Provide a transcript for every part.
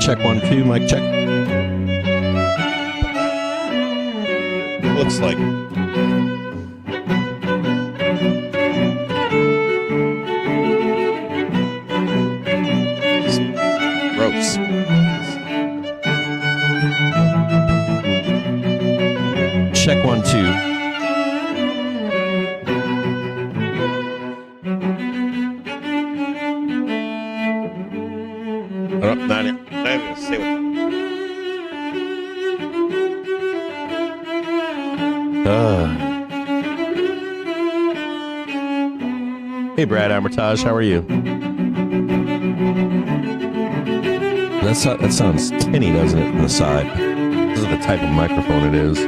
Check 1, 2, mic check. Looks like. Gross. Check 1, 2. Oh, not even gonna say what. Hey, Brad Armitage, how are you? That sounds tinny, doesn't it, from the side? This is the type of microphone it is.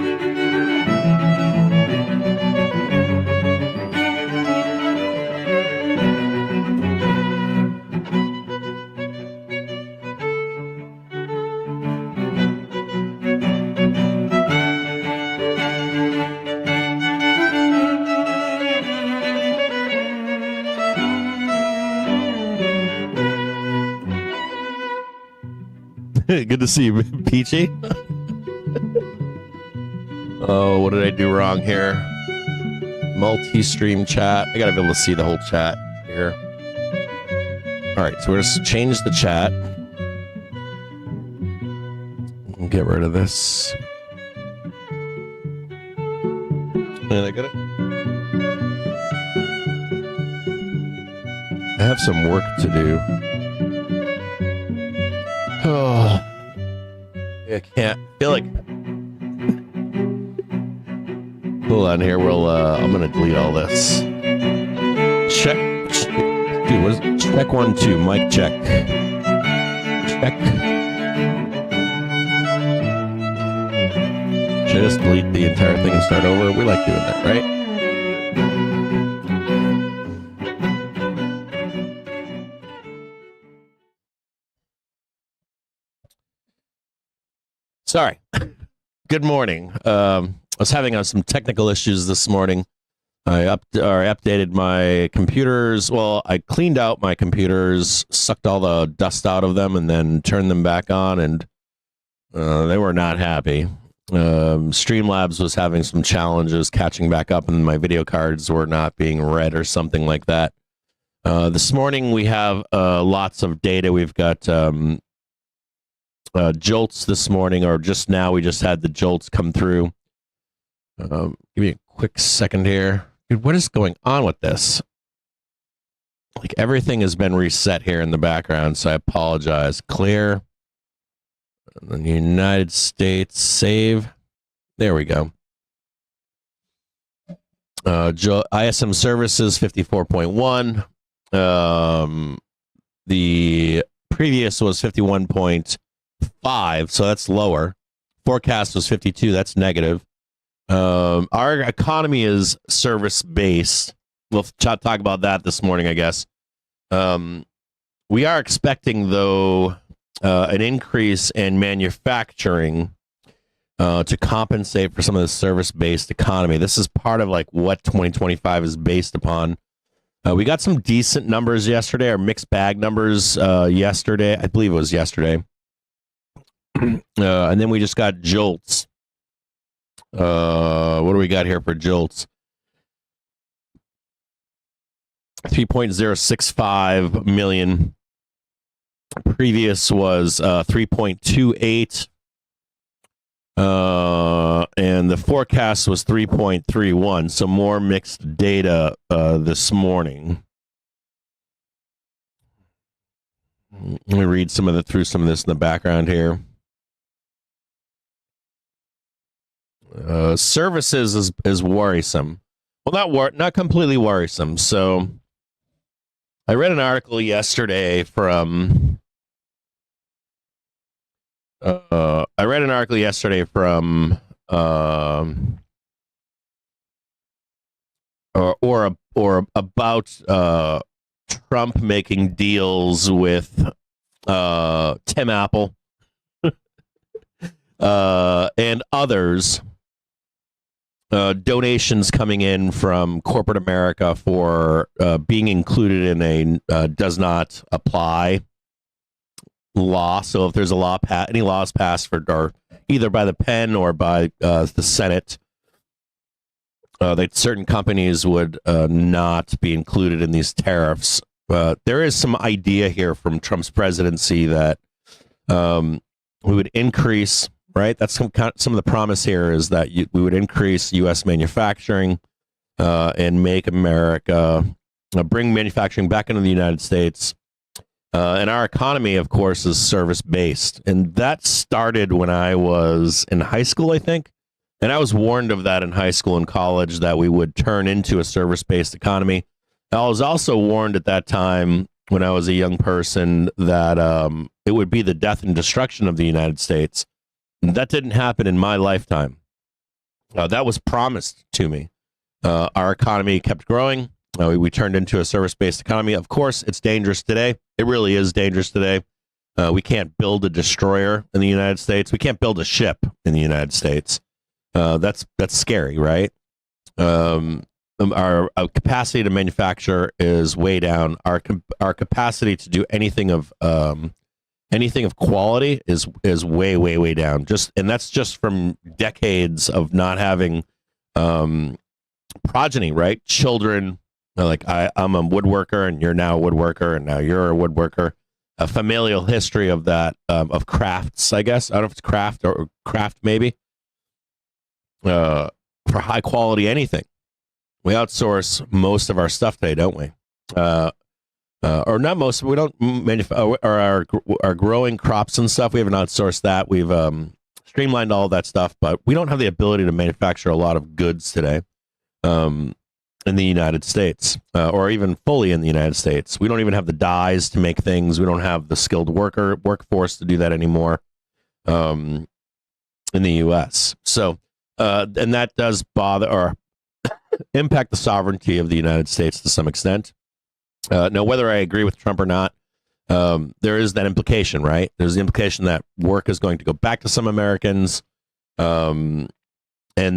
Good to see you, Peachy. Oh, what did I do wrong here? Multi-stream chat. I gotta be able to see the whole chat here. All right, so we're just change the chat. We'll get rid of this. Did I get it? I have some work to do. Oh, I can't feel like. Hold on here. I'm gonna delete all this. Check. Dude, what is it? Check 1, 2. Mic check. Check. Should I just delete the entire thing and start over? We like doing that, right? Sorry. Good morning. I was having some technical issues this morning. I updated my computers. Well, I cleaned out my computers, sucked all the dust out of them, and then turned them back on, and they were not happy. Streamlabs was having some challenges catching back up, and my video cards were not being read or something like that. This morning we have lots of data. We've got jolts this morning, or just now we just had the jolts come through. Give me a quick second here. Dude, what is going on with this? Like, everything has been reset here in the background, so I apologize. Clear. And then United States, save. There we go. ISM services 54.1. The previous was 51.5, so that's lower. Forecast was 52, that's negative. Our economy is service-based. We'll talk about that this morning, I guess. We are expecting, though, an increase in manufacturing to compensate for some of the service-based economy. This is part of like what 2025 is based upon. We got some decent numbers yesterday, or mixed bag numbers yesterday. I believe it was yesterday. And then we just got jolts. What do we got here for jolts? 3.065 million. Previous was 3.28. And the forecast was 3.31. So more mixed data this morning. Let me read through some of this in the background here. Services is worrisome. Well, not completely worrisome. So I read an article yesterday from or about Trump making deals with Tim Apple and others. Donations coming in from corporate America for being included in a does not apply law. So if there's a law, any laws passed or either by the pen or by the Senate, that certain companies would not be included in these tariffs. There is some idea here from Trump's presidency that we would increase, right? That's some of the promise here is that we would increase U.S. manufacturing and make America, bring manufacturing back into the United States. And our economy, of course, is service-based. And that started when I was in high school, I think. And I was warned of that in high school and college, that we would turn into a service-based economy. I was also warned at that time when I was a young person that it would be the death and destruction of the United States. And that didn't happen in my lifetime. That was promised to me. Our economy kept growing. We turned into a service-based economy. Of course, it's dangerous today. It really is dangerous today. We can't build a destroyer in the United States. We can't build a ship in the United States. That's scary, right? Our capacity to manufacture is way down. Our capacity to do anything of quality is way down. And that's just from decades of not having progeny, right? Children, like I'm a woodworker, and you're now a woodworker, and now you're a woodworker. A familial history of that, of crafts, I guess. I don't know if it's craft or craft, maybe. For high quality anything. We outsource most of our stuff today, don't we? Or not most. We don't manufacture our growing crops and stuff. We haven't outsourced that. We've streamlined all of that stuff, but we don't have the ability to manufacture a lot of goods today in the United States, or even fully in the United States. We don't even have the dyes to make things. We don't have the skilled workforce to do that anymore in the U.S. So, and that does bother or impact the sovereignty of the United States to some extent. Now, whether I agree with Trump or not, there is that implication, right? There's the implication that work is going to go back to some Americans, and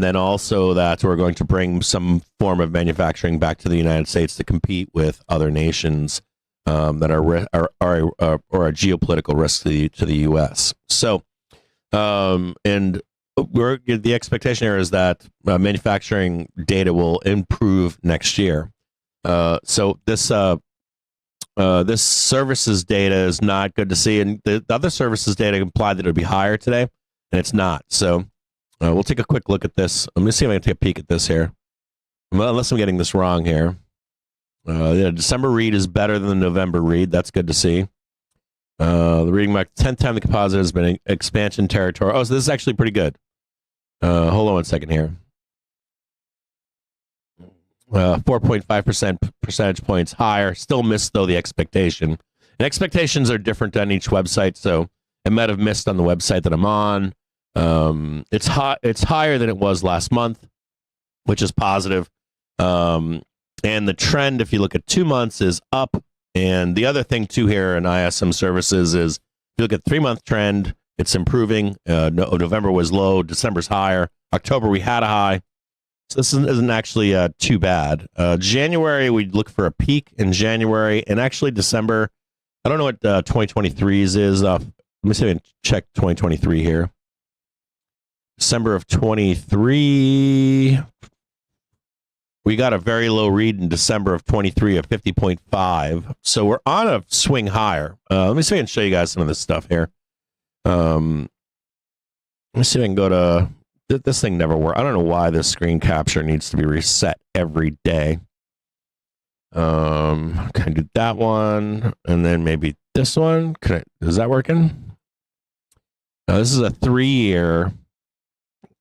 then also that we're going to bring some form of manufacturing back to the United States to compete with other nations that are a geopolitical risk to the U.S. So, and the expectation here is that manufacturing data will improve next year. So this services data is not good to see, and the other services data implied that it would be higher today, and it's not. So we'll take a quick look at this. Let me see if I can take a peek at this here. Well, unless I'm getting this wrong here. December read is better than the November read. That's good to see. The reading mark, 10th time the composite has been in expansion territory. Oh, so this is actually pretty good. Hold on one second here. 4.5% percentage points higher. Still missed, though, the expectation. And expectations are different on each website, so it might have missed on the website that I'm on. It's higher than it was last month, which is positive. And the trend, if you look at 2 months, is up. And the other thing, too, here in ISM services is if you look at 3-month trend, it's improving. November was low. December's higher. October, we had a high. So this isn't actually too bad. January, we look for a peak in January. And actually, December, I don't know what 2023's is. Let me see if I can check 2023 here. December of 23, we got a very low read in December of 23 of 50.5. So we're on a swing higher. Let me see if I can show you guys some of this stuff here. Let me see if I can go to... This thing never worked. I don't know why this screen capture needs to be reset every day. Can I do that one? And then maybe this one? Is that working? This is a 3-year...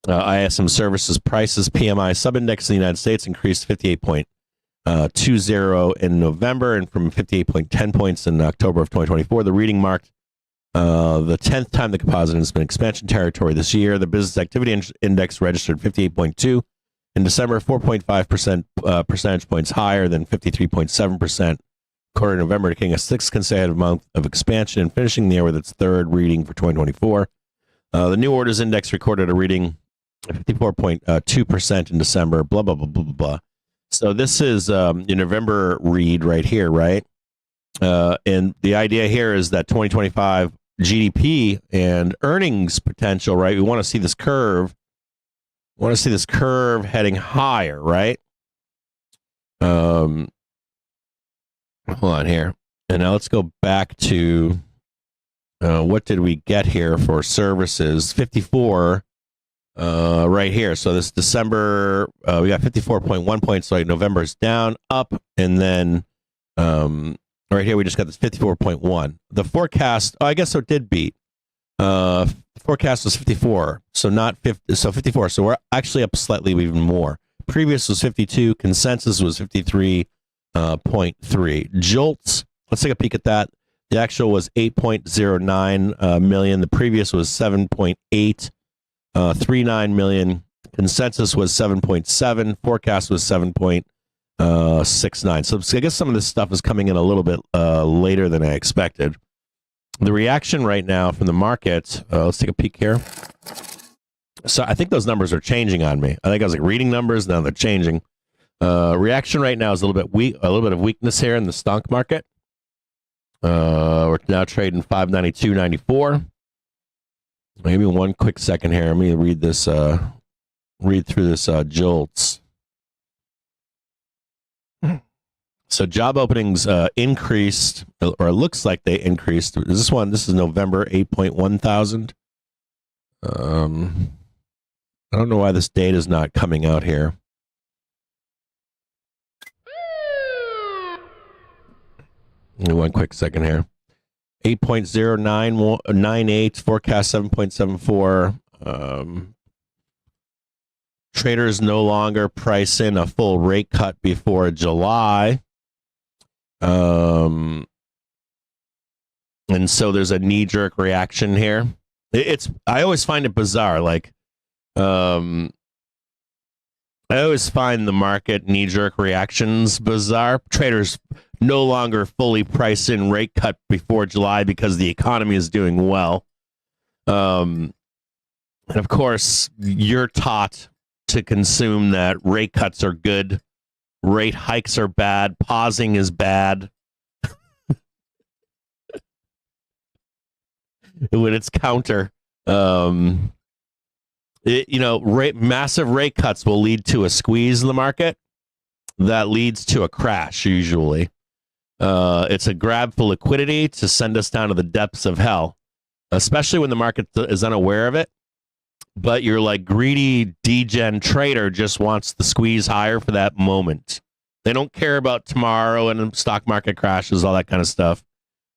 ISM services prices PMI subindex in the United States increased 58.20 in November and from 58.10 points in October of 2024. The reading marked the 10th time the composite has been expansion territory this year. The business activity index registered 58.2 in December, 4.5% percentage points higher than 53.7% according to November, taking a 6th consecutive month of expansion and finishing the year with its 3rd reading for 2024. The new orders index recorded a reading 54.2% in December, blah, blah, blah, blah, blah, blah. So this is your November read right here, right? And the idea here is that 2025 GDP and earnings potential, right? We want to see this curve. We want to see this curve heading higher, right? Hold on here. And now let's go back to what did we get here for services? 54 right here. So this December, we got 54.1 points. So like November is down, up, and then right here we just got this 54.1. The forecast, I guess it did beat. Forecast was 54, so not 50. So 54. So we're actually up slightly, even more. Previous was 52. Consensus was 53.3. Jolts. Let's take a peek at that. The actual was 8.09 million. The previous was 7.839 million. Consensus was 7.7. Forecast was 7.69. So I guess some of this stuff is coming in a little bit later than I expected. The reaction right now from the market, let's take a peek here. So I think those numbers are changing on me. I think I was like reading numbers, now they're changing. Reaction right now is a little bit weak, a little bit of weakness here in the stock market. We're now trading 592.94. Maybe one quick second here. Let me read this. Read through this Jolts. So job openings increased, or it looks like they increased. Is this one? This is November, 8.1 thousand. I don't know why this data is not coming out here. One quick second here. 8.0998, forecast 7.74. Traders no longer price in a full rate cut before July. And so there's a knee-jerk reaction here. I always find it bizarre. Like, I always find the market knee-jerk reactions bizarre. Traders no longer fully price in rate cut before July because the economy is doing well. And of course, you're taught to consume that rate cuts are good, rate hikes are bad, pausing is bad. When it's counter, massive rate cuts will lead to a squeeze in the market that leads to a crash usually. It's a grab for liquidity to send us down to the depths of hell, especially when the market is unaware of it. But your like greedy degen trader just wants the squeeze higher for that moment. They don't care about tomorrow and stock market crashes, all that kind of stuff.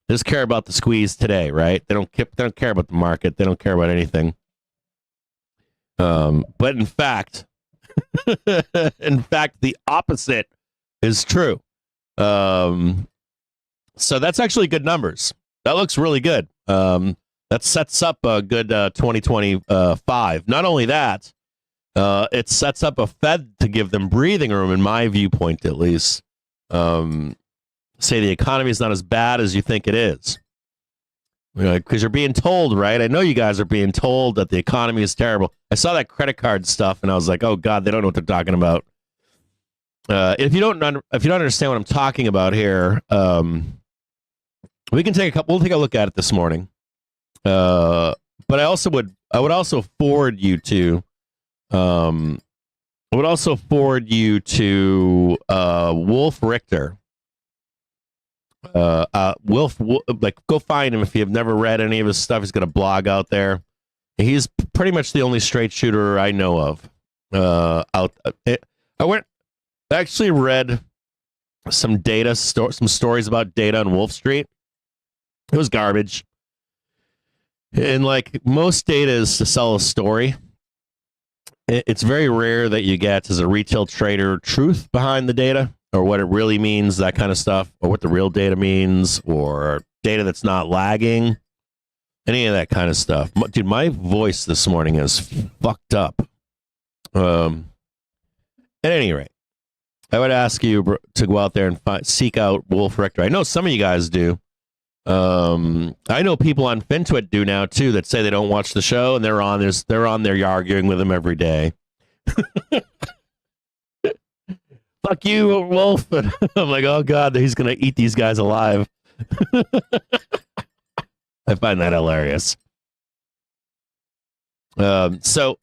They just care about the squeeze today, right? They don't care about the market. They don't care about anything. But in fact, the opposite is true. So that's actually good numbers. That looks really good. That sets up a good 2025. Not only that, it sets up a Fed to give them breathing room, in my viewpoint, at least. Say the economy is not as bad as you think it is. Because you're being told, right? I know you guys are being told that the economy is terrible. I saw that credit card stuff, and I was like, oh, God, they don't know what they're talking about. If you don't understand what I'm talking about here, we'll take a look at it this morning. But I would also forward you to Wolf Richter. Wolf, go find him if you've never read any of his stuff. He's got a blog out there. He's pretty much the only straight shooter I know of. I actually read some stories about data on Wolf Street. It was garbage. And like most data is to sell a story. It's very rare that you get, as a retail trader, truth behind the data, or what it really means, that kind of stuff, or what the real data means, or data that's not lagging, any of that kind of stuff. Dude, my voice this morning is fucked up. At any rate, I would ask you to go out there and seek out Wolf Richter. I know some of you guys do. I know people on FinTwit do now too, that say they don't watch the show, and they're on there, you're arguing with them every day. Fuck you, Wolf. And I'm like, oh God, he's gonna eat these guys alive. I find that hilarious. So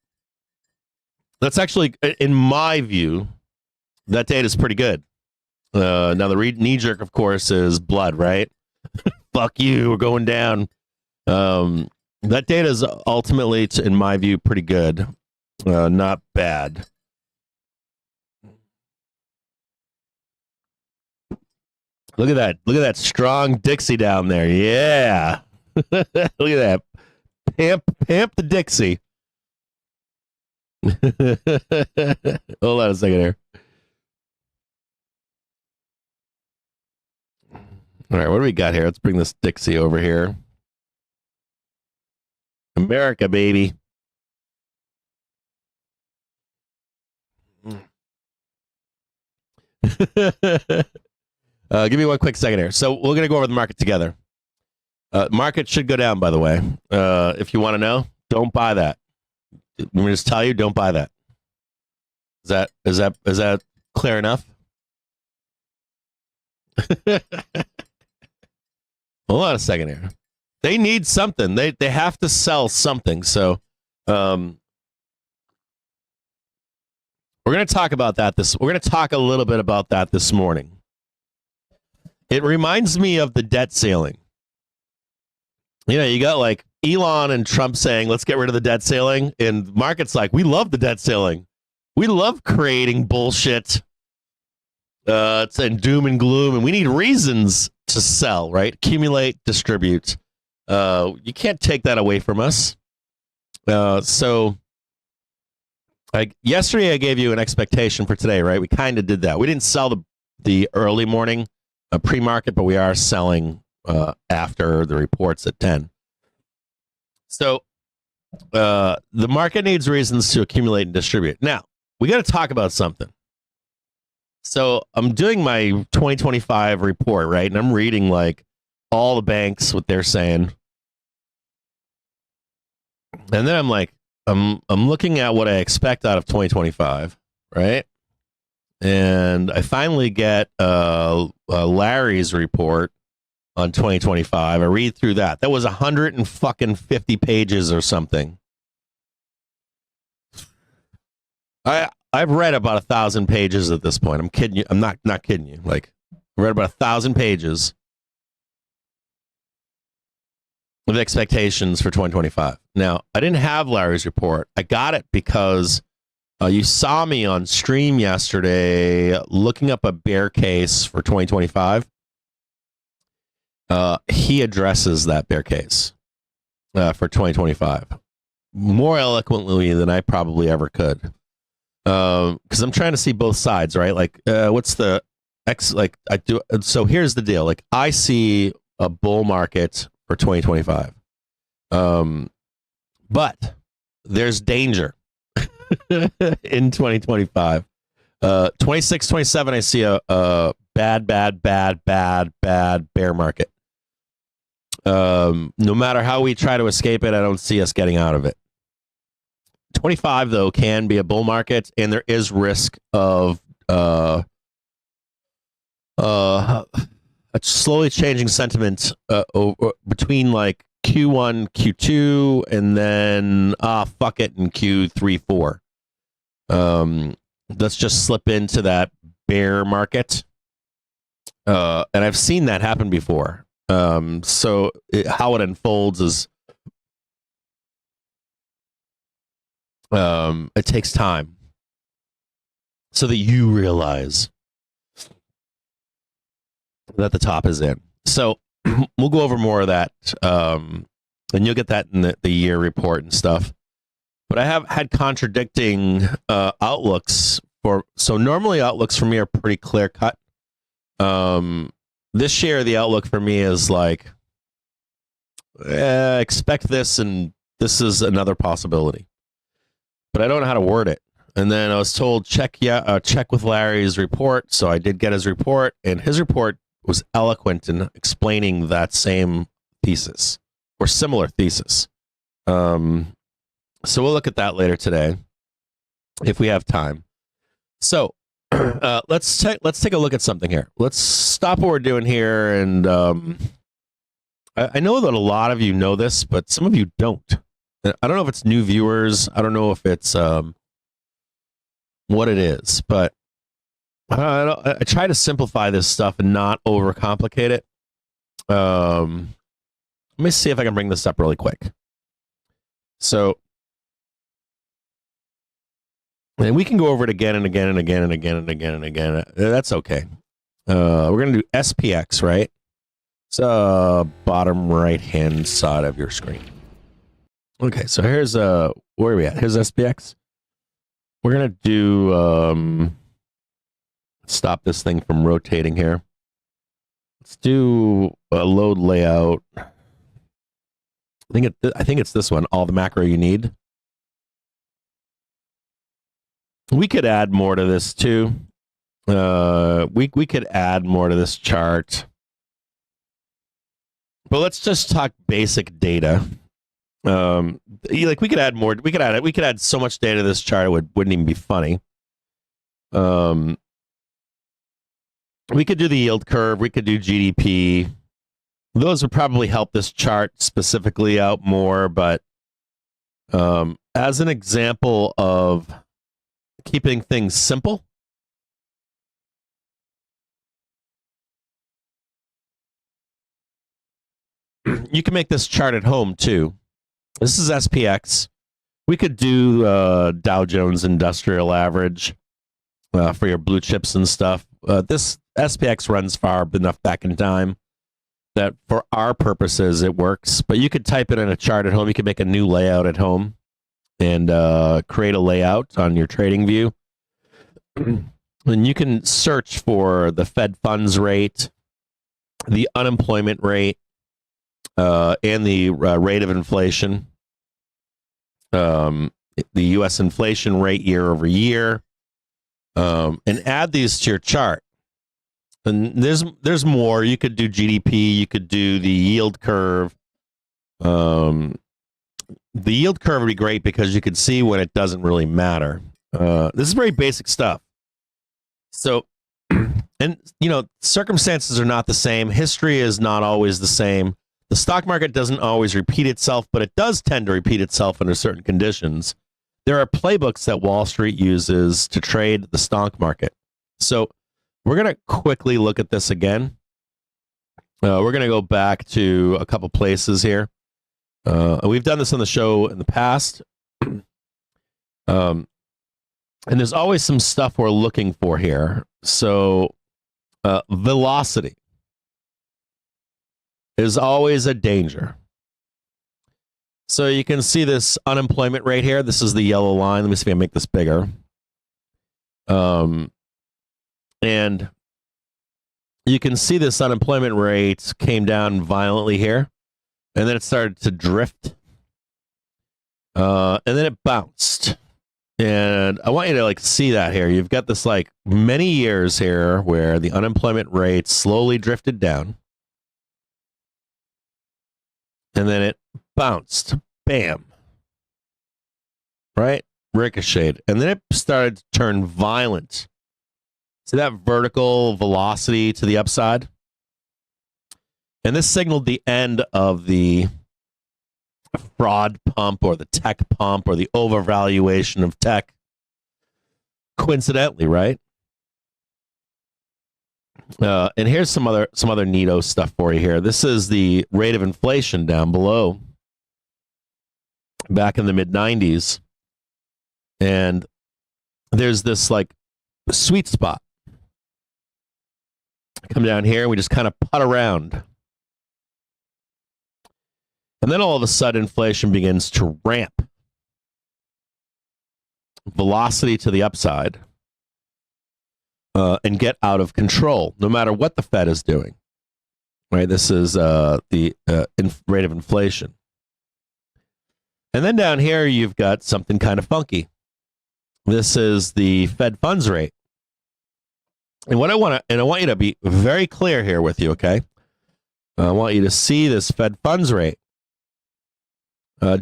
that's actually, in my view, that data is pretty good. Now the knee jerk, of course, is blood, right? Fuck you, we're going down. That data is ultimately, in my view, pretty good. Not bad. Look at that. Look at that strong Dixie down there. Yeah. Look at that. Pamp the Dixie. Hold on a second here. All right, what do we got here? Let's bring this Dixie over here. America, baby. Give me one quick second here. So we're going to go over the market together. Market should go down, by the way. If you want to know, don't buy that. Let me just tell you, don't buy that. Is that clear enough? Hold on a second here. They need something. They have to sell something. So we're going to talk about that we're going to talk a little bit about that this morning. It reminds me of the debt ceiling. You know, you got like Elon and Trump saying, let's get rid of the debt ceiling. And market's like, we love the debt ceiling. We love creating bullshit. It's in doom and gloom. And we need reasons to sell, right? Accumulate, distribute. You can't take that away from us. So yesterday I gave you an expectation for today, right? We kind of did that. We didn't sell the early morning pre-market, but we are selling after the reports at 10. So the market needs reasons to accumulate and distribute. Now, we got to talk about something. So I'm doing my 2025 report, right? And I'm reading like all the banks, what they're saying. And then I'm like, I'm looking at what I expect out of 2025, right? And I finally get Larry's report on 2025. I read through that. That was 150 pages or something. I've read about 1,000 pages at this point. I'm kidding you. I'm not kidding you. Like, I read about 1,000 pages of expectations for 2025. Now, I didn't have Larry's report. I got it because you saw me on stream yesterday looking up a bear case for 2025. He addresses that bear case for 2025 more eloquently than I probably ever could. Because I'm trying to see both sides, right? Like, what's the like I do? So here's the deal. Like, I see a bull market for 2025. But there's danger in 2025. 26, 27, I see a bad bear market. No matter how we try to escape it, I don't see us getting out of it. 25, though, can be a bull market, and there is risk of a slowly changing sentiment between like Q1, Q2, and then fuck it in Q3, 4. Let's just slip into that bear market, and I've seen that happen before. So how it unfolds is it takes time so that you realize that the top is in. So we'll go over more of that, and you'll get that in the year report and stuff. But I have had contradicting outlooks so normally outlooks for me are pretty clear cut. This year, the outlook for me is like, expect this, and this is another possibility. But I don't know how to word it. And then I was told, check with Larry's report. So I did get his report, and his report was eloquent in explaining that same thesis or similar thesis. So we'll look at that later today if we have time. So let's take a look at something here. Let's stop what we're doing here and I know that a lot of you know this, but some of you don't. I don't know if it's new viewers. I don't know if it's what it is, but I try to simplify this stuff and not overcomplicate it. Let me see if I can bring this up really quick. So, and we can go over it again and again and again and again and again and again. That's okay. We're going to do SPX, right? It's bottom right-hand side of your screen. Okay, so here's where are we at? Here's SPX. We're going to do stop this thing from rotating here. Let's do a load layout. I think it's this one, all the macro you need. We could add more to this too. We could add more to this chart. But let's just talk basic data. Like we could add more. We could add so much data to this chart it wouldn't even be funny. We could do the yield curve. We could do GDP. Those would probably help this chart specifically out more. But as an example of keeping things simple, you can make this chart at home too. This is SPX. We could do Dow Jones Industrial Average for your blue chips and stuff. This SPX runs far enough back in time that for our purposes it works. But you could type it in a chart at home. You could make a new layout at home and create a layout on your trading view. And you can search for the Fed funds rate, the unemployment rate, and the rate of inflation, the U.S. inflation rate year over year, and add these to your chart. And there's more. You could do GDP. You could do the yield curve. The yield curve would be great because you could see when it doesn't really matter. This is very basic stuff. So, and circumstances are not the same. History is not always the same. The stock market doesn't always repeat itself, but it does tend to repeat itself under certain conditions. There are playbooks that Wall Street uses to trade the stock market. So we're going to quickly look at this again. We're going to go back to a couple places here. We've done this on the show in the past. And there's always some stuff we're looking for here. So velocity is always a danger. So you can see this unemployment rate here. This is the yellow line. Let me see if I can make this bigger. And you can see this unemployment rate came down violently here. And then it started to drift. And then it bounced. And I want you to see that here. You've got this many years here where the unemployment rate slowly drifted down. And then it bounced. Bam. Right? Ricocheted. And then it started to turn violent. See that vertical velocity to the upside? And this signaled the end of the fraud pump or the tech pump or the overvaluation of tech. Coincidentally, right? And here's some other neato stuff for you here. This is the rate of inflation down below back in the mid-90s. And there's this sweet spot. Come down here, we just kind of putt around. And then all of a sudden, inflation begins to ramp. Velocity to the upside. And get out of control, no matter what the Fed is doing. Right? This is the rate of inflation. And then down here, you've got something kind of funky. This is the Fed funds rate. And I want you to be very clear here with you, okay? I want you to see this Fed funds rate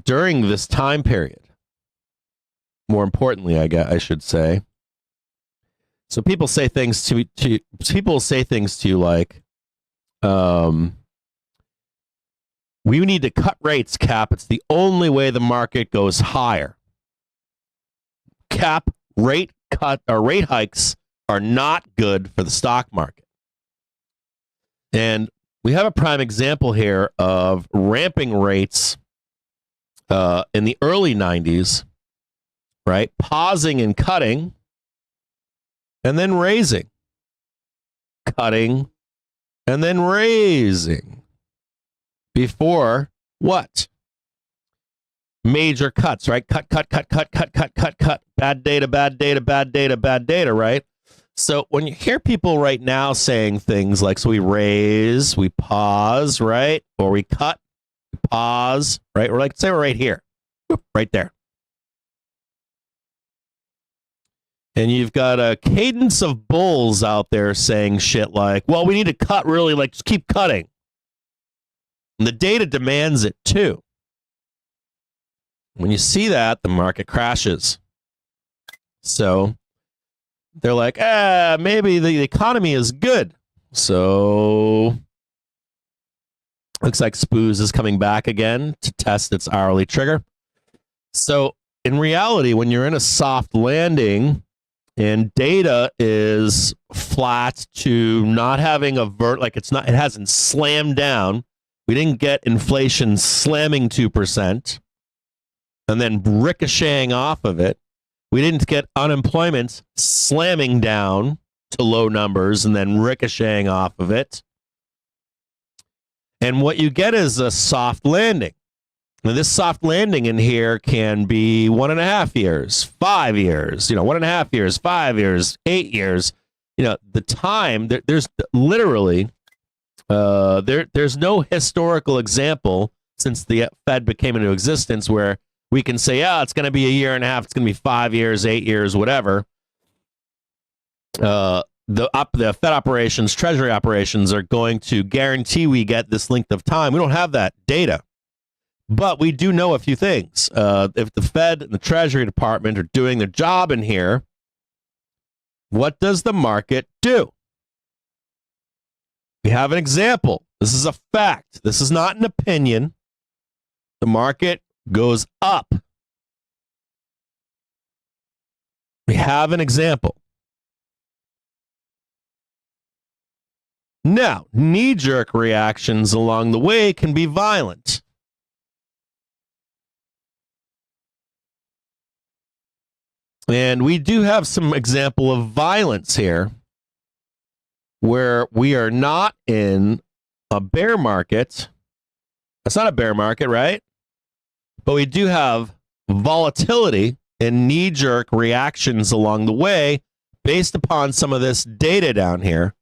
during this time period. More importantly, I should say. So people say things to you like, We need to cut rates, Cap. It's the only way the market goes higher. Cap, rate hikes are not good for the stock market. And we have a prime example here of ramping rates in the early 90s, right? Pausing and cutting, and then raising. Cutting, and then raising. Before what? Major cuts, right? Cut. Bad data, right? So when you hear people right now saying things like, so we raise, we pause, right? Or we cut, we pause, right? Or like, say we're right here, right there. And you've got a cadence of bulls out there saying shit like, well, we need to cut really, like, just keep cutting. And the data demands it too. When you see that, the market crashes. So they're like, maybe the economy is good. So looks like Spoos is coming back again to test its hourly trigger. So in reality, when you're in a soft landing and data is flat to not having a it hasn't slammed down. We didn't get inflation slamming 2% and then ricocheting off of it. We didn't get unemployment slamming down to low numbers and then ricocheting off of it. And what you get is a soft landing. Now, this soft landing in here can be 1.5 years, 5 years, 1.5 years, 5 years, 8 years. The time, there's literally, there's no historical example since the Fed became into existence where we can say, it's going to be 1.5 years, it's going to be 5 years, 8 years, whatever. The Fed operations, Treasury operations are going to guarantee we get this length of time. We don't have that data. But we do know a few things. If the Fed and the Treasury Department are doing their job in here, what does the market do? We have an example. This is a fact. This is not an opinion. The market goes up. We have an example. Now, knee-jerk reactions along the way can be violent. And we do have some example of violence here where we are not in a bear market. It's not a bear market, right? But we do have volatility and knee-jerk reactions along the way based upon some of this data down here,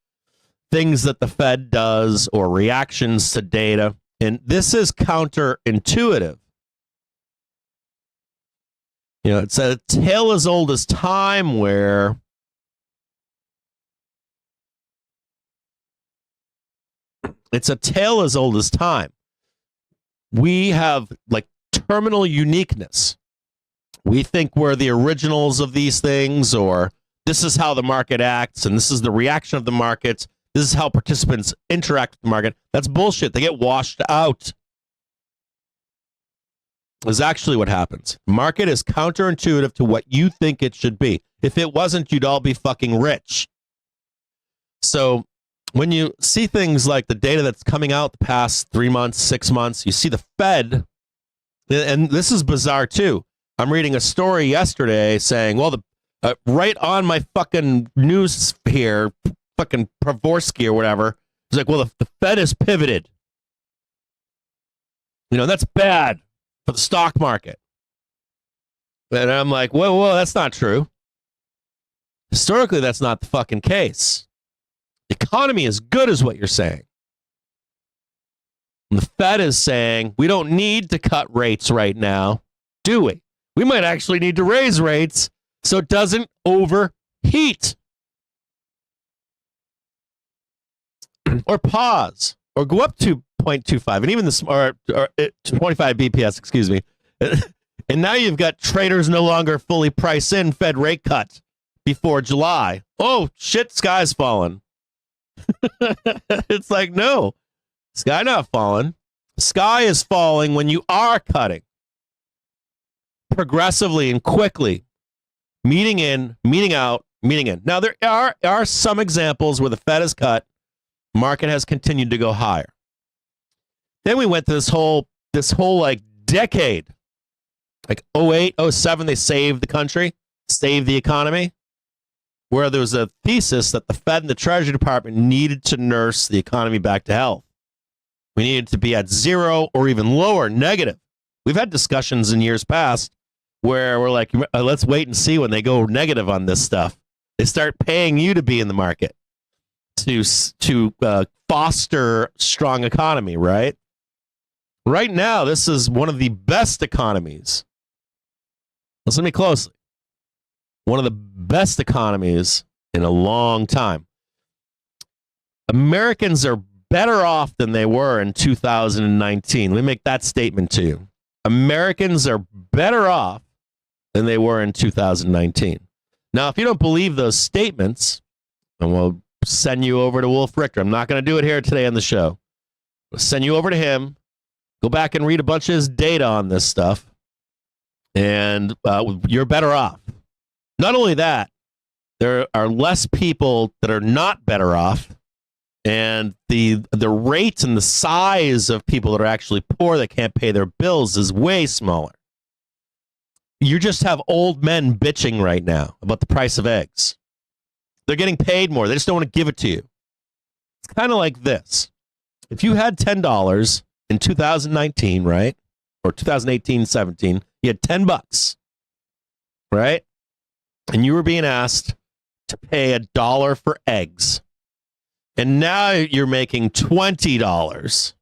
things that the Fed does or reactions to data. And this is counterintuitive. It's a tale as old as time where we have like terminal uniqueness. We think we're the originals of these things, or this is how the market acts, and this is the reaction of the markets. This is how participants interact with the market. That's bullshit. They get washed out. Is actually what happens. Market is counterintuitive to what you think it should be. If it wasn't, you'd all be fucking rich. So when you see things like the data that's coming out the past 3 months, 6 months, you see the Fed, and this is bizarre too. I'm reading a story yesterday saying, well, right on my fucking news here, fucking Pravorsky or whatever, it's like, well, the Fed has pivoted. That's bad for the stock market. And I'm like, whoa, that's not true. Historically, that's not the fucking case. The economy is good is what you're saying. And the Fed is saying, we don't need to cut rates right now, do we? We might actually need to raise rates so it doesn't overheat. Or pause, or go up to 0.25, and even or 25 BPS, excuse me. And now you've got traders no longer fully price in Fed rate cut before July. Oh, shit, sky's falling. It's like, no, sky not falling. Sky is falling when you are cutting progressively and quickly, meeting in, meeting out, meeting in. Now, there are some examples where the Fed has cut, market has continued to go higher. Then we went to this whole like decade, like 08, 07, they saved the country, saved the economy, where there was a thesis that the Fed and the Treasury Department needed to nurse the economy back to health. We needed to be at zero or even lower, negative. We've had discussions in years past where we're like, let's wait and see when they go negative on this stuff. They start paying you to be in the market to foster strong economy, right? Right now, this is one of the best economies. Listen to me closely. One of the best economies in a long time. Americans are better off than they were in 2019. Let me make that statement to you. Americans are better off than they were in 2019. Now, if you don't believe those statements, then we'll send you over to Wolf Richter. I'm not going to do it here today on the show. We'll send you over to him. Go back and read a bunch of his data on this stuff, and you're better off. Not only that, there are less people that are not better off, and the rate and the size of people that are actually poor that can't pay their bills is way smaller. You just have old men bitching right now about the price of eggs. They're getting paid more. They just don't want to give it to you. It's kind of like this. If you had $10 in 2019, right? Or 2018, 17, you had $10, right? And you were being asked to pay $1 for eggs. And now you're making $20.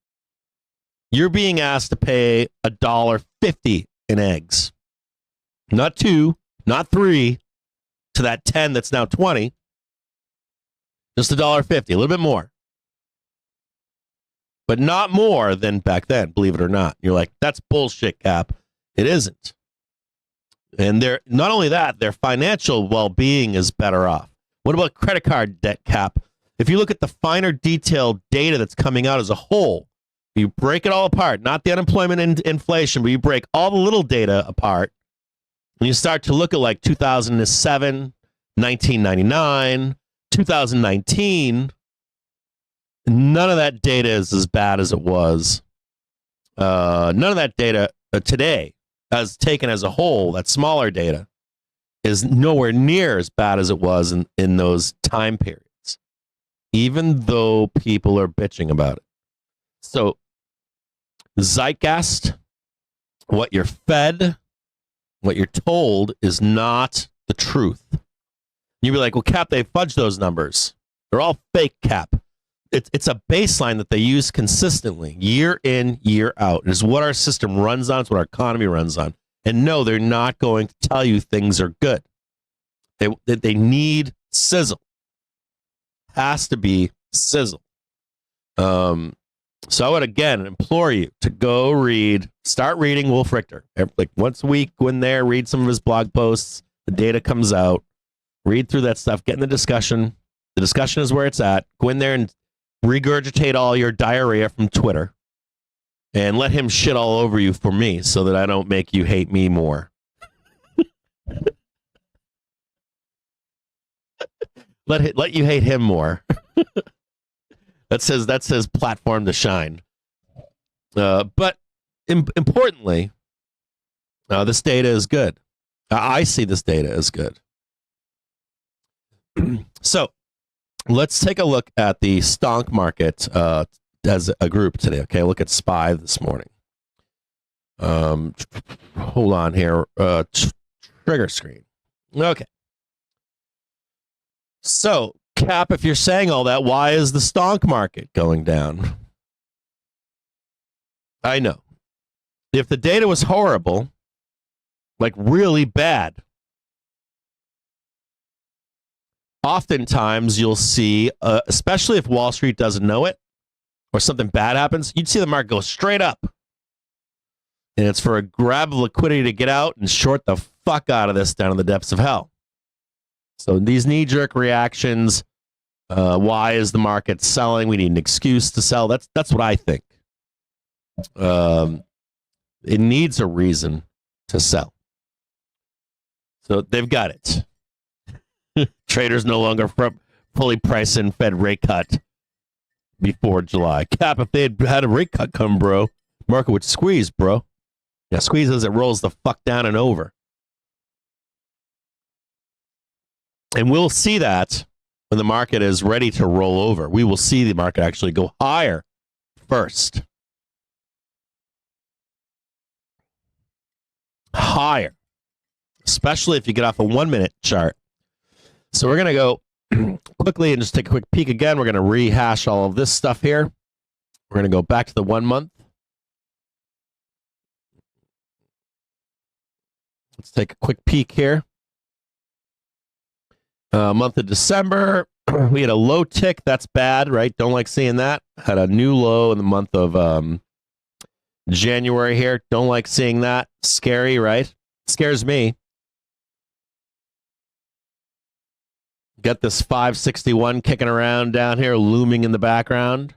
You're being asked to pay $1.50 in eggs. Not 2, not 3, to that 10 that's now 20. Just $1.50, a little bit more. But not more than back then, believe it or not. You're like, that's bullshit, Cap. It isn't. And they're not only that, their financial well-being is better off. What about credit card debt, Cap? If you look at the finer detailed data that's coming out as a whole, you break it all apart, not the unemployment and inflation, but you break all the little data apart, and you start to look at like 2007, 1999, 2019, none of that data is as bad as it was. None of that data today, as taken as a whole, that smaller data, is nowhere near as bad as it was in those time periods, even though people are bitching about it. So, zeitgeist, what you're fed, what you're told is not the truth. You'd be like, well, Cap, they fudged those numbers. They're all fake, Cap. It's a baseline that they use consistently, year in, year out. It's what our system runs on. It's what our economy runs on. And no, they're not going to tell you things are good. They need sizzle. Has to be sizzle. So I would, again, implore you to go start reading Wolf Richter. Like once a week, go in there, read some of his blog posts. The data comes out. Read through that stuff. Get in the discussion. The discussion is where it's at. Go in there and regurgitate all your diarrhea from Twitter. And let him shit all over you for me so that I don't make you hate me more. Let you hate him more. That's his platform to shine. But importantly, this data is good. I see this data as good. So let's take a look at the stonk market as a group today. Okay, look at SPY this morning. Hold on here. Trigger screen. Okay. So, Cap, if you're saying all that, why is the stonk market going down? I know. If the data was horrible, like really bad, oftentimes you'll see, especially if Wall Street doesn't know it, or something bad happens, you'd see the market go straight up. And it's for a grab of liquidity to get out and short the fuck out of this down in the depths of hell. So these knee-jerk reactions, why is the market selling? We need an excuse to sell. That's what I think. It needs a reason to sell. So they've got it. Traders no longer fully price in Fed rate cut before July. Cap, if they had had a rate cut come, bro, market would squeeze, bro. Yeah, squeeze as it rolls the fuck down and over. And we'll see that when the market is ready to roll over. We will see the market actually go higher first. Higher. Especially if you get off a 1 minute chart. So we're going to go quickly and just take a quick peek again. We're going to rehash all of this stuff here. We're going to go back to the 1 month. Let's take a quick peek here. Month of December, we had a low tick. That's bad, right? Don't like seeing that. Had a new low in the month of January here. Don't like seeing that. Scary, right? Scares me. Got this 561 kicking around down here, looming in the background.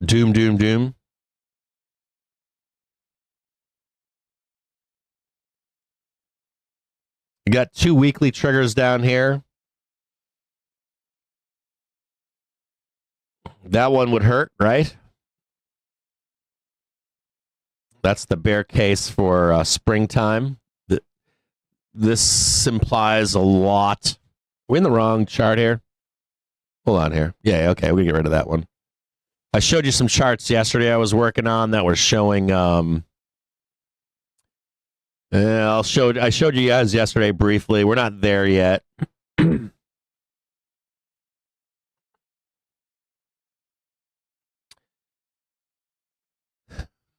Doom, doom, doom. You got 2 weekly triggers down here. That one would hurt, right? That's the bear case for springtime. This implies a lot. We're in the wrong chart here. Hold on here. Yeah, okay, we can get rid of that one. I showed you some charts yesterday I was working on that were showing. I showed you guys yesterday briefly. We're not there yet.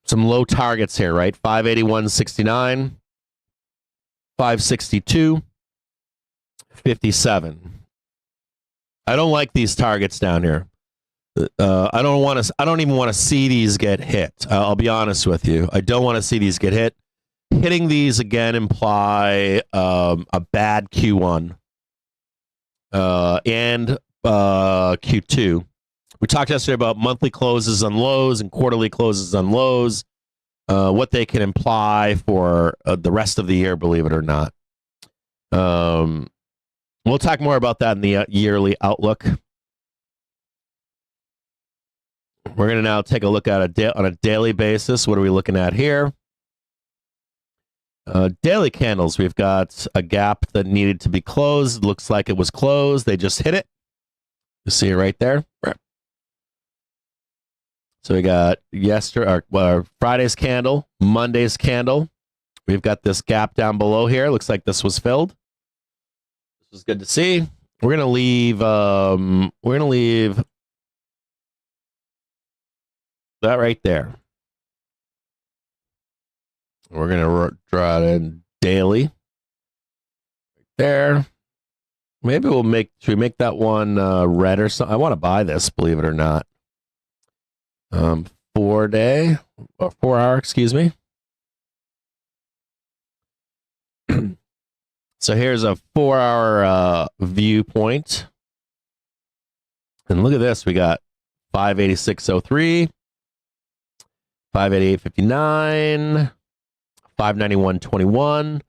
Some low targets here, right? 581.69, 562, 57. I don't like these targets down here. I don't even want to see these get hit. I'll be honest with you. I don't want to see these get hit. Hitting these again imply a bad Q1 and Q2. We talked yesterday about monthly closes on lows and quarterly closes on lows, what they can imply for the rest of the year, believe it or not. We'll talk more about that in the yearly outlook. We're going to now take a look at on a daily basis. What are we looking at here? Daily candles. We've got a gap that needed to be closed. Looks like it was closed. They just hit it. You see it right there. So we got Friday's candle, Monday's candle. We've got this gap down below here. Looks like this was filled. This is good to see. We're gonna leave. That right there. We're gonna draw it in daily. Right there. Maybe should we make that one red or something? I want to buy this, believe it or not. 4 hour, excuse me. So here's a 4 hour viewpoint. And look at this. We got 586.03, 588.59, 591.21,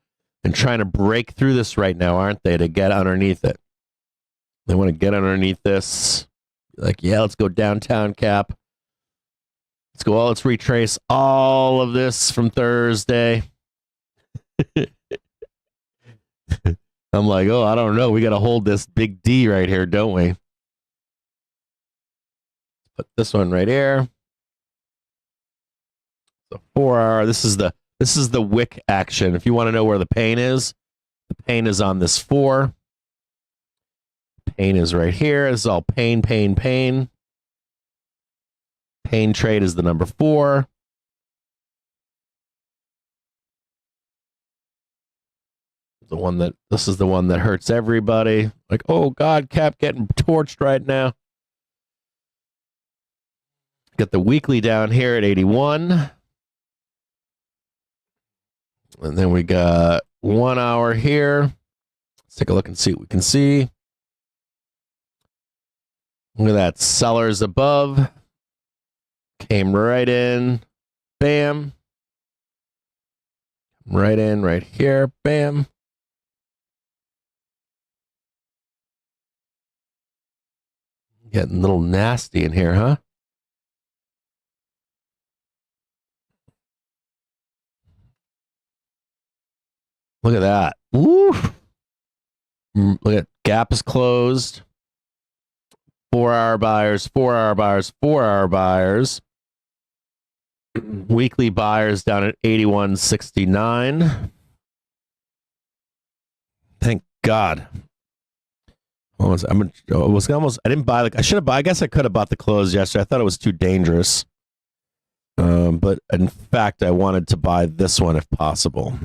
and trying to break through this right now, aren't they, to get underneath it? They want to get underneath this. Like, yeah, let's go downtown, Cap. Let's go. Let's retrace all of this from Thursday. I'm like, oh, I don't know. We got to hold this big D right here, don't we? Put this one right here. The 4 hour. This is the wick action. If you want to know where the pain is on this 4. Pain is right here. This is all pain, pain, pain. Pain trade is the number 4. This is the one that hurts everybody. Like, oh God, Cap getting torched right now. Got the weekly down here at 81. And then we got 1 hour here. take a look and see what we can see. Look at that. Sellers above. Came right in. Bam. Right in, right here. Bam. Getting a little nasty in here, huh? Look at that. Woo. Look at gap is closed. 4-hour buyers, 4-hour buyers, 4-hour buyers. Weekly buyers down at 81.69. Thank God. I didn't buy I should have bought. I guess I could have bought the close yesterday. I thought it was too dangerous. But in fact, I wanted to buy this one if possible.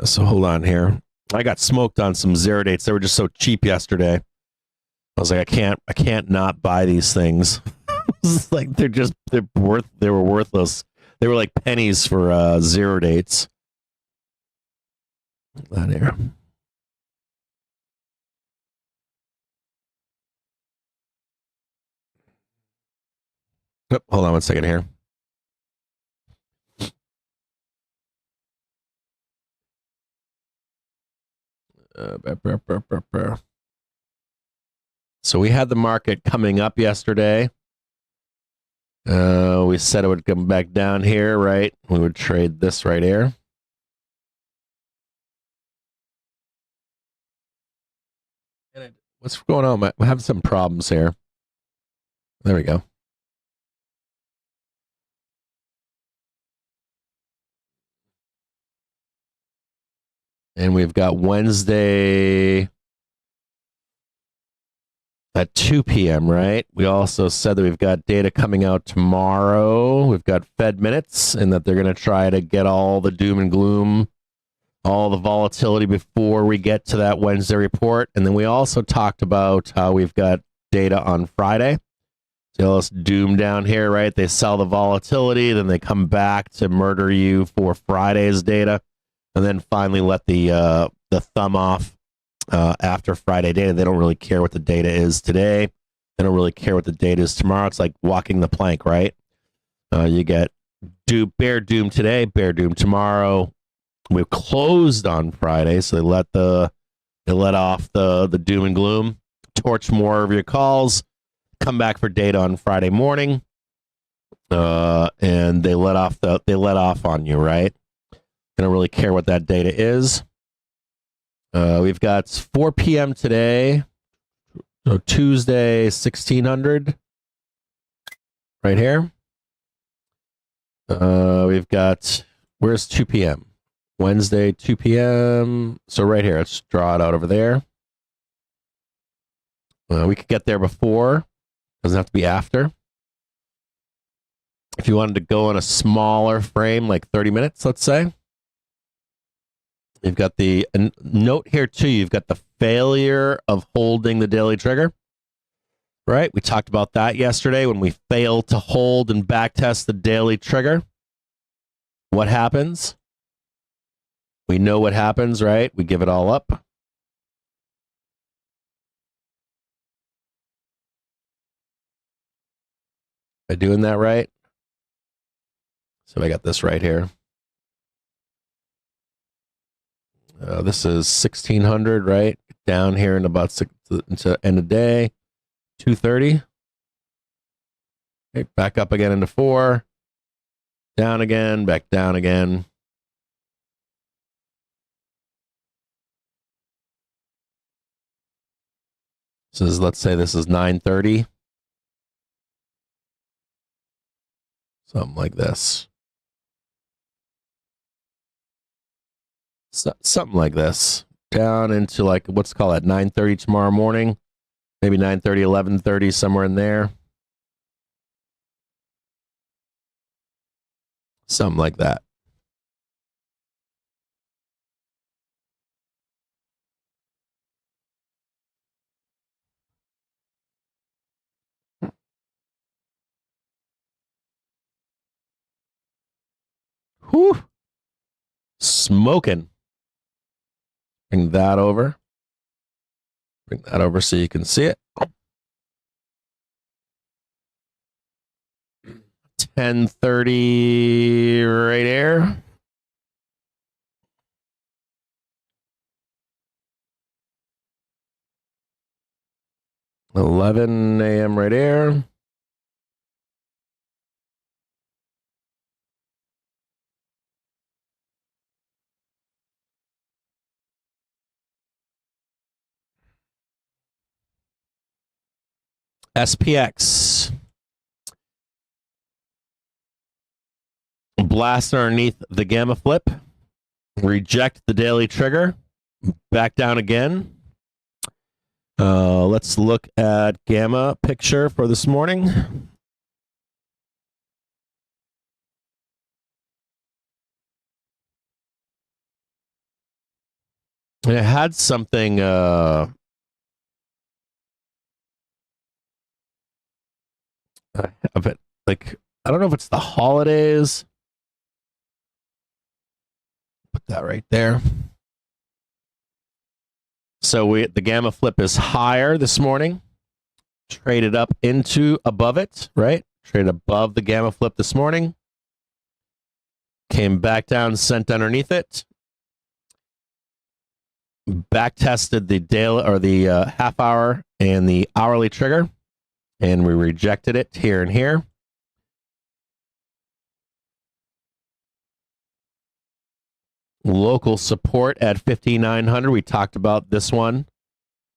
So hold on here. I got smoked on some zero dates. They were just so cheap yesterday. I was like, I can't not buy these things. It's like they were worthless. They were like pennies for zero dates. Hold on here. Oh, hold on one second here. So we had the market coming up yesterday. We said it would come back down here, right? We would trade this right here. What's going on? We have some problems here. There we go. And we've got Wednesday at 2 p.m., right? We also said that we've got data coming out tomorrow. We've got Fed minutes, and that they're going to try to get all the doom and gloom, all the volatility before we get to that Wednesday report. And then we also talked about how we've got data on Friday. So let's doom down here, right? They sell the volatility, then they come back to murder you for Friday's data, and then finally let the thumb off after Friday data. They don't really care what the data is today. They don't really care what the data is tomorrow. It's like walking the plank, right? You get bear doom today, bear doom tomorrow. We closed on Friday, so they let off the doom and gloom, torch more of your calls, come back for data on Friday morning, and they let off on you, right? They don't really care what that data is. We've got 4 p.m. today, so Tuesday, 1600, right here. We've got, where's 2 p.m.? Wednesday, 2 p.m. So right here, let's draw it out over there. We could get there before. Doesn't have to be after. If you wanted to go on a smaller frame, like 30 minutes, let's say. You've got the note here too. You've got the failure of holding the daily trigger, right? We talked about that yesterday when we failed to hold and backtest the daily trigger. What happens? We know what happens, right? We give it all up. Am I doing that right? So I got this right here. This is 1600, right? Down here in about into end of day, 230. Okay, back up again into 4. Down again, back down again. So let's say this is 930. Something like this. Something like this. Down into like, what's called at 9:30 tomorrow morning. Maybe 9:30, 11:30, somewhere in there. Something like that. Whew. Smoking. Bring that over. Bring that over so you can see it. 10:30 right there. $11 a.m. right there. SPX. Blast underneath the gamma flip. Reject the daily trigger. Back down again. Let's look at gamma picture for this morning. It had something of it, like, I don't know if it's the holidays. Put that right there. So the gamma flip is higher this morning. Traded up into above it, right? Traded above the gamma flip this morning. Came back down, sent underneath it. Back tested the daily or the half hour and the hourly trigger, and we rejected it here and here. Local support at 5,900. We talked about this one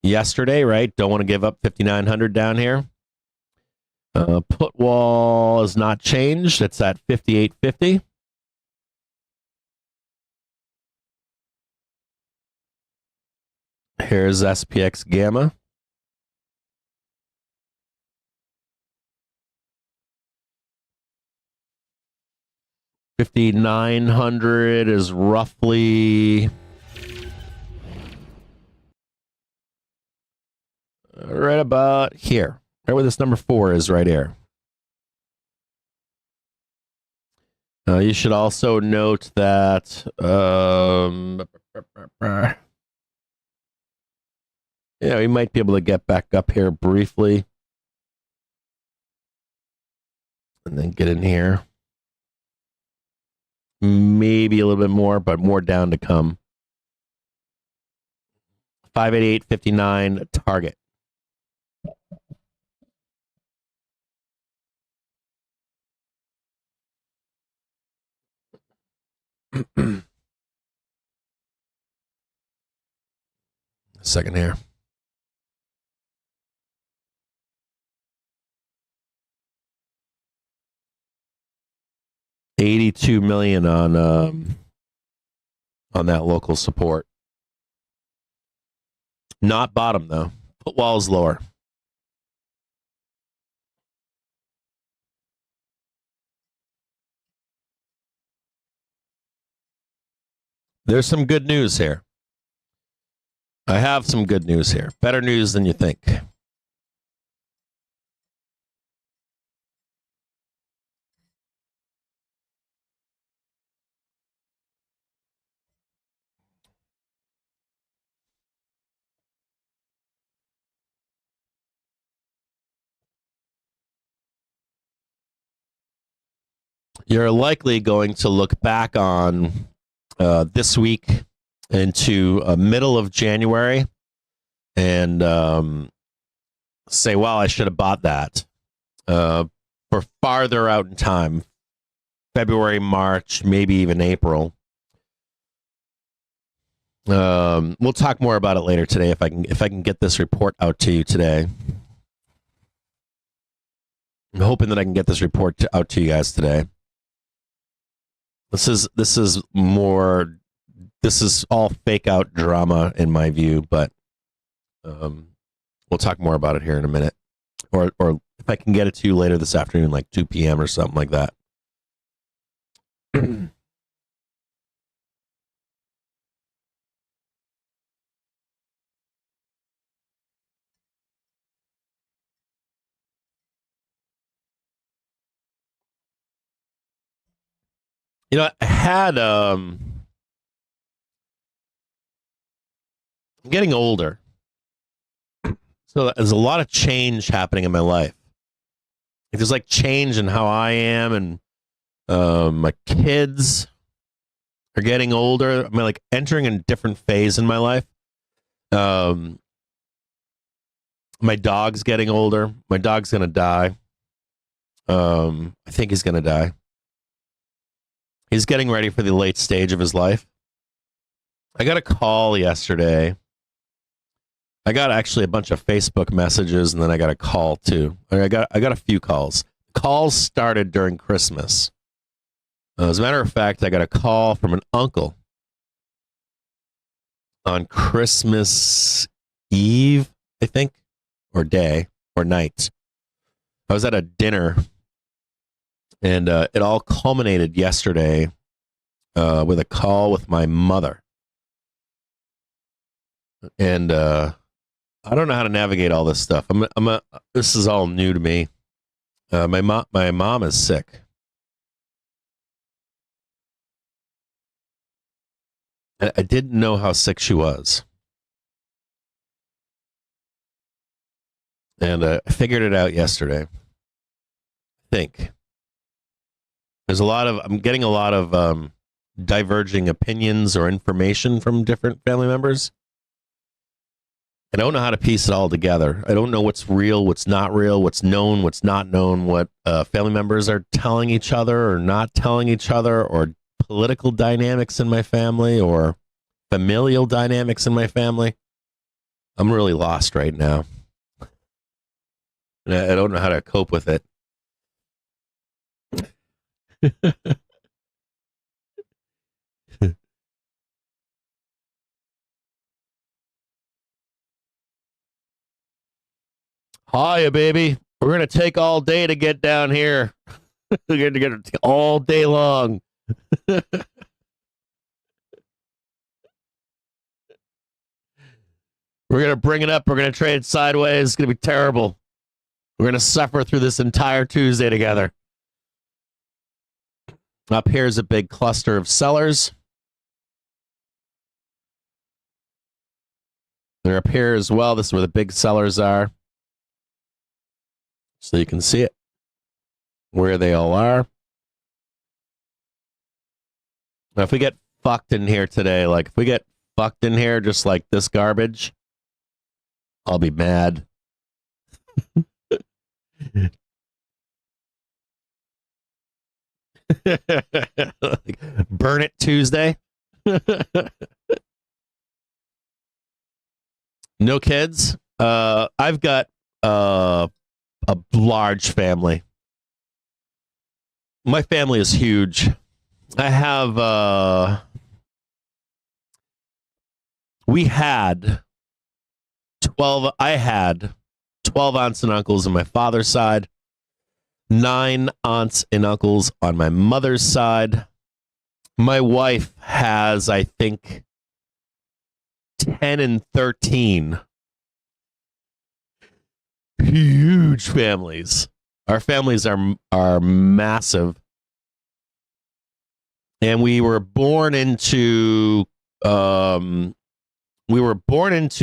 yesterday, right? Don't want to give up 5,900 down here. Put wall is not changed. It's at 5,850. Here's SPX gamma. $5,900 is roughly right about here. Right where this number 4 is right here. You should also note that we might be able to get back up here briefly and then get in here. Maybe a little bit more, but more down to come. 588.59 target. Second here. $82 million on that local support. Not bottom though. Put walls lower. There's some good news here. I have some good news here. Better news than you think. You're likely going to look back on this week into middle of January and say, well, I should have bought that for farther out in time, February, March, maybe even April. We'll talk more about it later today if I can get this report out to you today. I'm hoping that I can get this report out to you guys today. This is all fake out drama in my view, but we'll talk more about it here in a minute, or if I can get it to you later this afternoon, like 2 p.m. or something like that. I had I'm getting older, So there's a lot of change happening in my life. There's like change in how I am, and my kids are getting older. I'm like entering a different phase in my life. My dog's getting older. My dog's gonna die. I think he's gonna die. He's getting ready for the late stage of his life. I got a call yesterday. I got actually a bunch of Facebook messages, and then I got a call too. I got a few calls. Calls started during Christmas. As a matter of fact, I got a call from an uncle on Christmas Eve, I think, or day, or night. I was at a dinner, and it all culminated yesterday with a call with my mother. And I don't know how to navigate all this stuff. This is all new to me. My mom is sick. I didn't know how sick she was. And I figured it out yesterday. I think. I'm getting a lot of diverging opinions or information from different family members. I don't know how to piece it all together. I don't know what's real, what's not real, what's known, what's not known, what family members are telling each other or not telling each other, or political dynamics in my family, or familial dynamics in my family. I'm really lost right now. And I don't know how to cope with it. Hiya, baby. We're going to take all day to get down here. We're going to get all day long. We're going to bring it up. We're going to trade sideways. It's going to be terrible. We're going to suffer through this entire Tuesday together. Up here is a big cluster of sellers. They're up here as well. This is where the big sellers are. So you can see it, where they all are. Now, if we get fucked in here today, like if we get fucked in here just like this garbage, I'll be mad. Like, burn it Tuesday. No kids. I've got a large family. My family is huge. I had 12 aunts and uncles on my father's side, 9 aunts and uncles on my mother's side. My wife has, I think, 10 and 13. Huge families. Our families are massive. And we were born into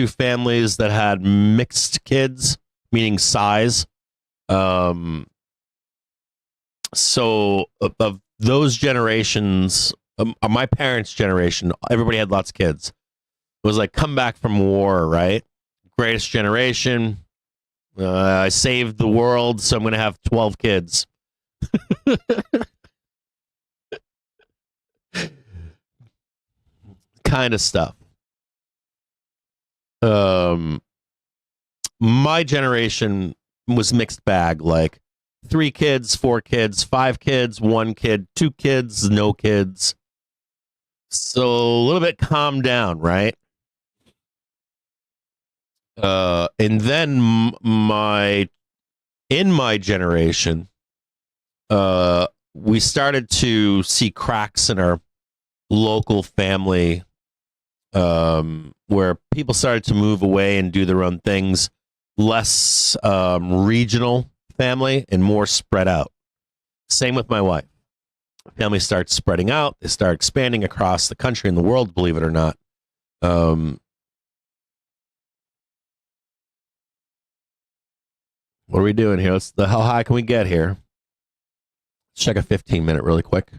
families that had mixed kids, meaning size. So of those generations, my parents' generation, everybody had lots of kids. It was like come back from war, right? Greatest generation. I saved the world, so I'm going to have 12 kids. Kind of stuff. My generation was mixed bag, like 3 kids, 4 kids, 5 kids, 1 kid, 2 kids, no kids. So a little bit calmed down, right? And then in my generation, we started to see cracks in our local family, where people started to move away and do their own things, less regional family and more spread out. Same with my wife. Family starts spreading out. They start expanding across the country and the world, believe it or not. What are we doing here? How high can we get here? Let's check a 15-minute really quick.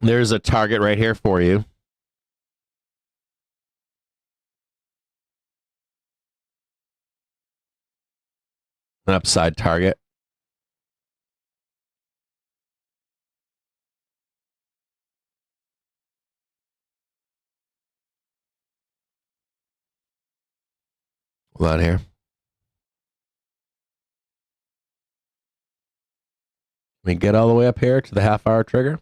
There's a target right here for you. An upside target. Hold on here. Let me get all the way up here to the half-hour trigger.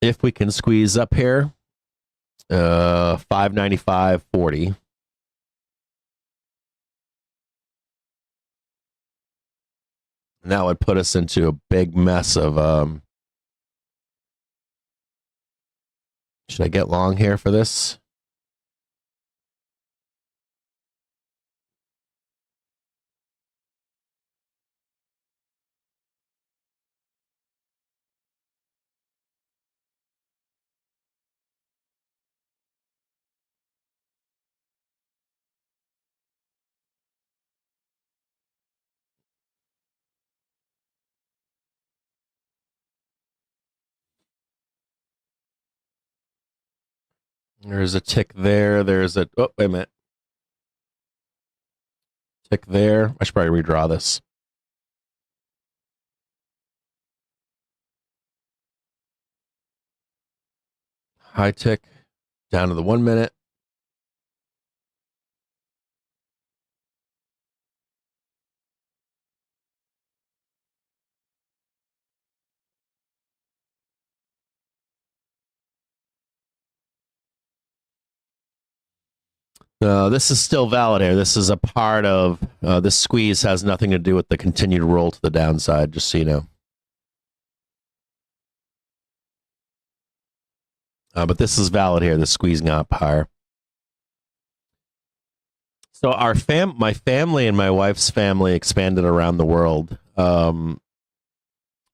If we can squeeze up here, 595.40. And that would put us into a big mess of should I get long here for this? There's a tick there. There's a, oh, wait a minute. Tick there. I should probably redraw this. High tick down to the 1 minute. This is still valid here. This is a part of this squeeze has nothing to do with the continued roll to the downside, just so you know. But this is valid here, the squeezing up higher. So my family and my wife's family expanded around the world.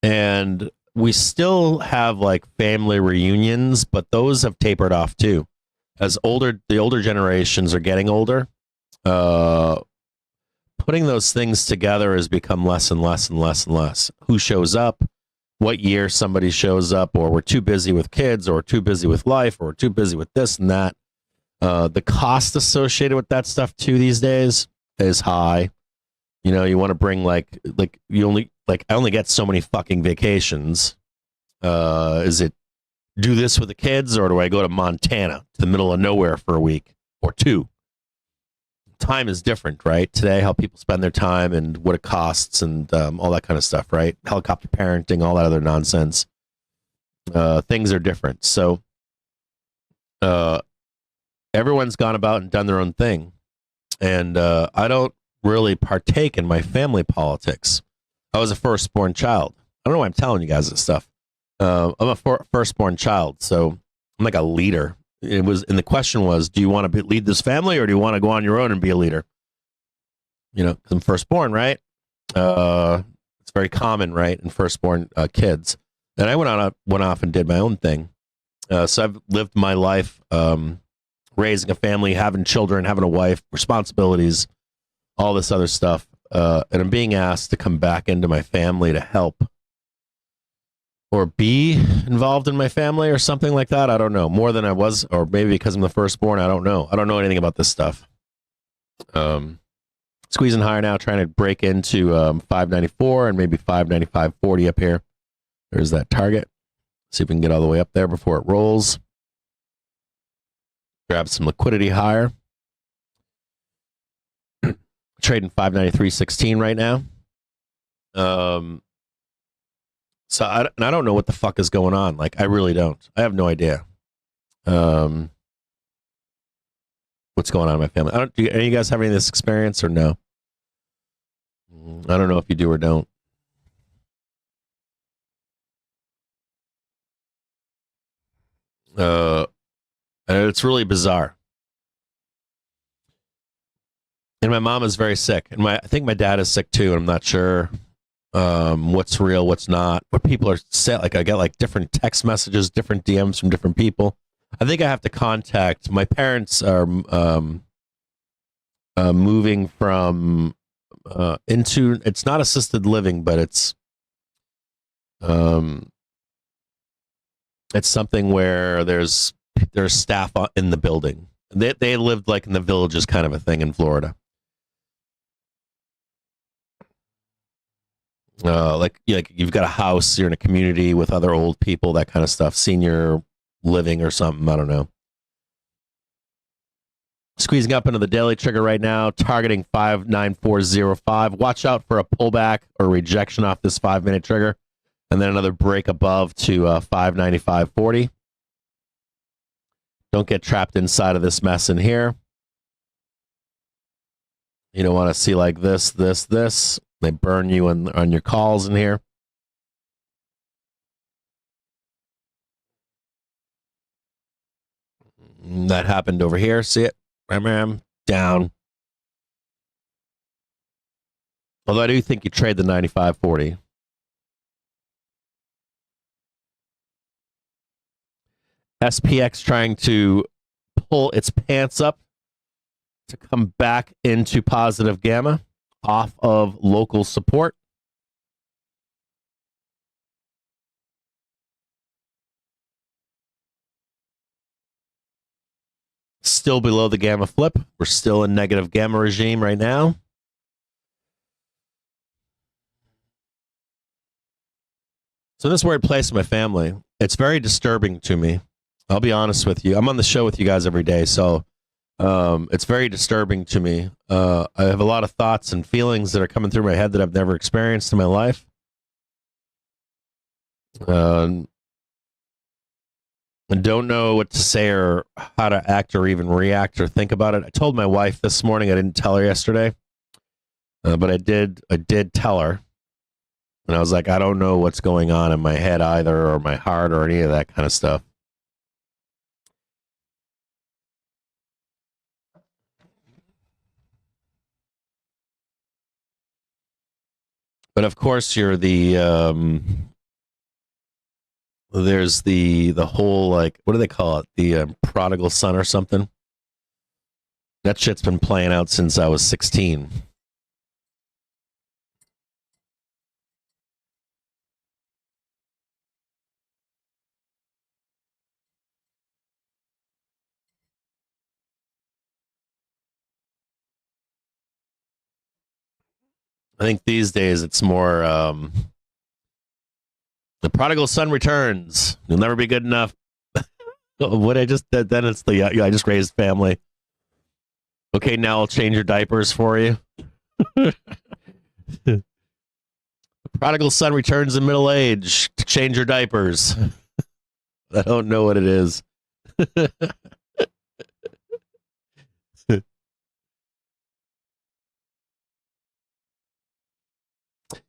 And we still have like family reunions, but those have tapered off too. As the older generations are getting older, putting those things together has become less and less and less and less. Who shows up, what year somebody shows up, or we're too busy with kids, or too busy with life, or too busy with this and that. The cost associated with that stuff too these days is high. You know, you want to bring I only get so many fucking vacations. Is it do this with the kids, or do I go to Montana, to the middle of nowhere for a week or two? Time is different, right? Today, how people spend their time and what it costs and all that kind of stuff, right? Helicopter parenting, all that other nonsense. Things are different. So everyone's gone about and done their own thing. And I don't really partake in my family politics. I was a firstborn child. I don't know why I'm telling you guys this stuff. I'm a firstborn child, so I'm like a leader. And the question was, do you want to lead this family, or do you want to go on your own and be a leader? You know, 'cause I'm firstborn, right? It's very common, right, in firstborn kids. And I went off and did my own thing. So I've lived my life raising a family, having children, having a wife, responsibilities, all this other stuff. And I'm being asked to come back into my family to help or be involved in my family or something like that. I don't know. More than I was, or maybe because I'm the firstborn, I don't know. I don't know anything about this stuff. Squeezing higher now, trying to break into 594 and maybe 595.40 up here. There's that target. See if we can get all the way up there before it rolls. Grab some liquidity higher. Trading 593.16 right now. So I don't know what the fuck is going on. Like, I really don't. I have no idea. What's going on in my family? Do any of you guys have any of this experience or no? I don't know if you do or don't. And it's really bizarre. And my mom is very sick, and I think my dad is sick too, and I'm not sure what's real, what's not, what people are set. Like I get like different text messages, different DMs from different people. I think I have to contact my parents are moving from into it's not assisted living, but it's something where there's staff in the building. They lived like in the villages kind of a thing in Florida. Like you've got a house, you're in a community with other old people, that kind of stuff, senior living or something. I don't know. Squeezing up into the daily trigger right now, targeting 59405. Watch out for a pullback or rejection off this 5-minute trigger, and then another break above to 595.40. Don't get trapped inside of this mess in here. You don't want to see like this. They burn you on your calls in here. That happened over here. See it? Down. Although I do think you trade the 95.40. SPX trying to pull its pants up to come back into positive gamma off of local support. Still below the gamma flip. We're still in negative gamma regime right now. So this weird place in my family, it's very disturbing to me. I'll be honest with you. I'm on the show with you guys every day, so it's very disturbing to me. I have a lot of thoughts and feelings that are coming through my head that I've never experienced in my life. And don't know what to say or how to act or even react or think about it. I told my wife this morning. I didn't tell her yesterday, but I did tell her. And I was like, I don't know what's going on in my head either, or my heart, or any of that kind of stuff. But of course, you're there's the whole, like, what do they call it? The prodigal son or something. That shit's been playing out since I was 16. I think these days it's more the prodigal son returns. You'll never be good enough. What I just did, then it's the I just raised family. Okay, now I'll change your diapers for you. The prodigal son returns in middle age to change your diapers. I don't know what it is.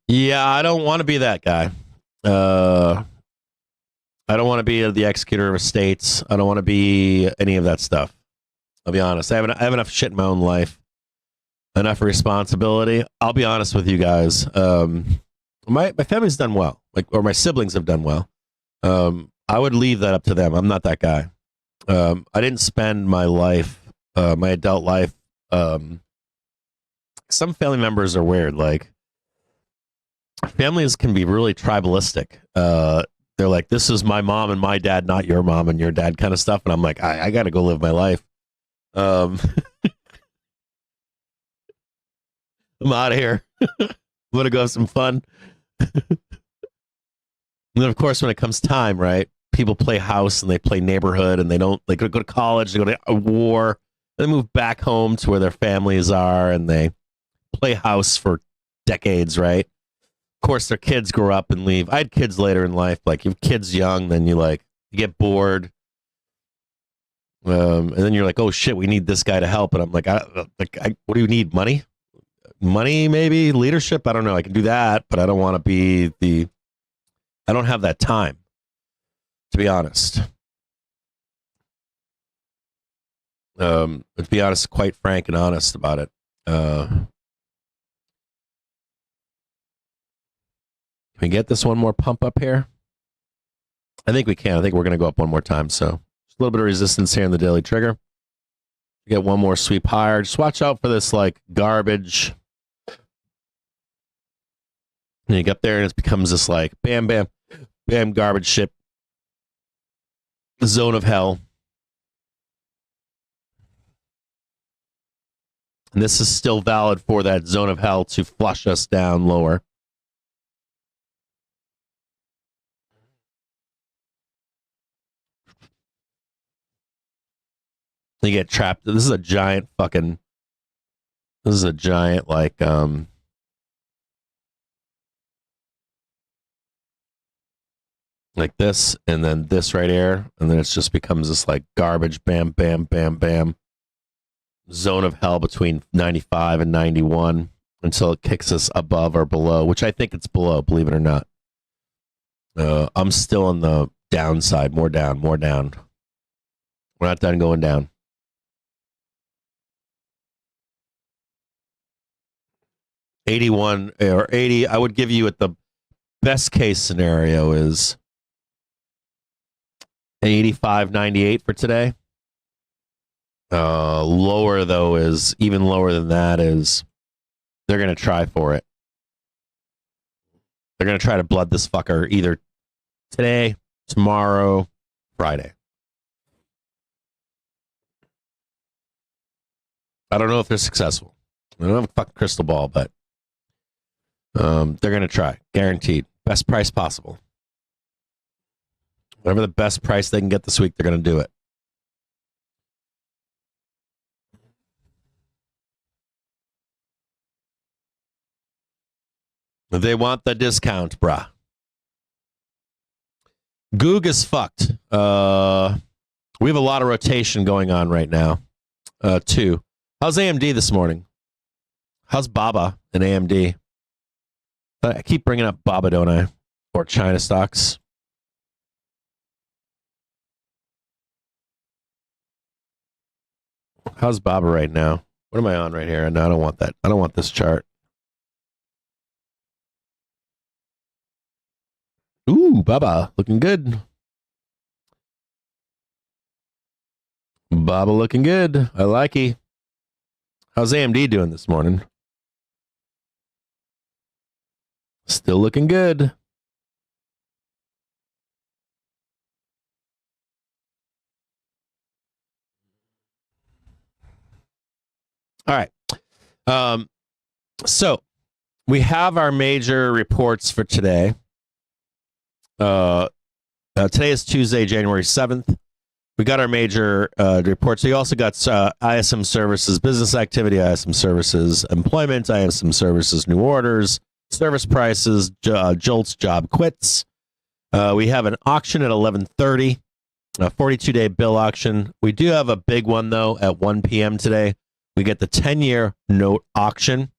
Yeah, I don't want to be that guy. I don't want to be the executor of estates. I don't want to be any of that stuff. I'll be honest. I have enough shit in my own life, enough responsibility. I'll be honest with you guys. My family's done well, or my siblings have done well. I would leave that up to them. I'm not that guy. I didn't spend my life, my adult life. Some family members are weird. Like, families can be really tribalistic. They're like, this is my mom and my dad, not your mom and your dad, kind of stuff. And I'm like, I got to go live my life. I'm out of here. I'm going to go have some fun. And then, of course, when it comes time, right, people play house and they play neighborhood, and they go to college, they go to a war, they move back home to where their families are, and they play house for decades, right? Of course, their kids grow up and leave. I had kids later in life. Like, you have kids young, then you get bored. And then you're like, oh shit, we need this guy to help. And I'm like, what do you need? Money? Money, maybe? Leadership? I don't know. I can do that, but I don't want to be I don't have that time, to be honest. To be honest, quite frank and honest about it. Can we get this one more pump up here? I think we can. I think we're going to go up one more time. So just a little bit of resistance here in the daily trigger. Get one more sweep higher. Just watch out for this like garbage. And you get up there and it becomes this like bam, bam, bam, garbage ship. Zone of hell. And this is still valid for that zone of hell to flush us down lower. You get trapped. This is a giant fucking. This is a giant like this, and then this right here, and then it just becomes this like garbage, bam, bam, bam, bam, zone of hell between 95 and 91 until it kicks us above or below, which I think it's below, believe it or not. I'm still on the downside, more down, more down. We're not done going down. $81 or $80, I would give you at the best case scenario is $85.98 for today. Lower though is even lower than that is they're gonna try for it. They're gonna try to blood this fucker either today, tomorrow, Friday. I don't know if they're successful. I don't have a fucking crystal ball, but they're gonna try, guaranteed. Best price possible. Whatever the best price they can get this week, they're gonna do it. They want the discount, bruh. Goog is fucked. We have a lot of rotation going on right now, too. How's AMD this morning? How's Baba in AMD? I keep bringing up Baba, don't I? Or China stocks. How's Baba right now? What am I on right here? No, I don't want that. I don't want this chart. Ooh, Baba, looking good. Baba looking good. I like it. How's AMD doing this morning? Still looking good. All right. So we have our major reports for today. Today is Tuesday, January 7th. We got our major reports. We also got ISM services, business activity, ISM services, employment, ISM services, new orders, service prices, JOLTS, job quits. We have an auction at 11:30, a 42-day bill auction. We do have a big one, though, at 1 p.m. today. We get the 10-year note auction.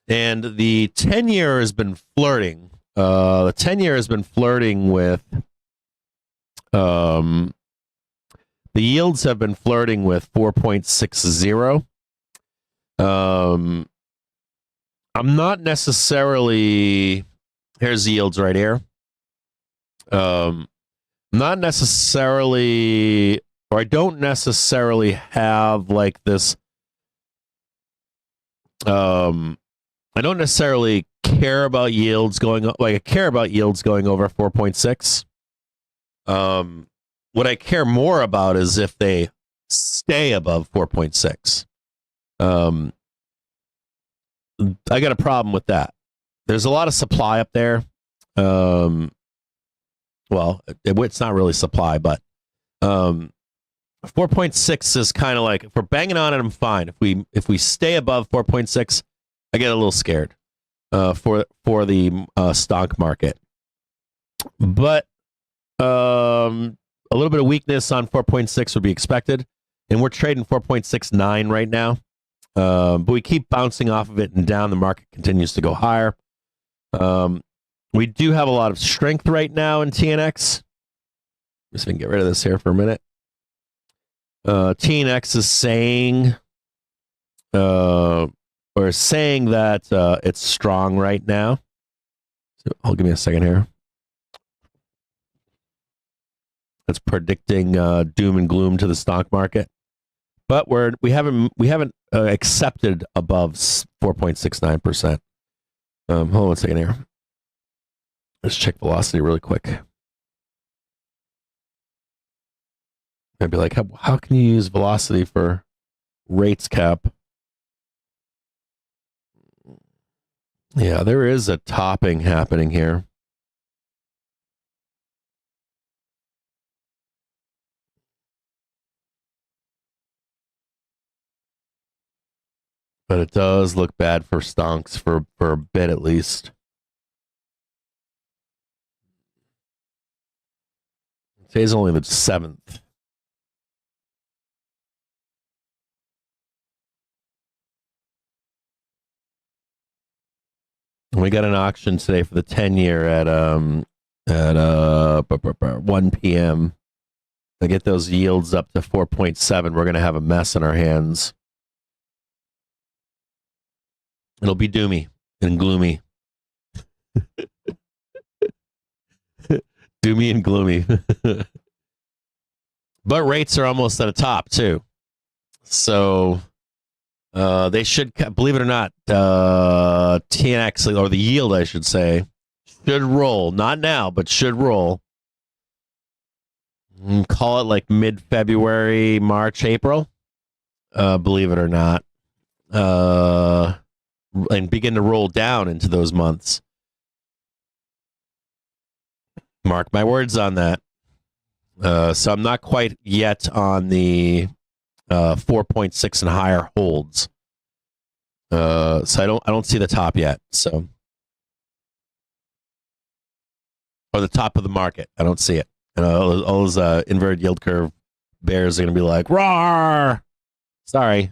And the 10-year has been flirting. The 10-year has been flirting with... the yields have been flirting with 4.60. I'm not necessarily... Here's the yields right here. Not necessarily... Or I don't necessarily have like this... I don't necessarily care about yields going... Like, I care about yields going over 4.6. What I care more about is if they stay above 4.6. I got a problem with that. There's a lot of supply up there. Well, it's not really supply, but 4.6 is kind of like, if we're banging on it, I'm fine. If we stay above 4.6, I get a little scared for the stock market. But a little bit of weakness on 4.6 would be expected, and we're trading 4.69 right now. But we keep bouncing off of it and down. The market continues to go higher. We do have a lot of strength right now in TNX. Just gonna get rid of this here for a minute. TNX is saying, saying that it's strong right now. Hold, give me a second here. That's predicting doom and gloom to the stock market, but we haven't accepted above 4.69%. Hold on a second here. Let's check velocity really quick. I'd be like, how can you use velocity for rates cap? Yeah, there is a topping happening here. But it does look bad for stonks for a bit at least. Today's only the 7th. We got an auction today for the 10-year at 1 p.m. To get those yields up to 4.7, we're going to have a mess in our hands. It'll be doomy and gloomy. Doomy and gloomy. But rates are almost at a top, too. So they should, believe it or not, TNX, or the yield, I should say, should roll. Not now, but should roll. Call it like mid-February, March, April. Believe it or not. And begin to roll down into those months. Mark my words on that. So I'm not quite yet on the 4.6 and higher holds. So I don't see the top yet. So, or the top of the market, I don't see it. All those inverted yield curve bears are going to be like, "Roar!" Sorry.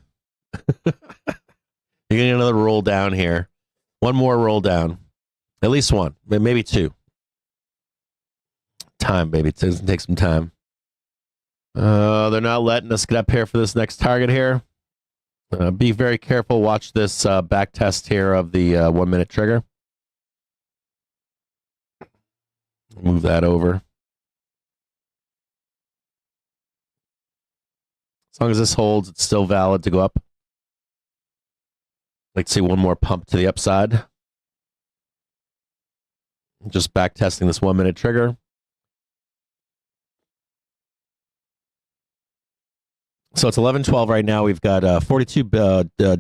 You're getting another roll down here. One more roll down. At least one, maybe two. Time, baby. It's going to take some time. They're not letting us get up here for this next target here. Be very careful. Watch this back test here of the 1 minute trigger. Move that over. As long as this holds, it's still valid to go up. Like to see one more pump to the upside. Just back testing this 1 minute trigger. So it's 11:12 right now. We've got a 42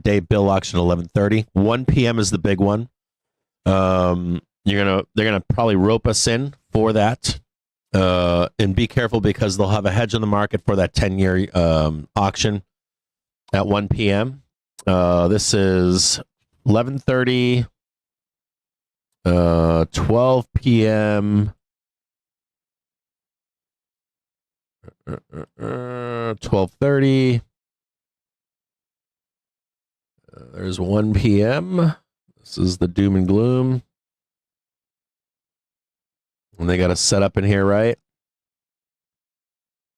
day bill auction at 11:30. 1 p.m. is the big one. They're gonna probably rope us in for that. And be careful because they'll have a hedge on the market for that 10-year auction at 1 p.m. This is 11:30, 12 p.m., 12:30. There's 1 p.m. This is the doom and gloom. And they got to set up in here, right?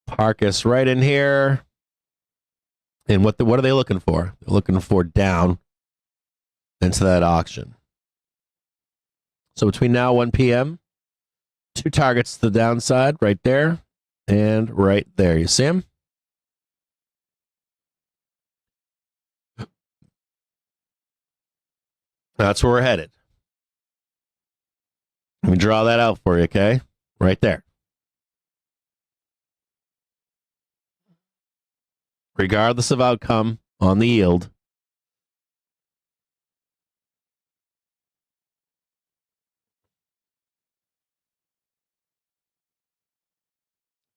Park us right in here. And what are they looking for? They're looking for down into that auction. So between now and 1 p.m., 2 targets to the downside right there and right there. You see them? That's where we're headed. Let me draw that out for you, okay? Right there. Regardless of outcome on the yield,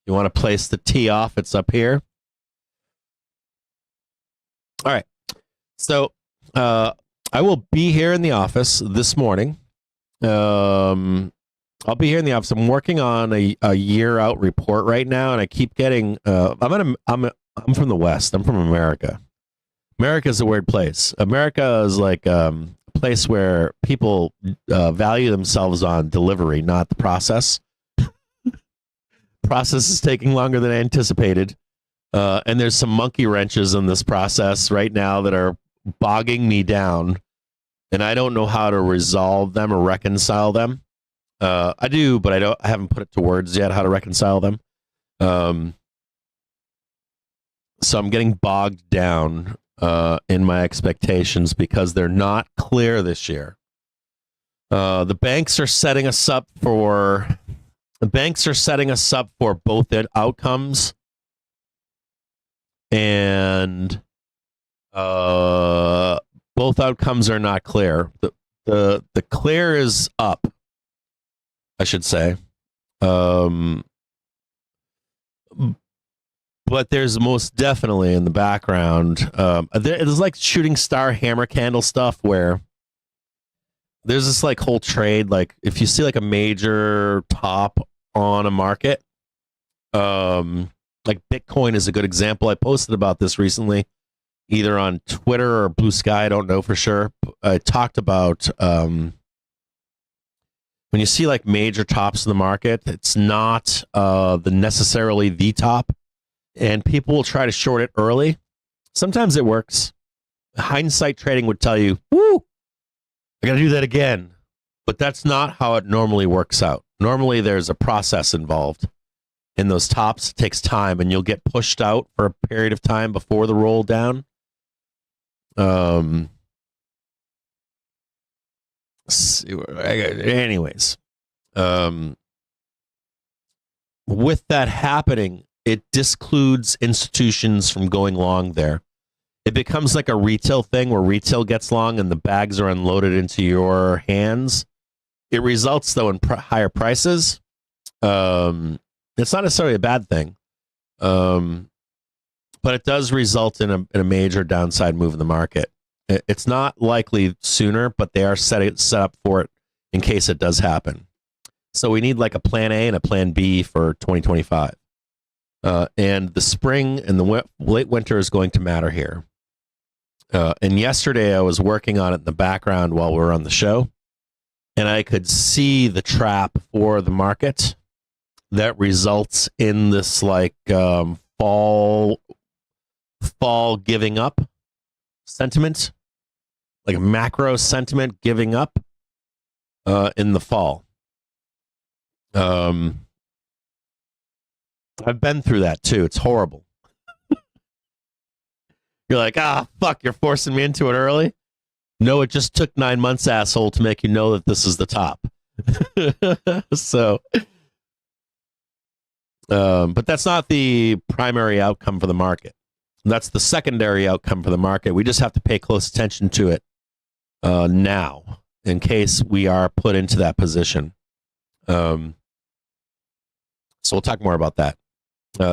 you want to place the T off, it's up here. All right. So I will be here in the office this morning. I'll be here in the office. I'm working on a year out report right now, and I keep getting. I'm from the West. I'm from America. America is a weird place. America is like a place where people value themselves on delivery, not the process. Process is taking longer than anticipated, and there's some monkey wrenches in this process right now that are bogging me down, and I don't know how to resolve them or reconcile them. I do, but I haven't put it to words yet how to reconcile them. So I'm getting bogged down in my expectations because they're not clear this year. The banks are setting us up for both outcomes, and both outcomes are not clear. The clear is up, I should say. But there's most definitely in the background, there's like shooting star hammer candle stuff where there's this like whole trade. Like if you see like a major top on a market, like Bitcoin is a good example. I posted about this recently, either on Twitter or BluesSky. I don't know for sure. I talked about when you see like major tops in the market, it's not necessarily the top. And people will try to short it early. Sometimes it works. Hindsight trading would tell you, woo, I got to do that again. But that's not how it normally works out. Normally, there's a process involved in those tops. It takes time, and you'll get pushed out for a period of time before the roll down. Anyways, with that happening, it discludes institutions from going long there. It becomes like a retail thing where retail gets long and the bags are unloaded into your hands. It results, though, in higher prices. It's not necessarily a bad thing, but it does result in a major downside move in the market. It's not likely sooner, but they are set up for it in case it does happen. So we need like a plan A and a plan B for 2025. And the spring and the late winter is going to matter here. And yesterday I was working on it in the background while we were on the show, and I could see the trap for the market that results in this like fall giving up sentiment, like a macro sentiment giving up in the fall. I've been through that too. It's horrible. You're like, fuck, you're forcing me into it early. No, it just took 9 months, asshole, to make you know that this is the top. So, but that's not the primary outcome for the market. That's the secondary outcome for the market. We just have to pay close attention to it now in case we are put into that position. So we'll talk more about that.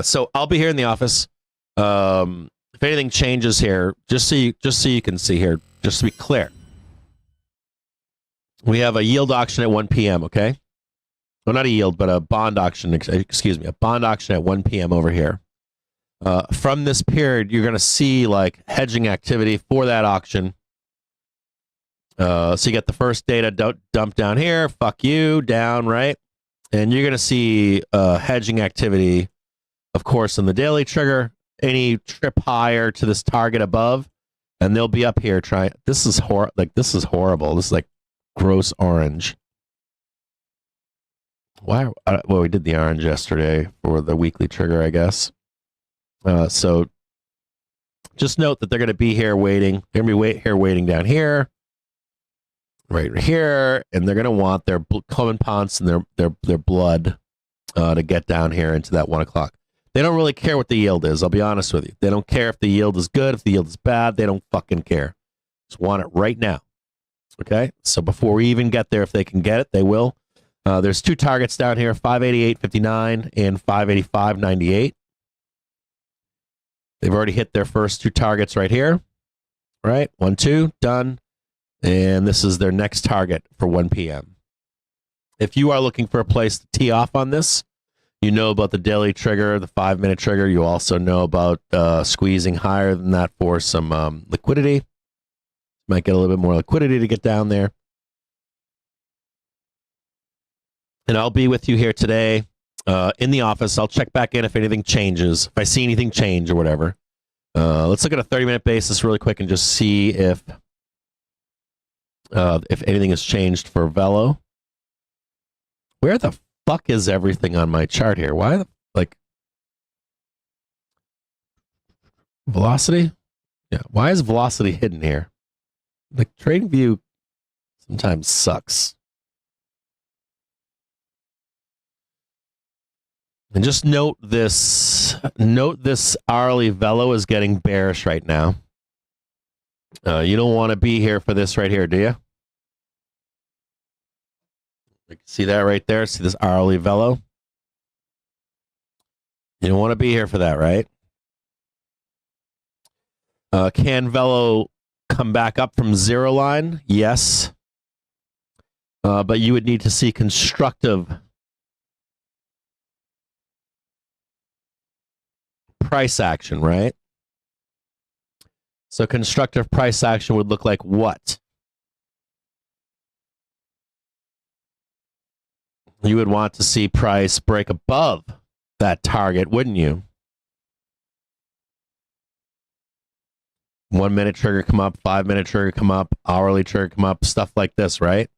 So I'll be here in the office. If anything changes here, just so you can see here, just to be clear, we have a yield auction at 1 p.m. Okay, well, not a yield, but a bond auction. Excuse me, a bond auction at 1 p.m. over here. From this period, you're going to see like hedging activity for that auction. So you get the first data dump down here. Fuck you, down, right? And you're going to see hedging activity, of course, in the daily trigger. Any trip higher to this target above, and they'll be up here trying. This is this is horrible. This is like gross orange. Why? Well, we did the orange yesterday for the weekly trigger, I guess. So just note that they're going to be here waiting. They're going to be waiting down here, right here, and they're going to want their common ponds and their blood to get down here into that 1 o'clock. They don't really care what the yield is. I'll be honest with you. They don't care if the yield is good, if the yield is bad. They don't fucking care. Just want it right now. Okay? So before we even get there, if they can get it, they will. There's two targets down here, 588.59 and 585.98. They've already hit their first two targets right here. Right? 1, 2, done. And this is their next target for 1 p.m. If you are looking for a place to tee off on this, you know about the daily trigger, the 5-minute trigger. You also know about squeezing higher than that for some liquidity. Might get a little bit more liquidity to get down there. And I'll be with you here today in the office. I'll check back in if anything changes, if I see anything change or whatever. Let's look at a 30-minute basis really quick and just see if anything has changed for Velo. Where the fuck is everything on my chart here? Why the, like, velocity? Yeah. Why is velocity hidden here? Like, TradingView sometimes sucks. And just note this hourly velo is getting bearish right now. You don't want to be here for this right here, do you? See that right there? See this hourly velo? You don't want to be here for that, right? Can velo come back up from zero line? Yes. But you would need to see constructive price action, right? So constructive price action would look like what? You would want to see price break above that target, wouldn't you? 1 minute trigger come up, 5 minute trigger come up, hourly trigger come up, stuff like this, right?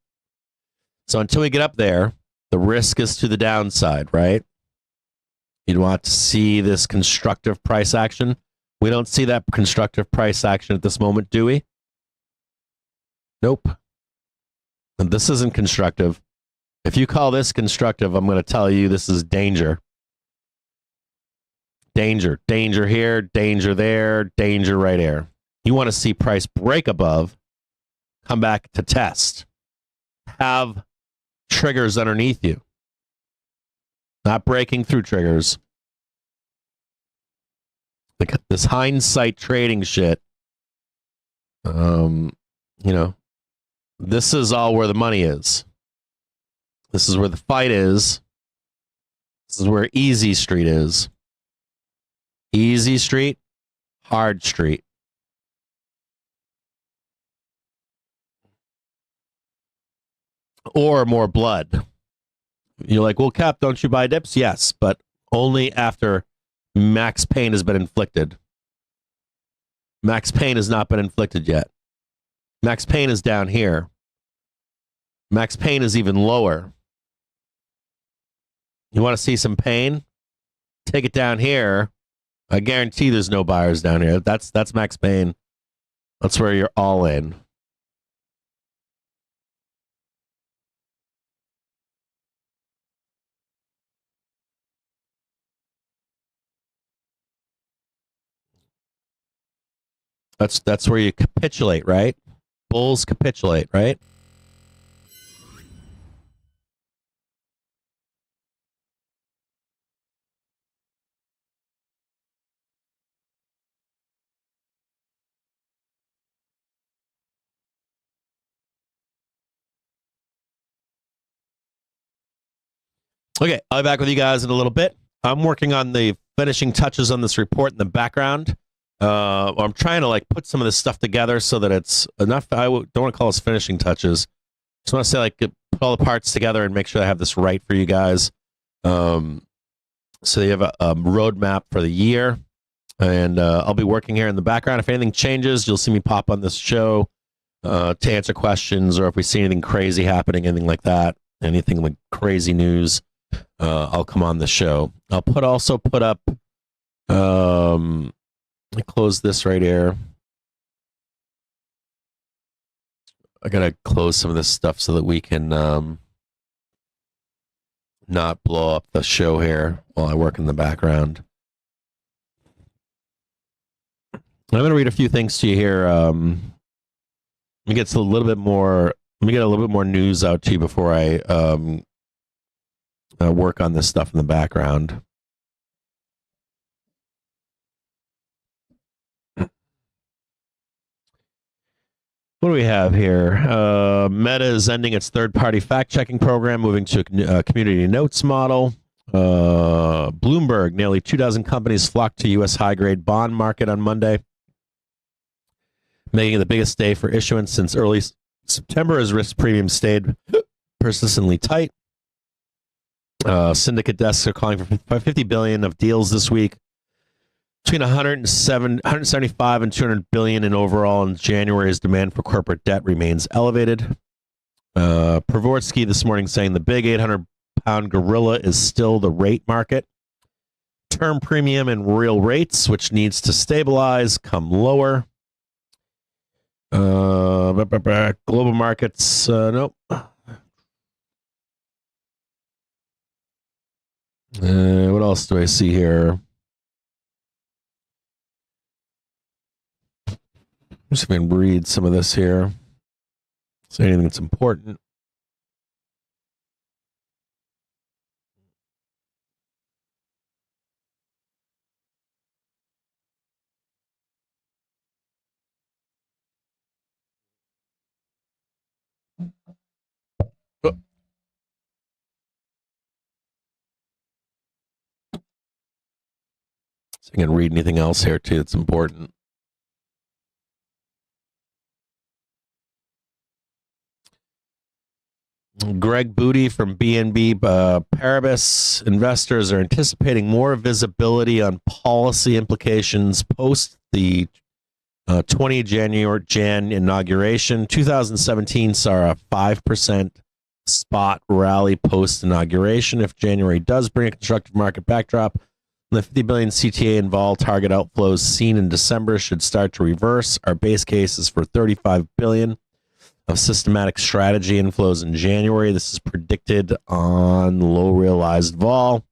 So until we get up there, the risk is to the downside, right? You'd want to see this constructive price action. We don't see that constructive price action at this moment, do we? Nope. And this isn't constructive. If you call this constructive, I'm going to tell you this is danger. Danger. Danger here, danger there, danger right here. You want to see price break above, come back to test. Have triggers underneath you. Not breaking through triggers. This hindsight trading shit. You know, this is all where the money is. This is where the fight is. This is where easy street is. Easy street, hard street. Or more blood. You're like, well, Cap, don't you buy dips? Yes, but only after max pain has been inflicted. Max pain has not been inflicted yet. Max pain is down here. Max pain is even lower. You want to see some pain? Take it down here. I guarantee there's no buyers down here. That's max pain. That's where you're all in. That's where you capitulate, right? Bulls capitulate, right? Okay, I'll be back with you guys in a little bit. I'm working on the finishing touches on this report in the background. I'm trying to like put some of this stuff together so that it's enough. I don't want to call this finishing touches. Just want to say like put all the parts together and make sure I have this right for you guys. So you have a roadmap for the year, and I'll be working here in the background. If anything changes, you'll see me pop on this show to answer questions, or if we see anything crazy happening, anything like that, anything like crazy news. I'll come on the show. I'll also put up. Let me close this right here. I gotta close some of this stuff so that we can not blow up the show here while I work in the background. I'm gonna read a few things to you here. Let me get a little bit more. Let me get a little bit more news out to you before I work on this stuff in the background. What do we have here? Meta is ending its third-party fact-checking program, moving to a community notes model. Bloomberg, nearly 24 companies flocked to U.S. high-grade bond market on Monday, making it the biggest day for issuance since early September as risk premiums stayed persistently tight. Syndicate desks are calling for $50 billion of deals this week. Between 175 and 200 billion in overall in January as demand for corporate debt remains elevated. Pravorsky this morning saying the big $800 pound gorilla is still the rate market. Term premium and real rates, which needs to stabilize, come lower. Global markets, nope. What else do I see here? I'm just going to read some of this here. Is there anything that's important? Oh. So I can read anything else here too that's important. Greg Booty from BNB Paribas. Investors are anticipating more visibility on policy implications post the 20 Jan inauguration. 2017 saw a 5% spot rally post inauguration. If January does bring a constructive market backdrop, the 50 billion CTA and vol target outflows seen in December should start to reverse. Our base case is for 35 billion of systematic strategy inflows in January. This is predicted on low realized vol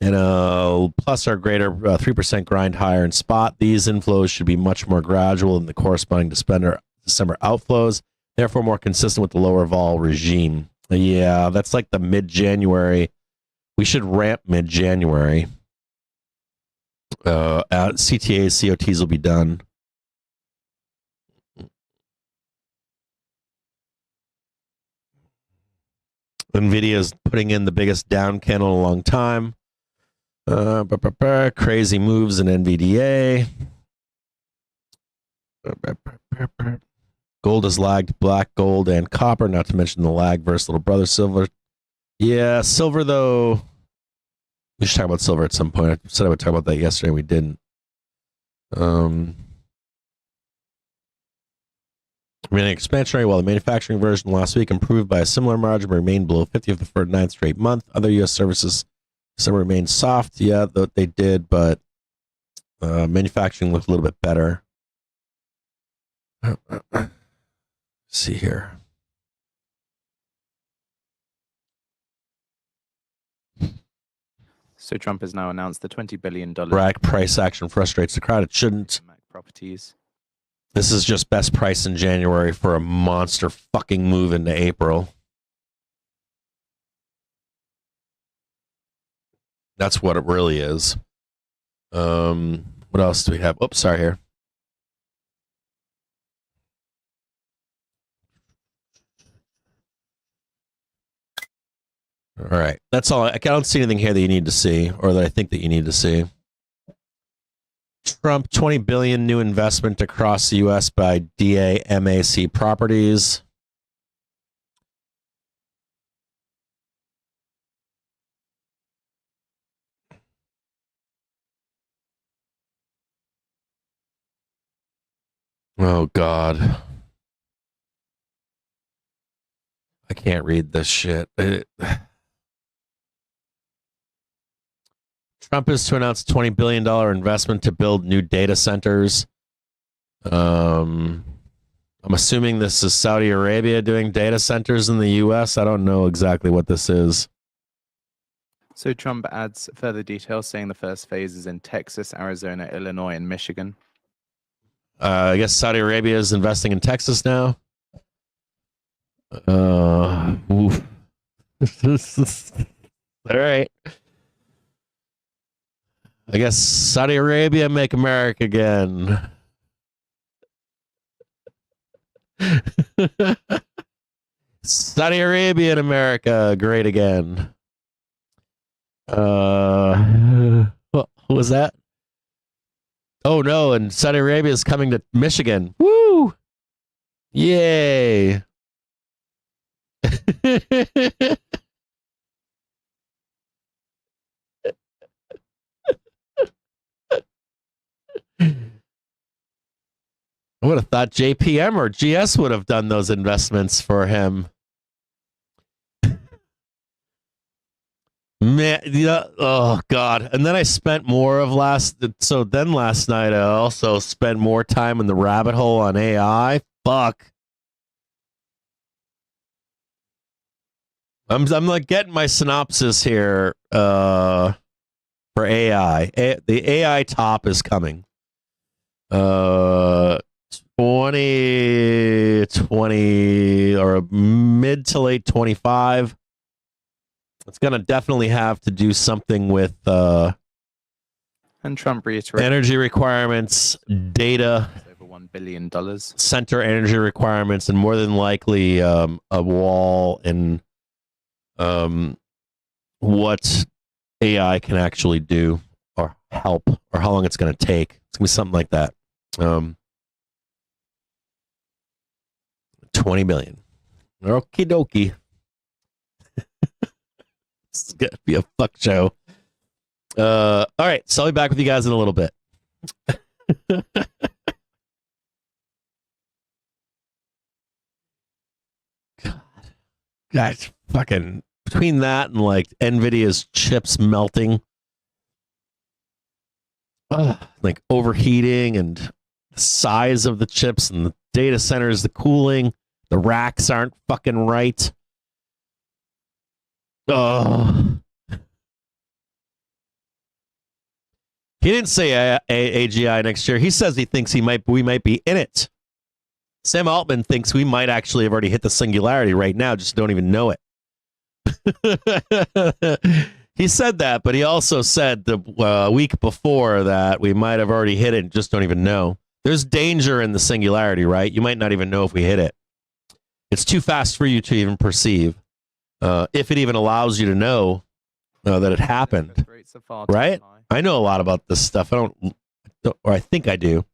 and plus our greater 3% grind higher in spot. These inflows should be much more gradual than the corresponding December outflows, therefore more consistent with the lower vol regime. Yeah, that's like the mid-January. We should ramp mid-January. CTAs, COTs will be done. NVIDIA is putting in the biggest down candle in a long time. Crazy moves in NVDA. Gold has lagged black gold and copper, not to mention the lag versus little brother silver. Yeah, silver, though. We should talk about silver at some point. I said I would talk about that yesterday. We didn't. Remaining expansionary, while the manufacturing version last week improved by a similar margin, but remained below 50 for the 9th straight month. Other U.S. services, some remained soft. Yeah, they did, but manufacturing looked a little bit better. See here. So Trump has now announced the $20 billion Rack price action frustrates the crowd. It shouldn't. Properties. This is just best price in January for a monster fucking move into April. That's what it really is. What else do we have? Oops, sorry here. All right. That's all. I don't see anything here that you need to see or that I think that you need to see. Trump, 20 billion new investment across the U.S. by DAMAC Properties. Oh, God. I can't read this shit. Trump is to announce $20 billion investment to build new data centers. I'm assuming this is Saudi Arabia doing data centers in the U.S. I don't know exactly what this is. So Trump adds further details, saying the first phase is in Texas, Arizona, Illinois, and Michigan. I guess Saudi Arabia is investing in Texas now. Oof. All right. I guess Saudi Arabia, make America again. Saudi Arabia and America, great again. What was that? Oh no, and Saudi Arabia is coming to Michigan. Woo! Yay! I would have thought JPM or GS would have done those investments for him. Man, yeah, oh god. And then I spent more of last night I also spent more time in the rabbit hole on AI. Fuck. I'm like getting my synopsis here for AI. The AI top is coming. 2020 or mid to late 25. It's going to definitely have to do something with and Trump reiterated energy requirements, data, over $1 billion. center energy requirements, and more than likely a wall in what AI can actually do or help, or how long it's going to take. It's going to be something like that. 20 million. Okie dokie. This is going to be a fuck show. All right, so I'll be back with you guys in a little bit. God. Guys, fucking between that and like NVIDIA's chips melting, like overheating, and the size of the chips and the data centers, the cooling, the racks aren't fucking right. Oh. He didn't say AGI next year. He says he thinks we might be in it. Sam Altman thinks we might actually have already hit the singularity right now, just don't even know it. He said that, but he also said the week before that we might have already hit it and just don't even know. There's danger in the singularity, right? You might not even know if we hit it. It's too fast for you to even perceive. If it even allows you to know that it happened, right? I know a lot about this stuff. I think I do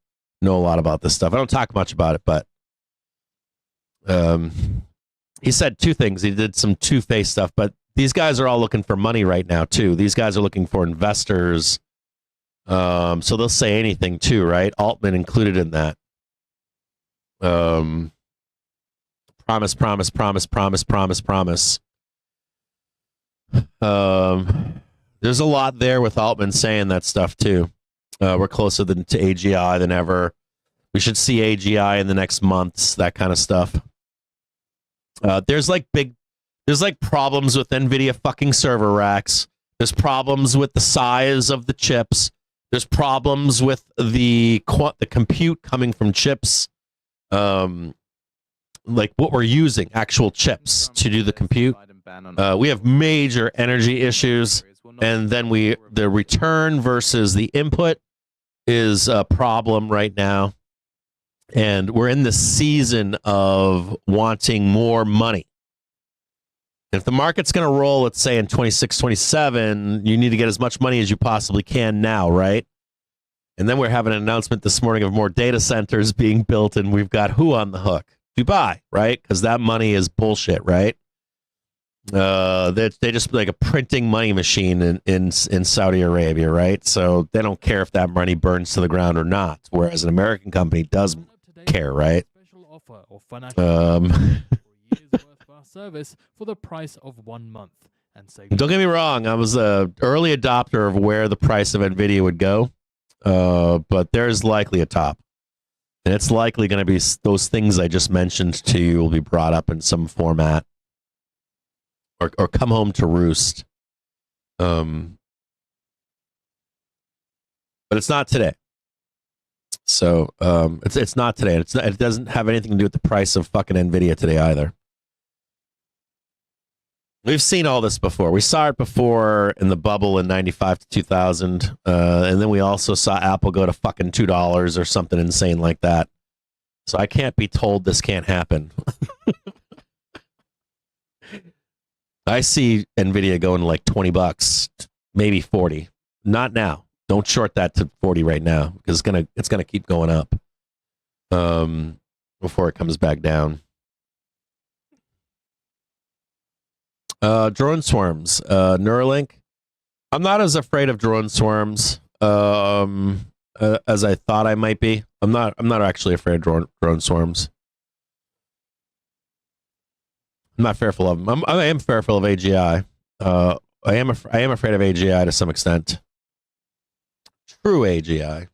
know a lot about this stuff. I don't talk much about it, but he said two things. He did some two-faced stuff, but these guys are all looking for money right now, too. These guys are looking for investors. So they'll say anything, too, right? Altman included in that. Promise, promise, promise, promise, promise, promise. There's a lot there with Altman saying that stuff, too. We're closer to AGI than ever. We should see AGI in the next months, that kind of stuff. There's problems with NVIDIA fucking server racks. There's problems with the size of the chips. There's problems with the compute coming from chips. Like what we're using, actual chips to do the compute. We have major energy issues, and then the return versus the input is a problem right now. And we're in the season of wanting more money. If the market's going to roll, let's say in 26, 27, you need to get as much money as you possibly can now, right? And then we're having an announcement this morning of more data centers being built, and we've got who on the hook? Dubai, right? Because that money is bullshit, right? They just like a printing money machine in Saudi Arabia, right? So they don't care if that money burns to the ground or not, whereas an American company does care, right? Service for the price of 1 month. And don't get me wrong, I was an early adopter of where the price of NVIDIA would go, but there's likely a top. And it's likely going to be those things I just mentioned to you will be brought up in some format or come home to roost. But it's not today. So it's not today. It doesn't have anything to do with the price of fucking NVIDIA today either. We've seen all this before. We saw it before in the bubble in 95 to 2000. And then we also saw Apple go to fucking $2 or something insane like that. So I can't be told this can't happen. I see NVIDIA going to like $20, maybe 40. Not now. Don't short that to 40 right now because it's gonna keep going up before it comes back down. Drone swarms, Neuralink. I'm not as afraid of drone swarms as I thought I might be. I'm not actually afraid of drone swarms. I'm not fearful of them. I am fearful of AGI. I am afraid of AGI to some extent. True AGI.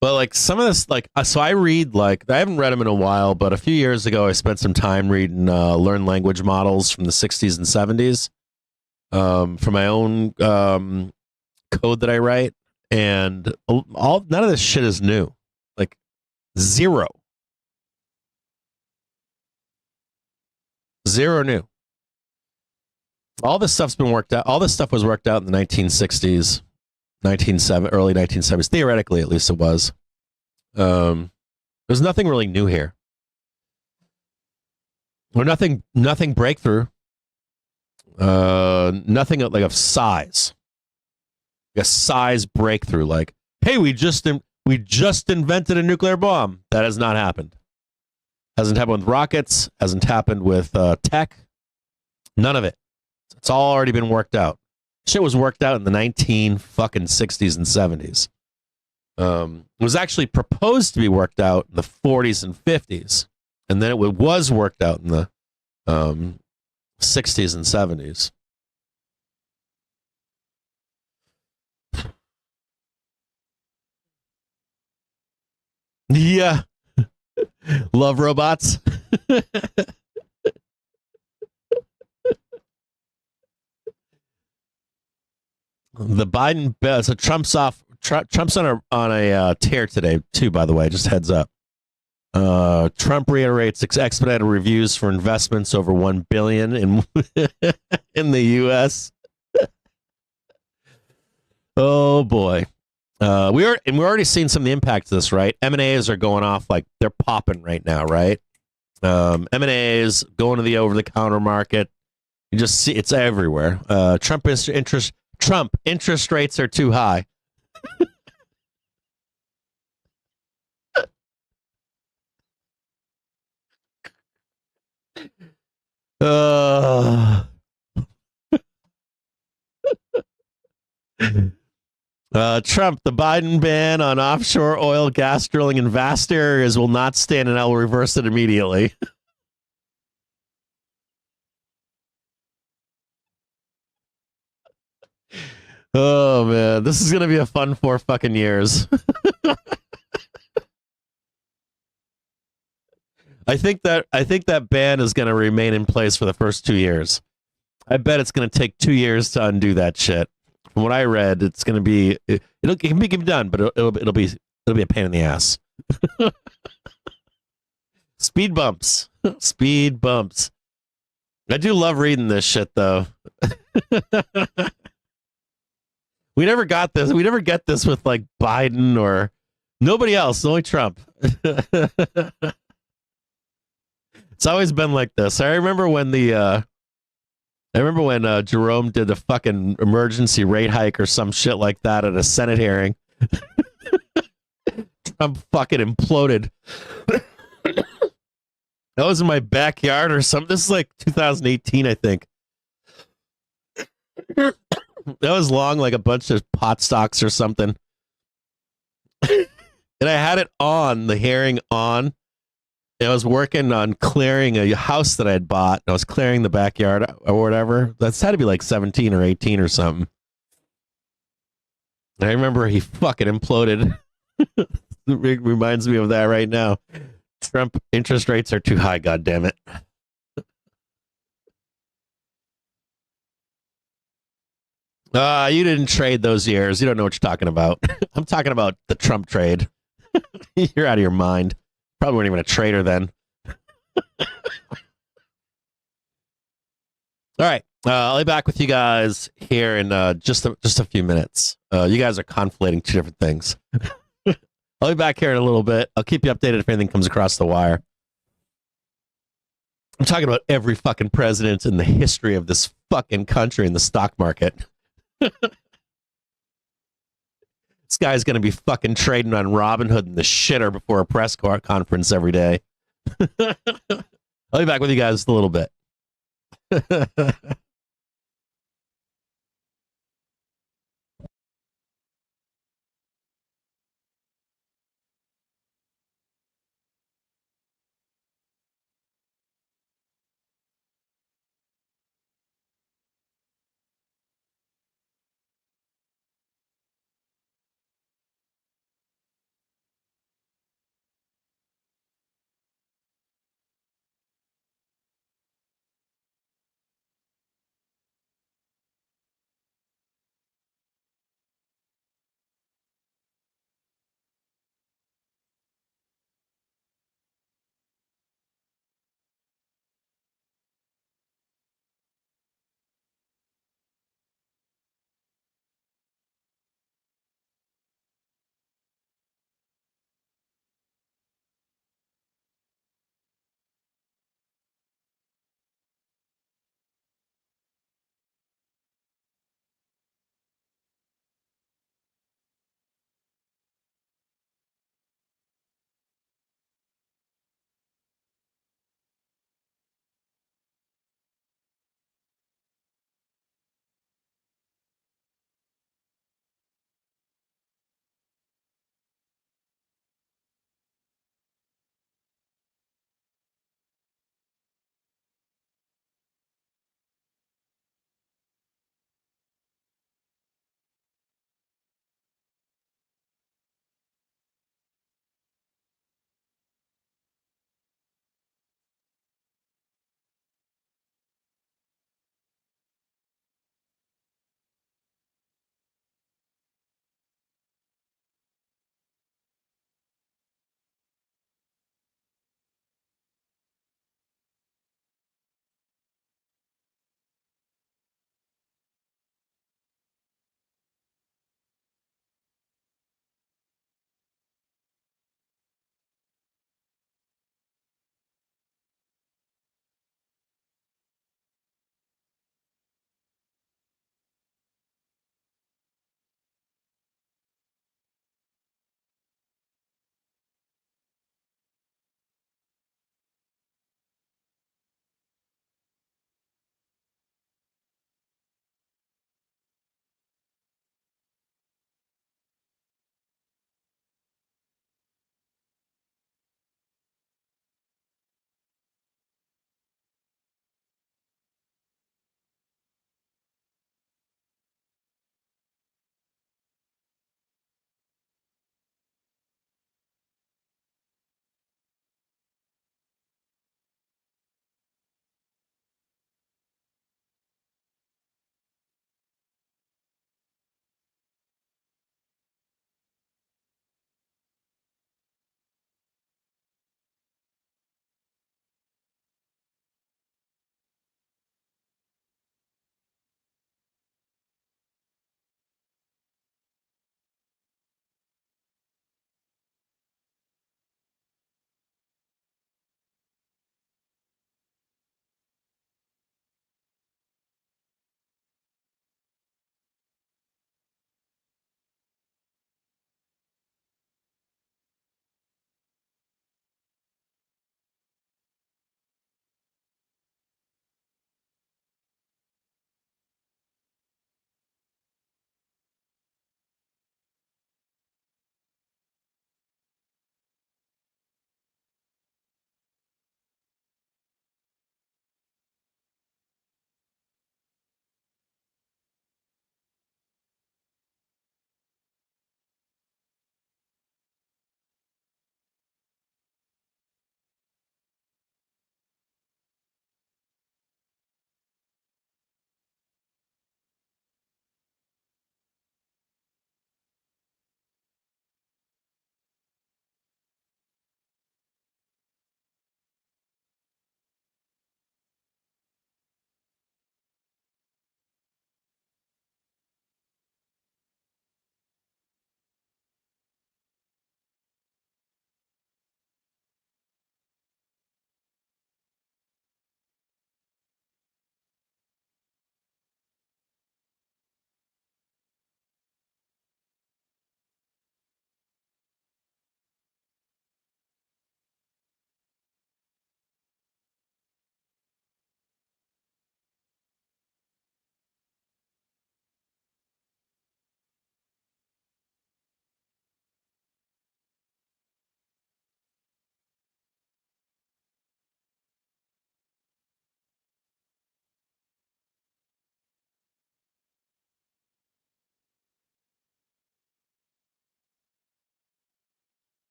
But like some of this, like so I read, like I haven't read them in a while, but a few years ago I spent some time reading learned language models from the 60s and 70s for my own code that I write, and none of this shit is new. Like zero new. All this stuff's been worked out. All this stuff was worked out in the 1960s, early 1970s. Theoretically, at least it was. There's nothing really new here. Or nothing breakthrough. Nothing like of size. Like a size breakthrough. Like, hey, we just invented a nuclear bomb. That has not happened. Hasn't happened with rockets. Hasn't happened with tech. None of it. It's all already been worked out. Shit was worked out in the 1960s and 70s. It was actually proposed to be worked out in the 40s and 50s, and then it was worked out in the 60s and 70s. Yeah. Love robots. The Biden, so Trump's on a tear today too. By the way, just heads up. Trump reiterates expedited reviews for investments over $1 billion in the U.S. Oh boy, we're already seeing some of the impact of this, right? M&As are going off like they're popping right now, right? M&As going to the over-the-counter market. You just see it's everywhere. Trump interest rates are too high. Trump, the Biden ban on offshore oil, gas drilling in vast areas will not stand, and I will reverse it immediately. Oh man, this is gonna be a fun 4 fucking years. I think that ban is gonna remain in place for the first 2 years. I bet it's gonna take 2 years to undo that shit. From what I read, it's gonna be it can be done, but it'll be a pain in the ass. Speed bumps. Speed bumps. I do love reading this shit though. We never got this. We never get this with like Biden or nobody else, only Trump. It's always been like this. I remember when Jerome did the fucking emergency rate hike or some shit like that at a Senate hearing. Trump fucking imploded. That was in my backyard or something. This is like 2018, I think. That was long, like a bunch of pot stocks or something. And I had it on, the hearing on. And I was working on clearing a house that I had bought. I was clearing the backyard or whatever. That's had to be like 17 or 18 or something. And I remember he fucking imploded. It reminds me of that right now. Trump interest rates are too high, goddammit. You didn't trade those years. You don't know what you're talking about. I'm talking about the Trump trade. You're out of your mind. Probably weren't even a trader then. All right. I'll be back with you guys here in just a few minutes. You guys are conflating two different things. I'll be back here in a little bit. I'll keep you updated if anything comes across the wire. I'm talking about every fucking president in the history of this fucking country in the stock market. This guy's going to be fucking trading on Robinhood and the shitter before a press conference every day. I'll be back with you guys in a little bit.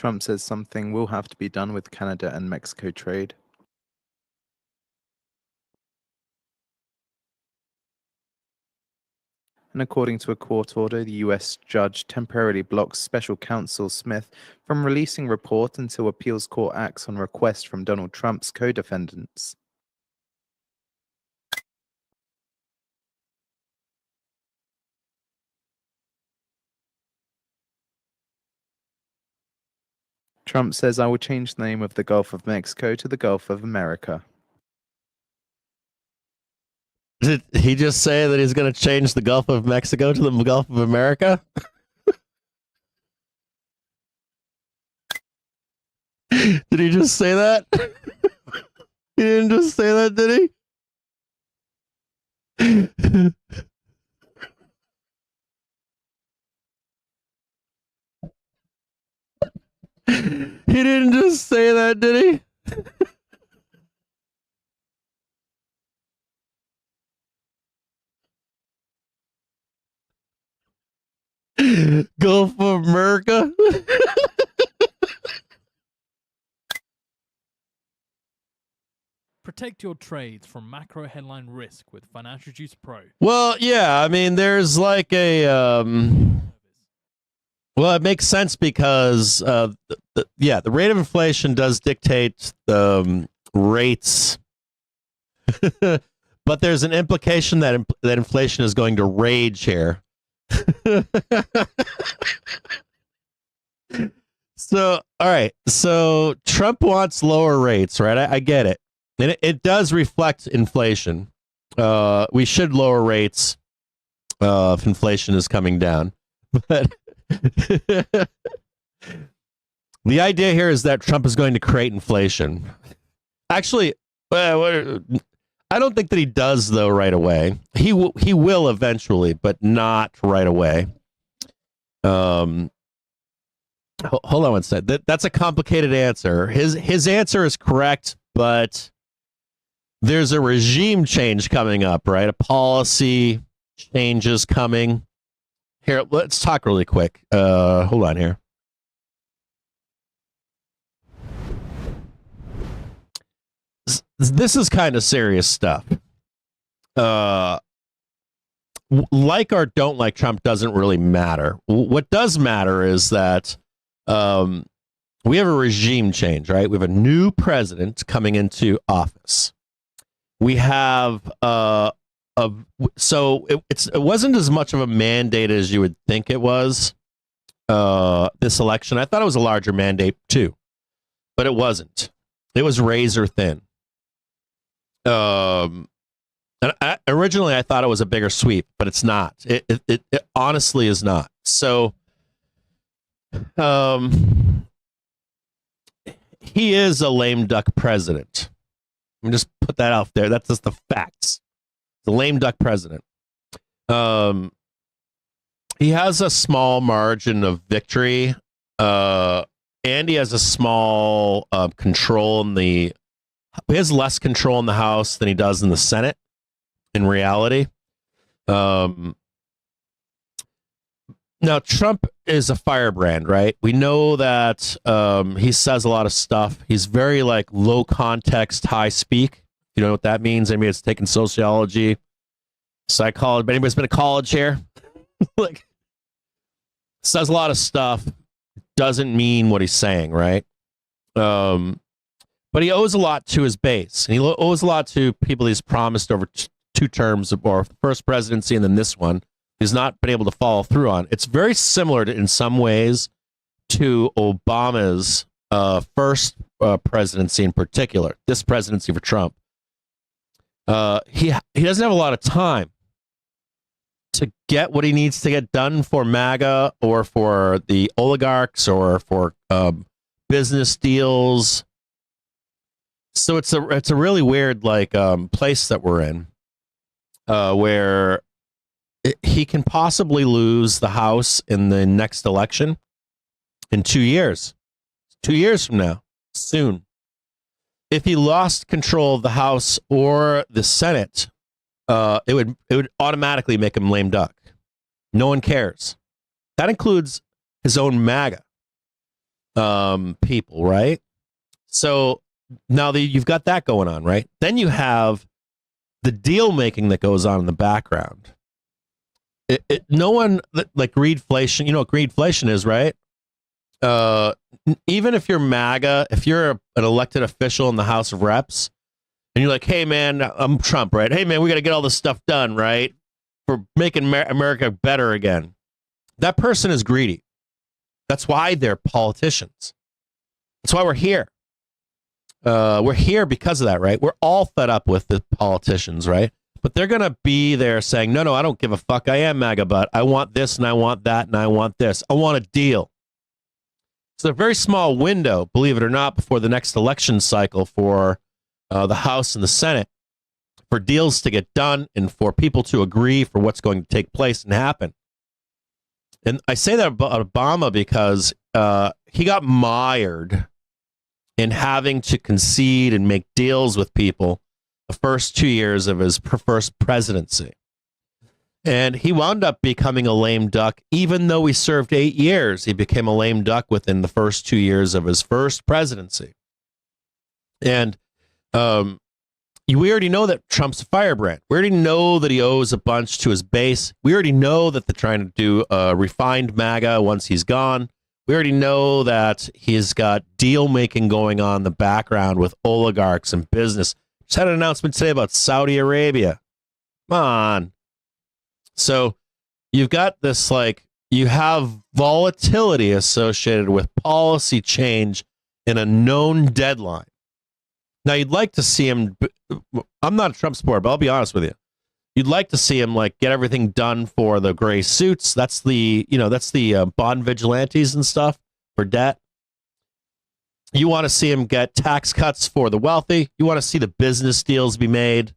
Trump says something will have to be done with Canada and Mexico trade. And according to a court order, the US judge temporarily blocks special counsel Smith from releasing report until appeals court acts on request from Donald Trump's co-defendants. Trump says, I will change the name of the Gulf of Mexico to the Gulf of America. Did he just say that he's going to change the Gulf of Mexico to the Gulf of America? Did he just say that? He didn't just say that, did he? He didn't just say that, did he? Gulf of America? Protect your trades from macro headline risk with Financial Juice Pro. Well, yeah, I mean, there's like a well, it makes sense because the rate of inflation does dictate the rates, but there's an implication that that inflation is going to rage here. So, all right. So Trump wants lower rates, right? I get it. And it does reflect inflation. We should lower rates if inflation is coming down. But the idea here is that Trump is going to create inflation. Actually, I don't think that he does, though, right away. He will eventually, but not right away. Hold on one second. That's a complicated answer. His answer is correct, but there's a regime change coming up, right? A policy change is coming. Here, let's talk really quick. Hold on here. This is kind of serious stuff. Like or don't like Trump doesn't really matter. What does matter is that we have a regime change, right? We have a new president coming into office. We have so it wasn't as much of a mandate as you would think it was. This election, I thought it was a larger mandate too, but it wasn't. It was razor thin. And originally I thought it was a bigger sweep, but it's not. It honestly is not. So, he is a lame duck president. Let me just put that out there. That's just the facts. The lame duck president. He has a small margin of victory. And he has a small control in the. He has less control in the House than he does in the Senate. In reality, now Trump is a firebrand, right? We know that he says a lot of stuff. He's very like low context, high speak. You know what that means? Anybody that's taken sociology, psychology, anybody's been to college here? Like, says a lot of stuff, doesn't mean what he's saying, right? But he owes a lot to his base, and he owes a lot to people he's promised over two terms, or the first presidency and then this one. He's not been able to follow through on. It's very similar in some ways to Obama's first presidency in particular, this presidency for Trump. He doesn't have a lot of time to get what he needs to get done for MAGA or for the oligarchs or for business deals. So it's a really weird place that we're in, where he can possibly lose the House in the next election in 2 years. 2 years from now, soon. If he lost control of the House or the Senate, it would automatically make him lame duck. No one cares. That includes his own MAGA. people, right? So now you've got that going on, right? Then you have the deal making that goes on in the background. No one like greedflation. You know what greedflation is, right? Even if you're MAGA, if you're an elected official in the House of Reps, and you're like, hey man, I'm Trump, right? Hey man, we got to get all this stuff done, right? For making America better again. That person is greedy. That's why they're politicians. That's why we're here. We're here because of that, right? We're all fed up with the politicians, right? But they're going to be there saying, no, I don't give a fuck. I am MAGA, but I want this and I want that and I want this. I want a deal. It's a very small window, believe it or not, before the next election cycle for the House and the Senate for deals to get done and for people to agree for what's going to take place and happen. And I say that about Obama because he got mired in having to concede and make deals with people the first 2 years of his first presidency. And he wound up becoming a lame duck, even though he served 8 years. He became a lame duck within the first 2 years of his first presidency. And we already know that Trump's a firebrand. We already know that he owes a bunch to his base. We already know that they're trying to do a refined MAGA once he's gone. We already know that he's got deal making going on in the background with oligarchs and business. Just had an announcement today about Saudi Arabia. Come on. So you've got this, like, you have volatility associated with policy change in a known deadline. Now, you'd like to see him, I'm not a Trump supporter, but I'll be honest with you. You'd like to see him, like, get everything done for the gray suits. That's the bond vigilantes and stuff for debt. You want to see him get tax cuts for the wealthy. You want to see the business deals be made.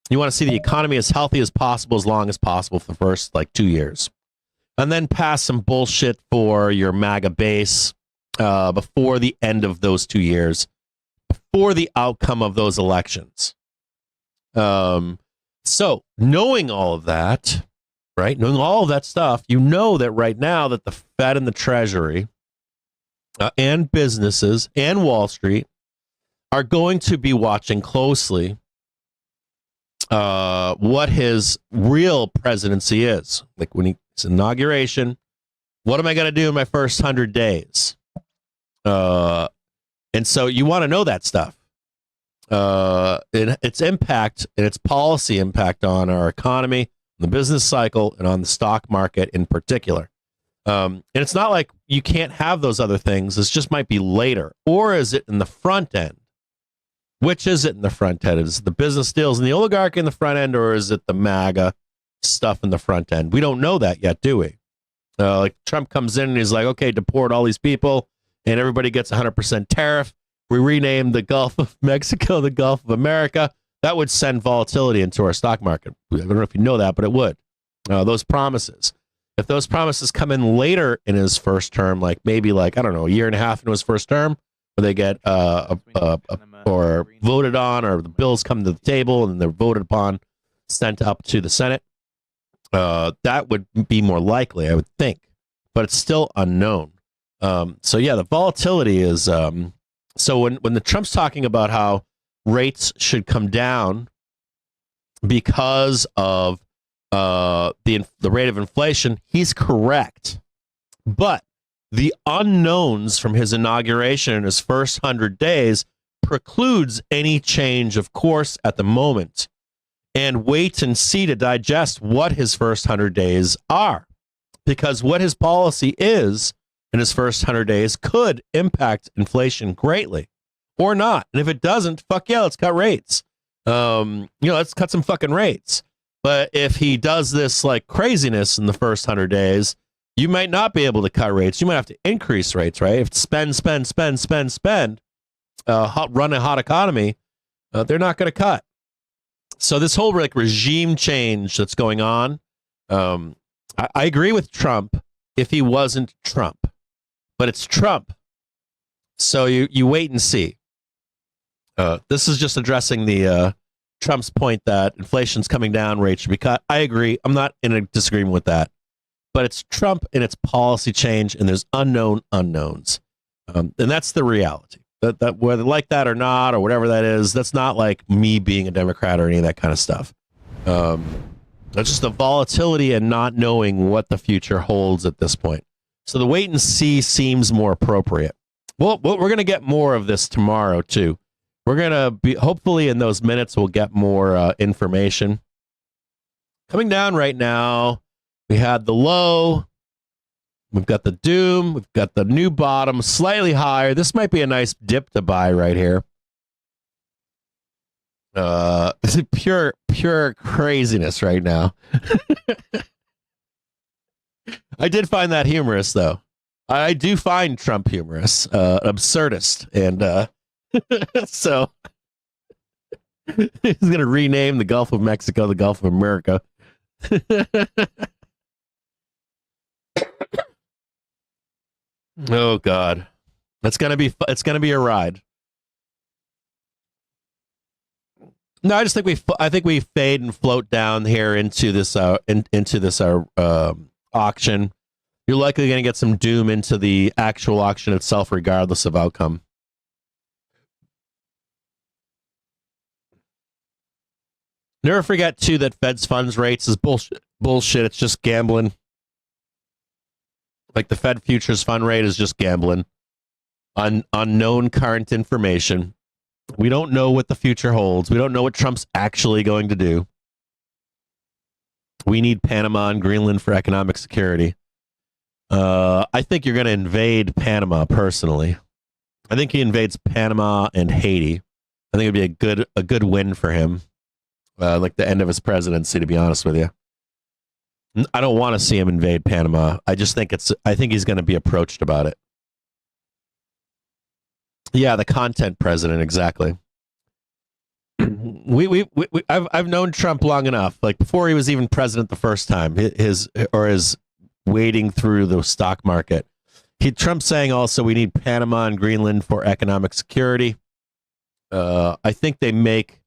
You want to see the economy as healthy as possible, as long as possible for the first, 2 years. And then pass some bullshit for your MAGA base before the end of those 2 years, before the outcome of those elections. So knowing all of that, right, knowing all of that stuff, you know that right now that the Fed and the Treasury and businesses and Wall Street are going to be watching closely what his real presidency is. Like when his inauguration, what am I going to do in my first 100 days? And so you want to know that stuff. Its impact and its policy impact on our economy, the business cycle, and on the stock market in particular. And it's not like you can't have those other things. This just might be later. Or is it in the front end? Which is it in the front end? Is it the business deals and the oligarchy in the front end, or is it the MAGA stuff in the front end? We don't know that yet, do we? Like Trump comes in and he's like, okay, deport all these people, and everybody gets 100% tariff. We rename the Gulf of Mexico the Gulf of America. That would send volatility into our stock market. I don't know if you know that, but it would. Those promises. If those promises come in later in his first term, like maybe I don't know, a year and a half into his first term, where they get or voted on, or the bills come to the table and they're voted upon, sent up to the Senate, that would be more likely, I would think. But it's still unknown. So yeah, the volatility is... So when the Trump's talking about how rates should come down because of the rate of inflation, he's correct. But the unknowns from his inauguration in his first 100 days precludes any change of course at the moment, and wait and see to digest what his first 100 days are, because what his policy is in his first 100 days could impact inflation greatly or not. And if it doesn't, fuck yeah, let's cut rates. Let's cut some fucking rates. But if he does this craziness in the first 100 days, you might not be able to cut rates. You might have to increase rates, right? If spend, run a hot economy, they're not going to cut. So this whole regime change that's going on, I agree with Trump if he wasn't Trump. But it's Trump. So you wait and see. This is just addressing the Trump's point that inflation's coming down, rates should be cut. I agree. I'm not in a disagreement with that. But it's Trump and its policy change, and there's unknown unknowns. And that's the reality. That whether like that or not, or whatever that is, that's not like me being a Democrat or any of that kind of stuff. That's just the volatility and not knowing what the future holds at this point. So the wait and see seems more appropriate. Well, we're going to get more of this tomorrow, too. We're going to be, hopefully in those minutes, we'll get more information. Coming down right now, we had the low. We've got the doom. We've got the new bottom, slightly higher. This might be a nice dip to buy right here. This is pure craziness right now. I did find that humorous, though. I do find Trump humorous, absurdist, and so he's going to rename the Gulf of Mexico the Gulf of America. Oh God, it's gonna be a ride. No, I just think we fade and float down here into this auction. You're likely going to get some doom into the actual auction itself, regardless of outcome. Never forget too that Fed's funds rates is bullshit. Bullshit. It's just gambling. Like the Fed futures fund rate is just gambling on unknown current information. We don't know what the future holds. We don't know what Trump's actually going to do. We need Panama and Greenland for economic security. I think you're going to invade Panama personally. I think he invades Panama and Haiti. I think it'd be a good win for him. Like the end of his presidency, to be honest with you. I don't want to see him invade Panama. I think he's going to be approached about it. Yeah, the content president, exactly. I've known Trump long enough. Like before he was even president the first time, his wading through the stock market. Trump's saying also we need Panama and Greenland for economic security. I think they make,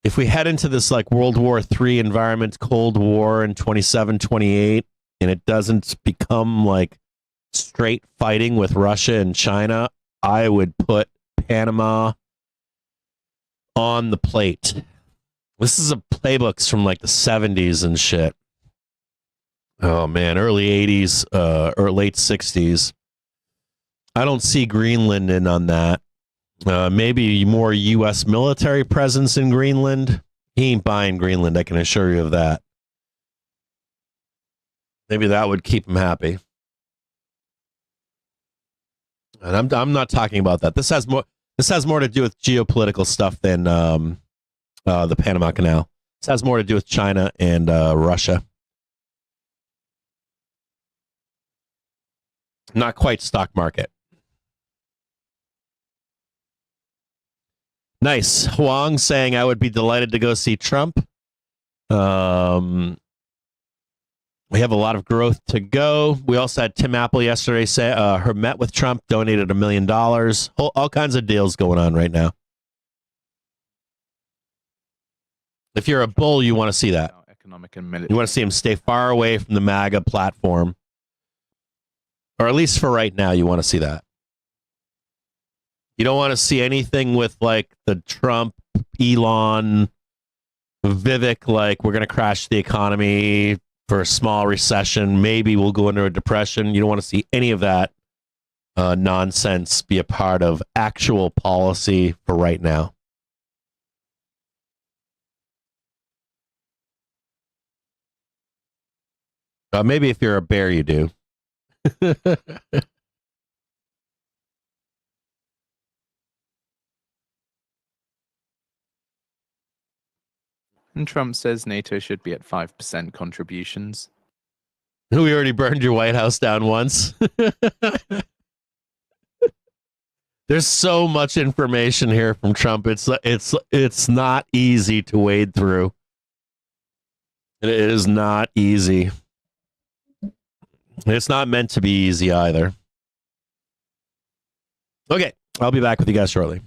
if we head into this like World War III environment, Cold War in 27, 28, and it doesn't become like straight fighting with Russia and China, I would put Panama on the plate. This is a playbooks from like the 70s and shit. Oh man, early 80s or late 60s. I don't see Greenland in on that. Maybe more U.S. military presence in Greenland. He ain't buying Greenland, I can assure you of that. Maybe that would keep him happy. And I'm not talking about that. This has more to do with geopolitical stuff than the Panama Canal. This has more to do with China and Russia. Not quite stock market. Nice. Huang saying I would be delighted to go see Trump. We have a lot of growth to go. We also had Tim Apple yesterday say her met with Trump, donated $1 million. All kinds of deals going on right now. If you're a bull, you want to see that. Economic and military. You want to see him stay far away from the MAGA platform. Or at least for right now, you want to see that. You don't want to see anything with like the Trump, Elon, Vivek, like we're going to crash the economy for a small recession. Maybe we'll go into a depression. You don't want to see any of that nonsense be a part of actual policy for right now. Maybe if you're a bear, you do. And Trump says NATO should be at 5% contributions. We already burned your White House down once. There's so much information here from Trump. It's not easy to wade through. It is not easy. It's not meant to be easy either. Okay, I'll be back with you guys shortly.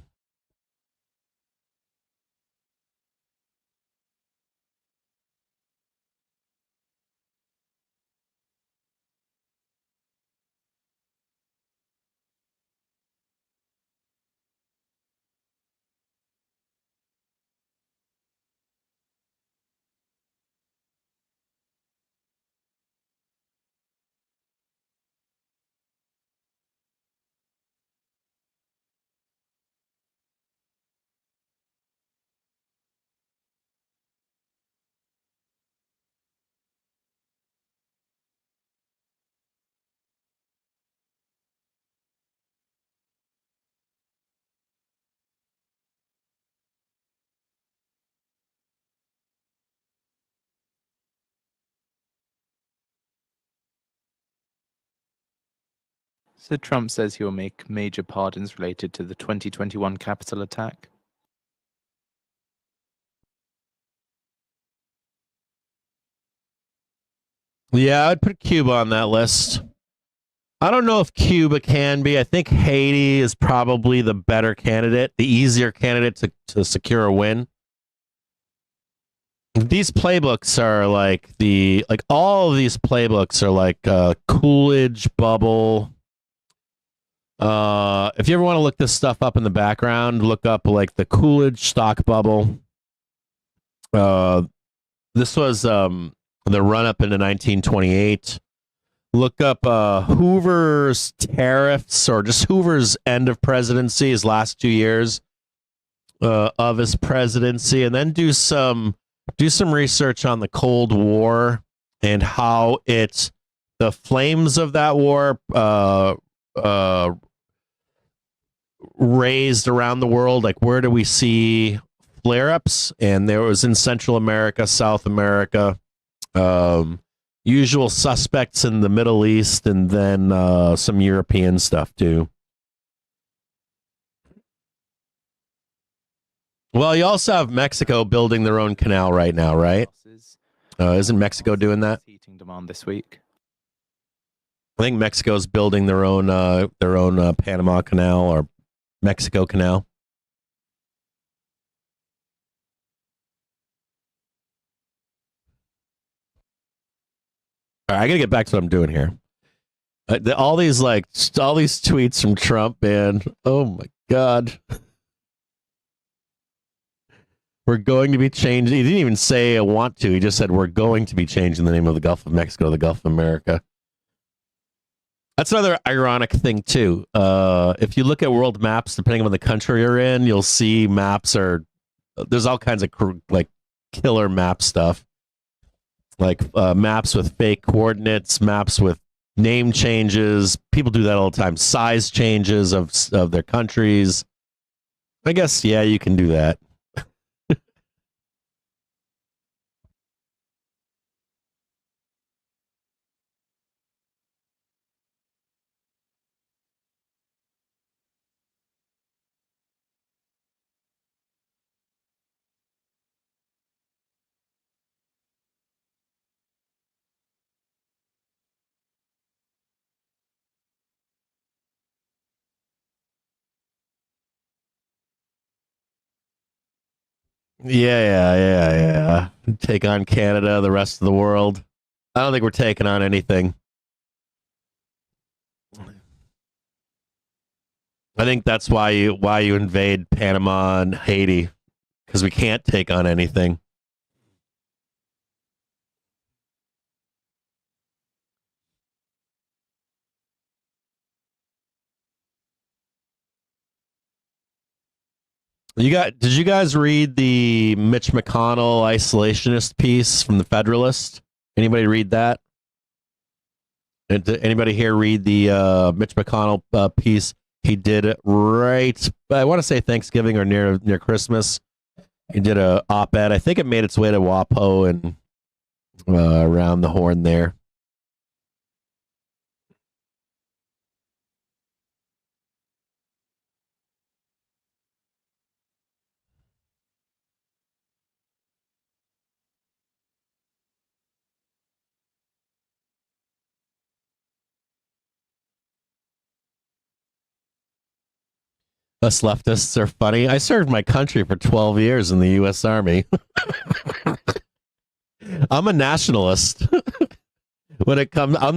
So Trump says he will make major pardons related to the 2021 Capitol attack. Yeah, I'd put Cuba on that list. I don't know if Cuba can be. I think Haiti is probably the better candidate, the easier candidate to secure a win. These playbooks are like all of these playbooks are like Coolidge bubble. If you ever want to look this stuff up in the background, look up like the Coolidge stock bubble. This was the run up into 1928. Look up Hoover's tariffs, or just Hoover's end of presidency, his last 2 years of his presidency, and then do some research on the Cold War and how the flames of that war raised around the world. Like, where do we see flare-ups? And there was in Central America, South America, usual suspects in the Middle East, and then some European stuff too. Well, you also have Mexico building their own canal right now, right? Isn't Mexico doing that? Heating demand this week. I think Mexico's building their own Panama Canal or Mexico Canal. All right, I gotta get back to what I'm doing here. All these tweets from Trump, man. Oh my God. We're going to be changing. He didn't even say I want to. He just said we're going to be changing the name of the Gulf of Mexico to the Gulf of America. That's another ironic thing too. If you look at world maps, depending on the country you're in, you'll see there's all kinds of like killer map stuff. Like maps with fake coordinates, maps with name changes. People do that all the time. Size changes of their countries. I guess, yeah, you can do that. Yeah. Take on Canada, the rest of the world. I don't think we're taking on anything. I think that's why you invade Panama and Haiti, because we can't take on anything. Did you guys read the Mitch McConnell isolationist piece from the Federalist? Anybody read that? And did anybody here read the Mitch McConnell piece? He did it right, I want to say Thanksgiving or near Christmas. He did a op-ed. I think it made its way to WAPO and around the Horn there. Us leftists are funny. I served my country for 12 years in the U.S. Army. I'm a nationalist. I'm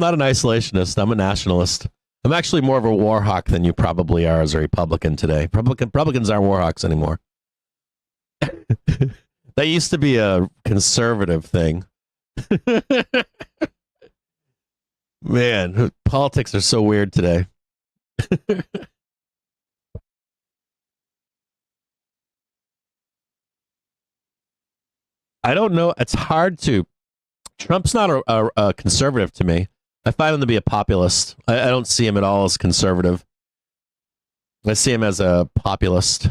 not an isolationist. I'm a nationalist. I'm actually more of a war hawk than you probably are as a Republican today. Republicans aren't war hawks anymore. That used to be a conservative thing. Man, politics are so weird today. I don't know. It's hard to. Trump's not a conservative to me. I find him to be a populist. I don't see him at all as conservative. I see him as a populist.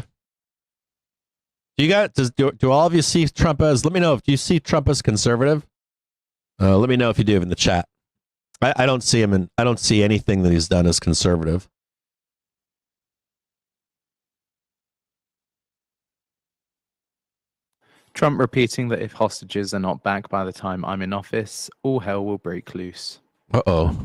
Do all of you see Trump as? Let me know if you see Trump as conservative. Let me know if you do in the chat. I don't see him, and I don't see anything that he's done as conservative. Trump repeating that if hostages are not back by the time I'm in office, all hell will break loose. Uh-oh.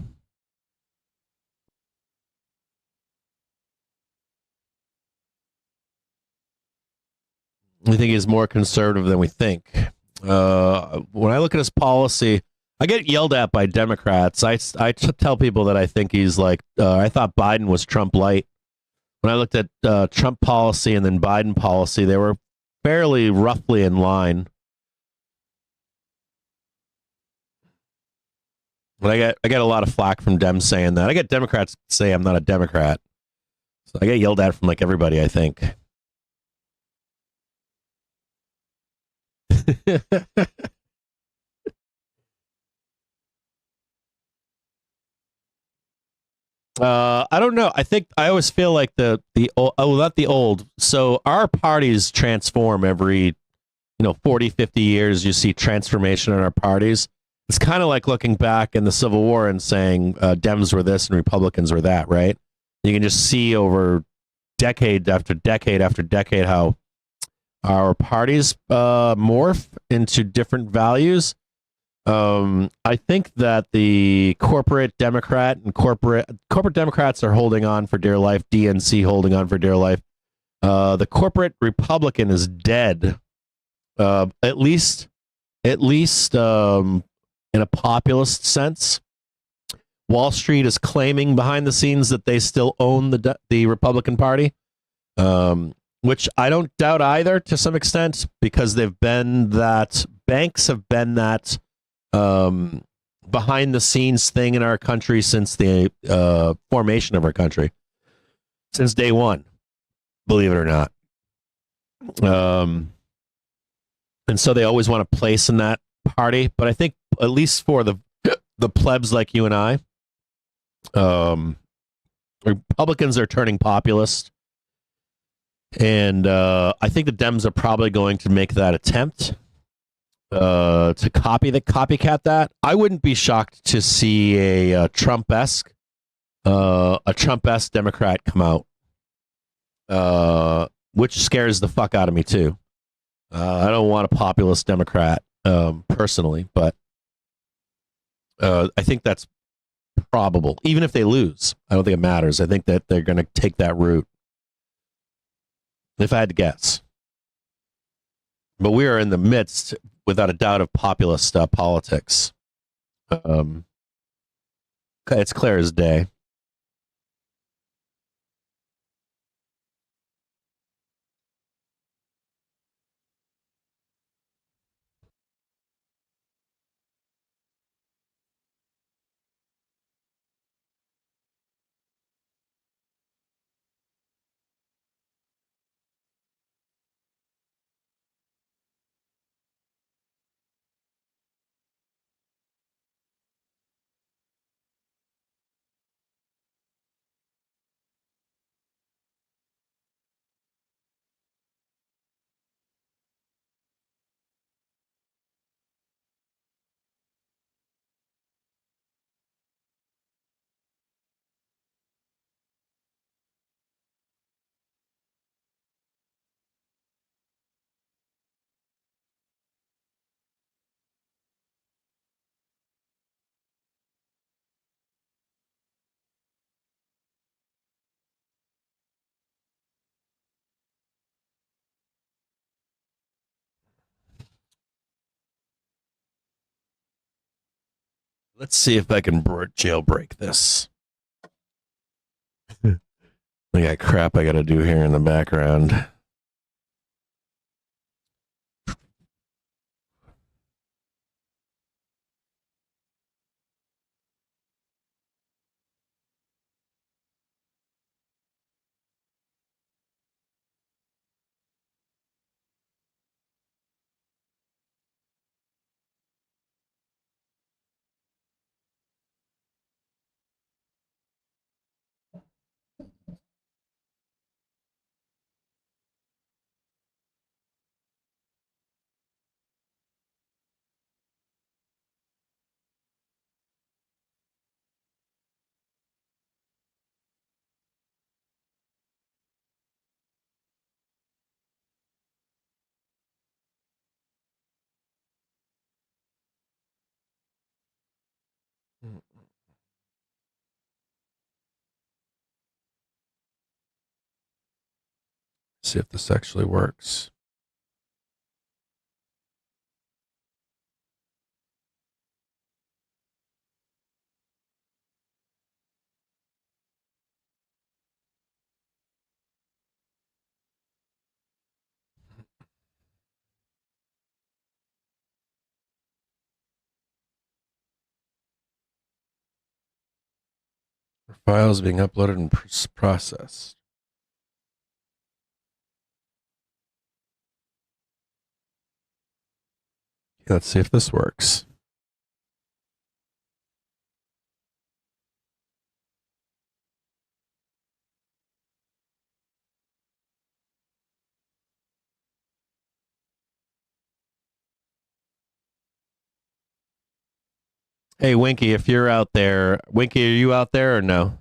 We think he's more conservative than we think. When I look at his policy, I get yelled at by Democrats. I tell people that I think he's like, I thought Biden was Trump light. When I looked at Trump policy and then Biden policy, they were fairly roughly in line. But I get a lot of flack from Dems saying that. I get Democrats say I'm not a Democrat. So I get yelled at from like everybody, I think. I don't know. I think I always feel like the old, oh, not the old. So our parties transform every 40, 50 years. You see transformation in our parties. It's kind of like looking back in the Civil War and saying Dems were this and Republicans were that, right? You can just see over decade after decade after decade how our parties morph into different values. I think that the corporate Democrat and corporate Democrats are holding on for dear life. DNC holding on for dear life. The corporate Republican is dead. At least in a populist sense. Wall Street is claiming behind the scenes that they still own the Republican Party, which I don't doubt either to some extent, because they've been that, banks have been that behind the scenes thing in our country since the formation of our country, since day one, believe it or not. And so they always want to place in that party, but I think at least for the plebs like you and I, Republicans are turning populist, and I think the Dems are probably going to make that attempt to copycat that. I wouldn't be shocked to see a Trump-esque Democrat come out, which scares the fuck out of me too. I don't want a populist Democrat personally, but I think that's probable. Even if they lose, I don't think it matters. I think that they're going to take that route, if I had to guess. But we are in the midst, without a doubt, of populist politics. It's clear as day. Let's see if I can jailbreak this. I got crap I got to do here in the background. See if this actually works. Files being uploaded and processed. Let's see if this works. Hey, Winky, if you're out there, Winky, are you out there or no?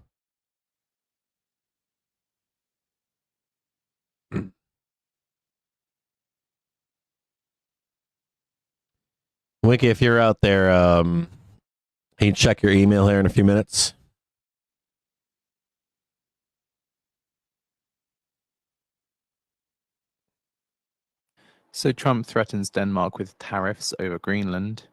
Winky, if you're out there, can you check your email here in a few minutes? So Trump threatens Denmark with tariffs over Greenland.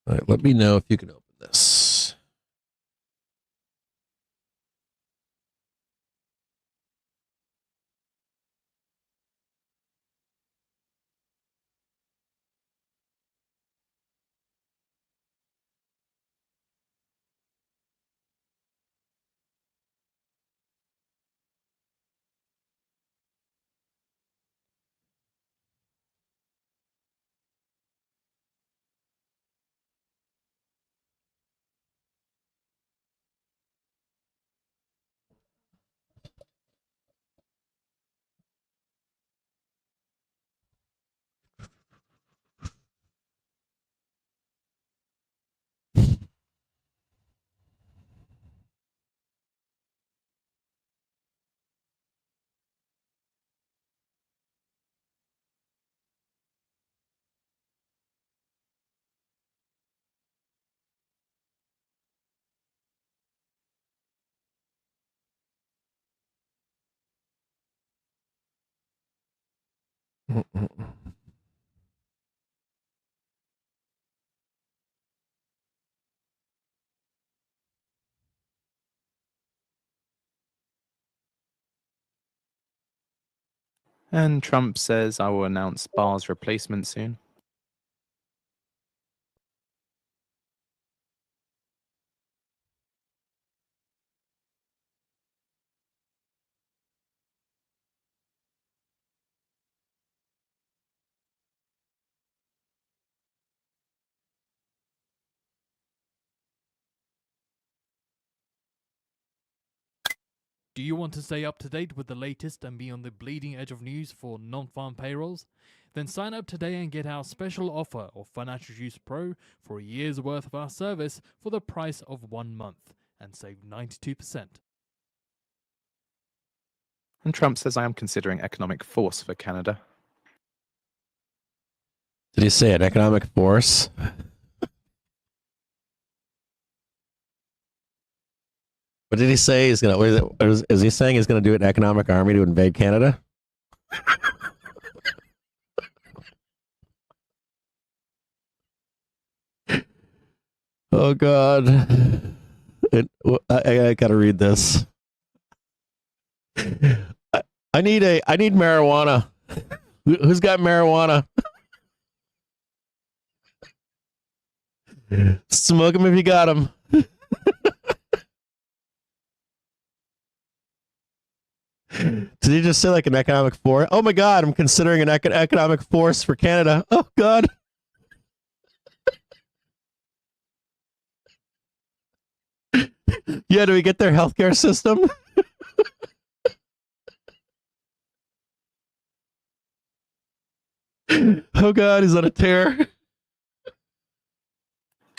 All right, let me know if you can open this. And Trump says, I will announce Barr's replacement soon. Do you want to stay up to date with the latest and be on the bleeding edge of news for non-farm payrolls? Then sign up today and get our special offer of Financial Juice Pro for a year's worth of our service for the price of 1 month and save 92%. And Trump says, I am considering economic force for Canada. Did he say an economic force? What did he say? He's gonna. Is he saying he's gonna do an economic army to invade Canada? Oh God! I gotta read this. I need marijuana. Who's got marijuana? Smoke them if you got them. Did he just say like an economic force? Oh my God, I'm considering an economic force for Canada. Oh God. Yeah, do we get their healthcare system? Oh God, he's on a tear.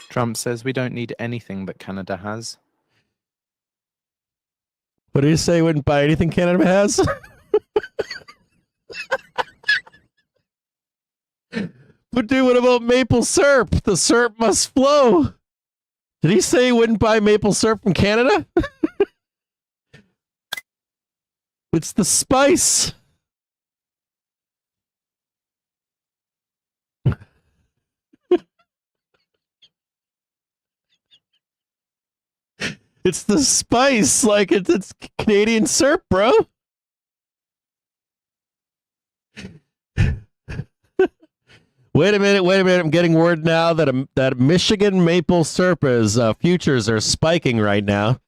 Trump says, we don't need anything that Canada has. What did he say? He wouldn't buy anything Canada has? But dude, what about maple syrup? The syrup must flow. Did he say he wouldn't buy maple syrup from Canada? It's the spice. It's the spice. Like, it's Canadian syrup, bro. Wait a minute. I'm getting word now that that Michigan maple syrup is futures are spiking right now.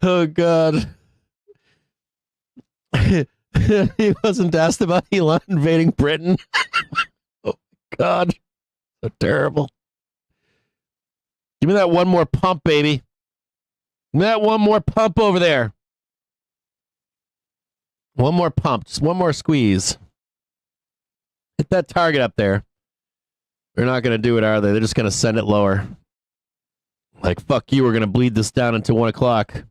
Oh God. He wasn't asked about Elon invading Britain. Oh God. So terrible. Give me that one more pump, baby. Give me that one more pump over there. One more pump. Just one more squeeze. Hit that target up there. They're not going to do it, are they? They're just going to send it lower. Like, fuck you, we're going to bleed this down until 1 o'clock.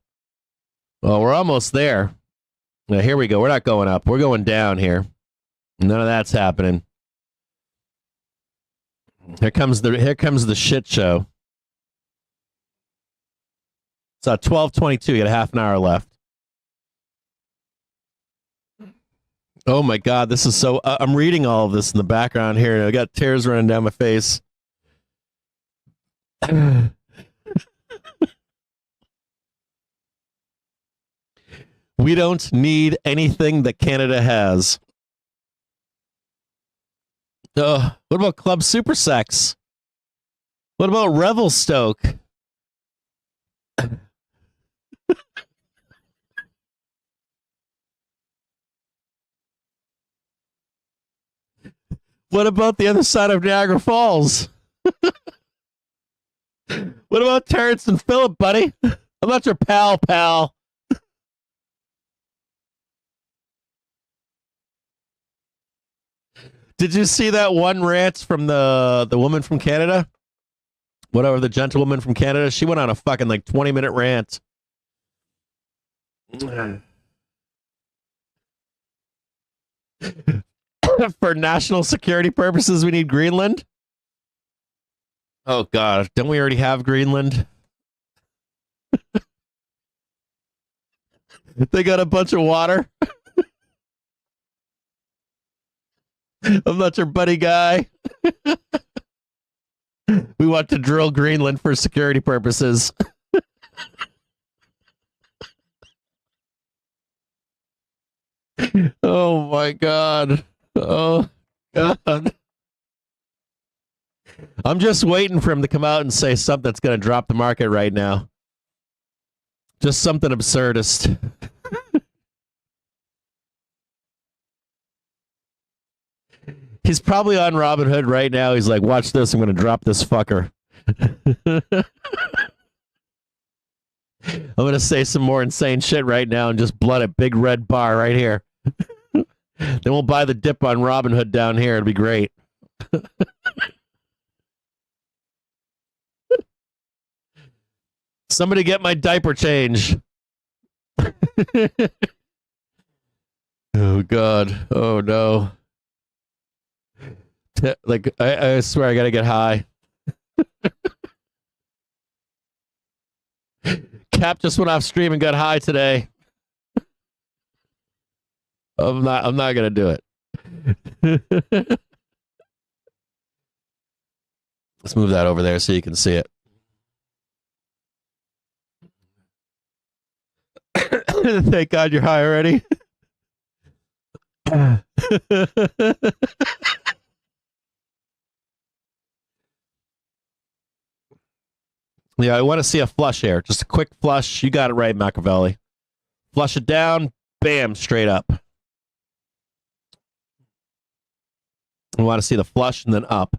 Well, we're almost there. Now, here we go. We're not going up. We're going down here. None of that's happening. Here comes the shit show. It's 12:22. You got a half an hour left. Oh my God, this is so. I'm reading all of this in the background here, and I got tears running down my face. We don't need anything that Canada has. What about Club Super Sex? What about Revelstoke? What about the other side of Niagara Falls? What about Terrence and Phillip, buddy? I'm not your pal. Did you see that one rant from the woman from Canada? Whatever, the gentlewoman from Canada? She went on a fucking like 20-minute rant. For national security purposes, we need Greenland. Oh God, don't we already have Greenland? They got a bunch of water. I'm not your buddy guy. We want to drill Greenland for security purposes. Oh my God. Oh God. I'm just waiting for him to come out and say something that's going to drop the market right now. Just something absurdist. He's probably on Robinhood right now. He's like, watch this. I'm going to drop this fucker. I'm going to say some more insane shit right now and just blood a big red bar right here. Then we'll buy the dip on Robinhood down here. It'll be great. Somebody get my diaper change. Oh, God. Oh, no. Like, I swear I got to get high. Cap just went off stream and got high today. I'm not going to do it. Let's move that over there so you can see it. Thank God you're high already. Yeah, I want to see a flush here. Just a quick flush. You got it right, Machiavelli. Flush it down. Bam, straight up. I want to see the flush and then up.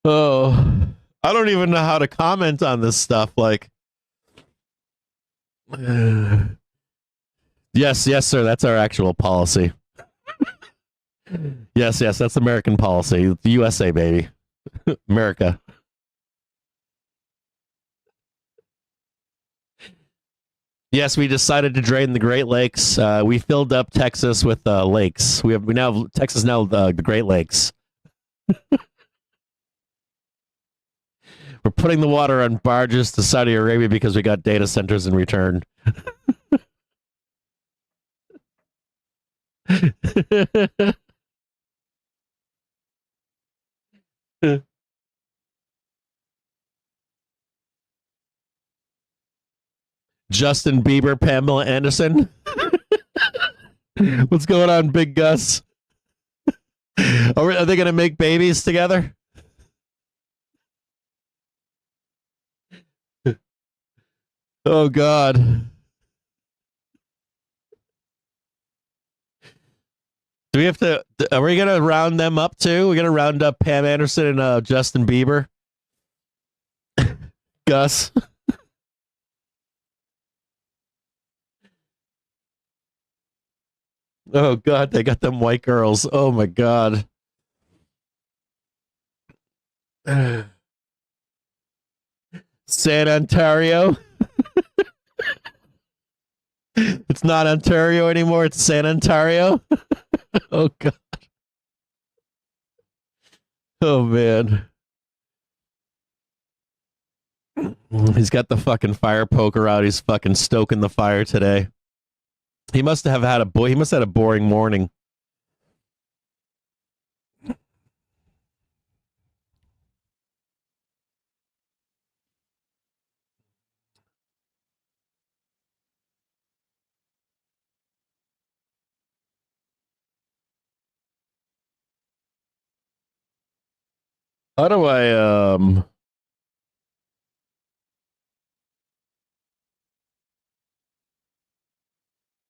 Oh, I don't even know how to comment on this stuff. Like, yes, sir. That's our actual policy. Yes, that's American policy. The USA, baby. America. Yes, we decided to drain the Great Lakes. We filled up Texas with lakes. We now have Texas now the Great Lakes. We're putting the water on barges to Saudi Arabia because we got data centers in return. Justin Bieber, Pamela Anderson. What's going on, Big Gus? Are they going to make babies together? Oh, God. Do we have to? Are we going to round them up too? We're going to round up Pam Anderson and Justin Bieber? Gus? Oh, God. They got them white girls. Oh, my God. San Ontario. It's not Ontario anymore. It's San Ontario. Oh, God. Oh, man. He's got the fucking fire poker out. He's fucking stoking the fire today. He must have had he must have had a boring morning. How do I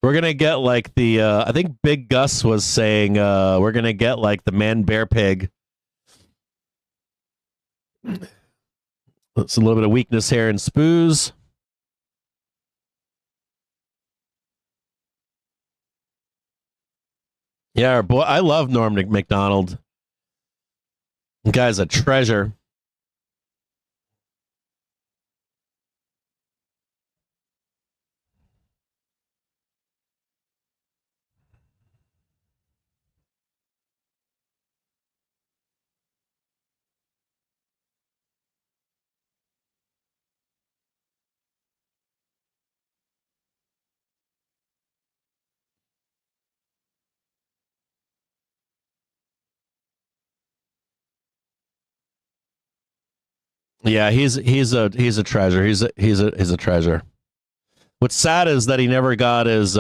we're gonna get like the I think Big Gus was saying we're gonna get like the man bear pig. It's a little bit of weakness here in Spoos. Yeah, our boy, I love Norm McDonald. The guy's a treasure. Yeah, he's a treasure. He's a treasure. What's sad is that he never got his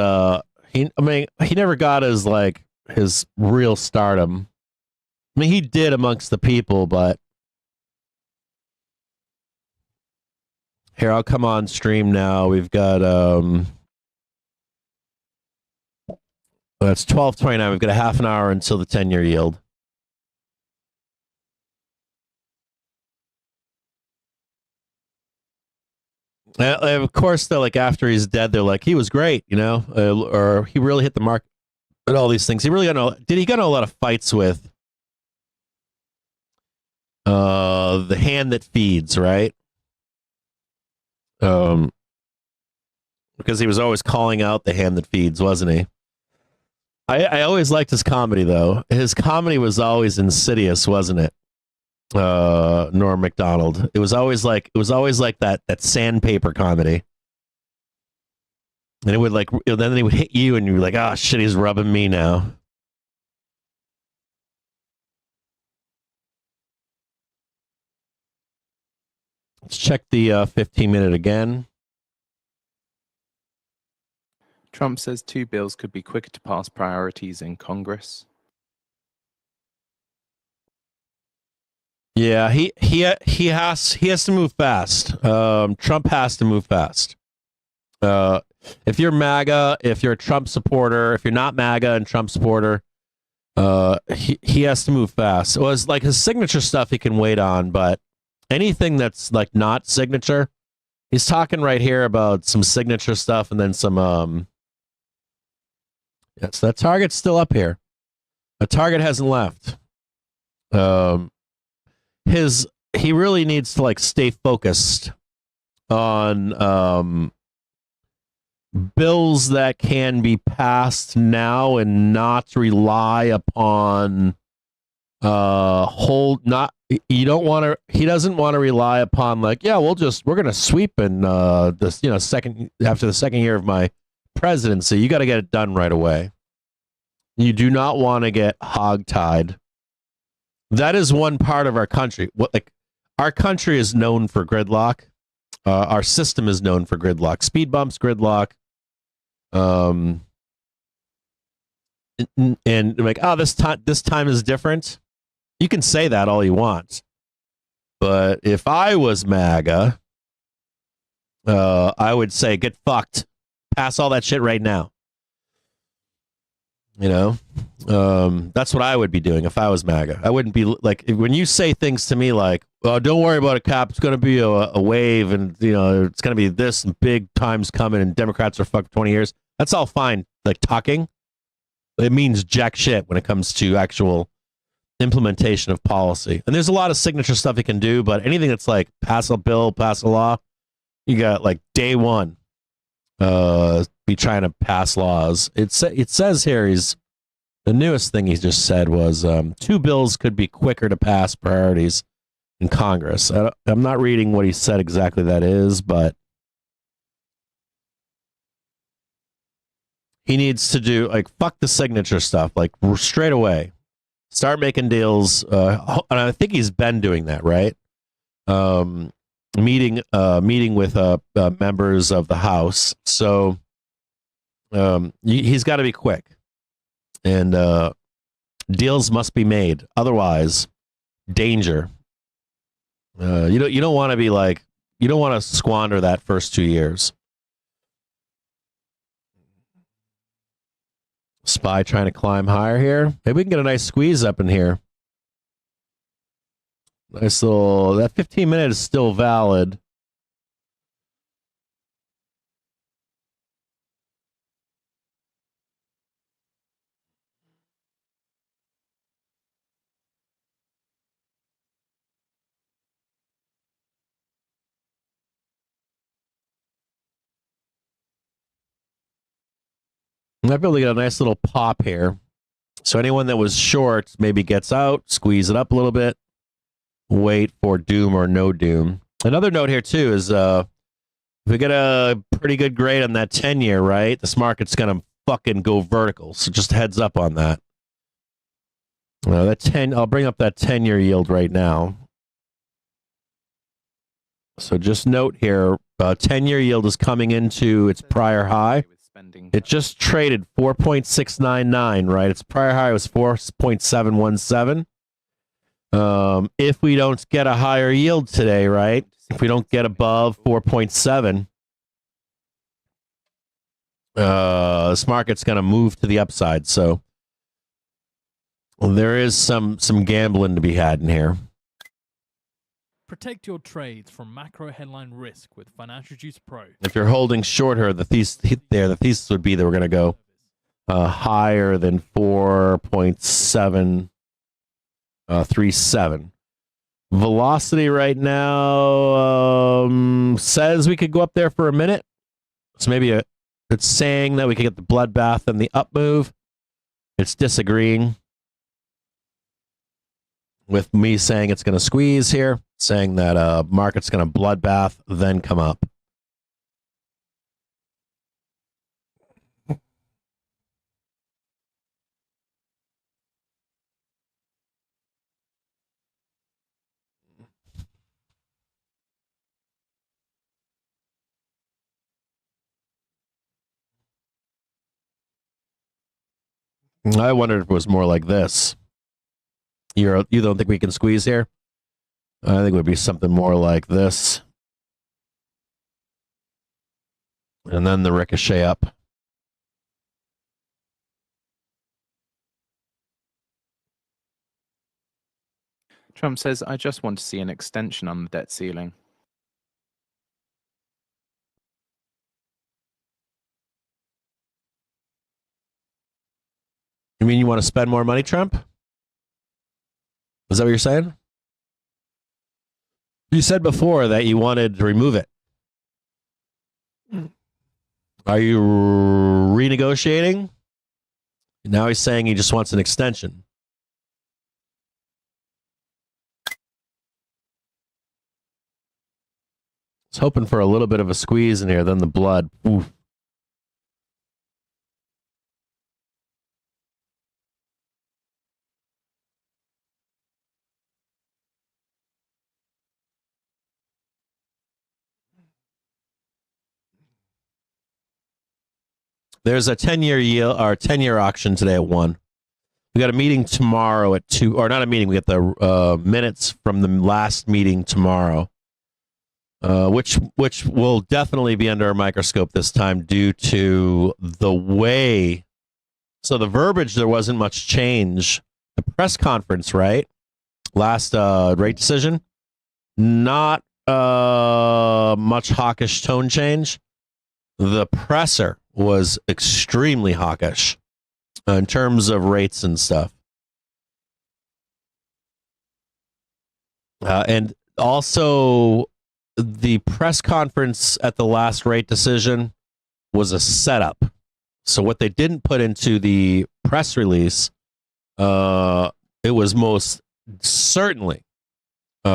he never got his like his real stardom. I mean, he did amongst the people, but here, I'll come on stream now. We've got it's 12:29. We've got a half an hour until the 10-year yield. Of course, they're like, after he's dead, they're like, he was great, you know, or he really hit the mark and all these things. He really got he got in a lot of fights with the hand that feeds, right? Because he was always calling out the hand that feeds, wasn't he? I always liked his comedy, though. His comedy was always insidious, wasn't it? Norm Macdonald. It was always like that sandpaper comedy. And it would like, then he would hit you and you were like, oh shit, he's rubbing me now. Let's check the 15-minute again. Trump says 2 bills could be quicker to pass priorities in Congress. Yeah, he has to move fast. Trump has to move fast. If you're MAGA, if you're a Trump supporter, if you're not MAGA and Trump supporter, He has to move fast. It was like his signature stuff he can wait on, but anything that's like not signature, he's talking right here about some signature stuff and then some yes, that target's still up here. A target hasn't left. He really needs to like stay focused on bills that can be passed now and not rely upon he doesn't want to rely upon like, yeah, we're going to sweep in this, after the second year of my presidency. You got to get it done right away. You do not want to get hogtied. That is one part of our country. Our country is known for gridlock. Our system is known for gridlock. Speed bumps, gridlock. And like, oh, this time is different. You can say that all you want. But if I was MAGA, I would say, get fucked. Pass all that shit right now. That's what I would be doing if I was MAGA. I wouldn't be like, when you say things to me like, oh, don't worry about it, Cap. It's going to be a wave and, it's going to be this and big times coming and Democrats are fucked for 20 years. That's all fine. Like talking, it means jack shit when it comes to actual implementation of policy. And there's a lot of signature stuff you can do, but anything that's like pass a bill, pass a law, you got like day one, be trying to pass laws. It says here the newest thing he just said was 2 bills could be quicker to pass priorities in Congress. I'm not reading what he said exactly that is, but he needs to do like fuck the signature stuff like straight away. Start making deals. And I think he's been doing that, right? Meeting with members of the House. So he's got to be quick, and deals must be made. Otherwise, danger. You don't want to be like, you don't want to squander that first 2 years. Spy trying to climb higher here. Maybe we can get a nice squeeze up in here. Nice little, that 15 minutes is still valid. Might be able to get a nice little pop here. So anyone that was short maybe gets out, squeeze it up a little bit, wait for doom or no doom. Another note here too is if we get a pretty good grade on that 10-year, right, this market's going to fucking go vertical. So just heads up on that. I'll bring up that 10-year yield right now. So just note here, 10-year yield is coming into its prior high. It just traded 4.699, right? Its prior high was 4.717. If we don't get a higher yield today, right? If we don't get above 4.7, this market's going to move to the upside. So there is some gambling to be had in here. Protect your trades from macro headline risk with Financial Juice Pro. If you're holding short here, the thesis would be that we're going to go higher than 4.737. Velocity right now says we could go up there for a minute. So maybe it's saying that we could get the bloodbath and the up move. It's disagreeing with me saying it's going to squeeze here, saying that market's going to bloodbath, then come up. I wondered if it was more like this. You don't think we can squeeze here? I think it would be something more like this. And then the ricochet up. Trump says, I just want to see an extension on the debt ceiling. You mean you want to spend more money, Trump? Is that what you're saying? You said before that you wanted to remove it. Are you renegotiating? Now he's saying he just wants an extension. I was hoping for a little bit of a squeeze in here, then the blood. Oof. There's a 10-year yield or 10-year auction today at 1. We got a meeting tomorrow at 2, or not a meeting. We got the minutes from the last meeting tomorrow, which will definitely be under a microscope this time due to the way. So the verbiage, there wasn't much change. The press conference, right? Last rate decision, not much hawkish tone change. The presser was extremely hawkish in terms of rates and stuff. And also, the press conference at the last rate decision was a setup. So what they didn't put into the press release, it was most certainly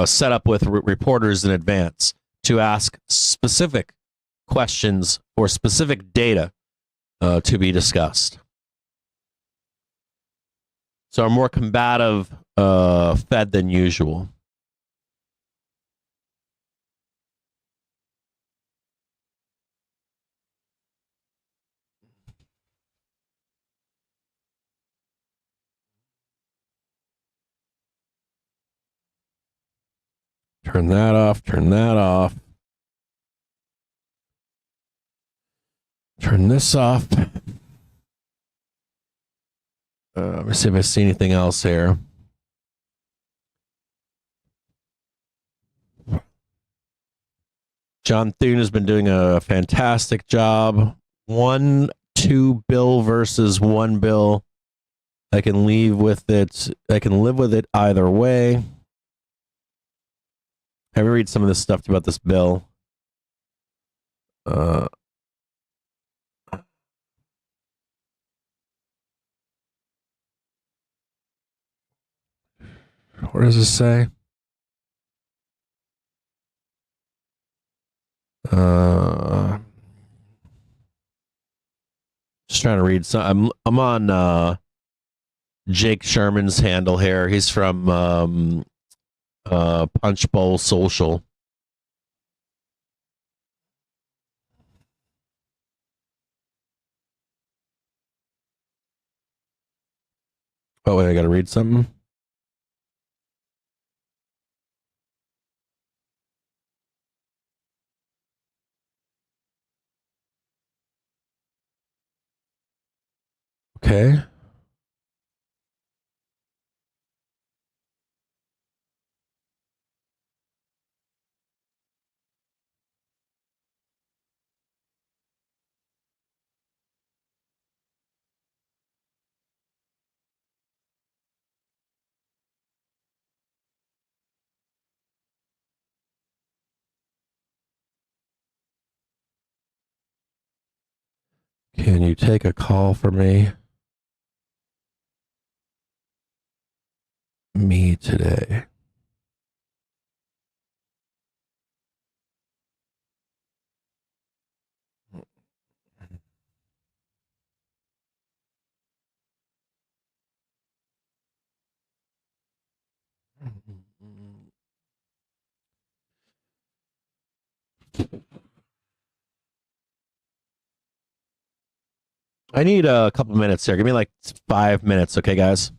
set up with reporters in advance to ask specific questions or specific data to be discussed. So a more combative Fed than usual. Turn that off, turn that off. Turn this off. Let me see if I see anything else here. John Thune has been doing a fantastic job. 1-2 bill versus 1 bill. I can leave with it. I can live with it either way. Have me read some of this stuff about this bill. What does this say? Just trying to read some. I'm on Jake Sherman's handle here. He's from Punch Bowl Social. Oh wait, I gotta read something. Okay. Can you take a call for me? Me today. I need a couple minutes here. Give me like 5 minutes, okay, guys?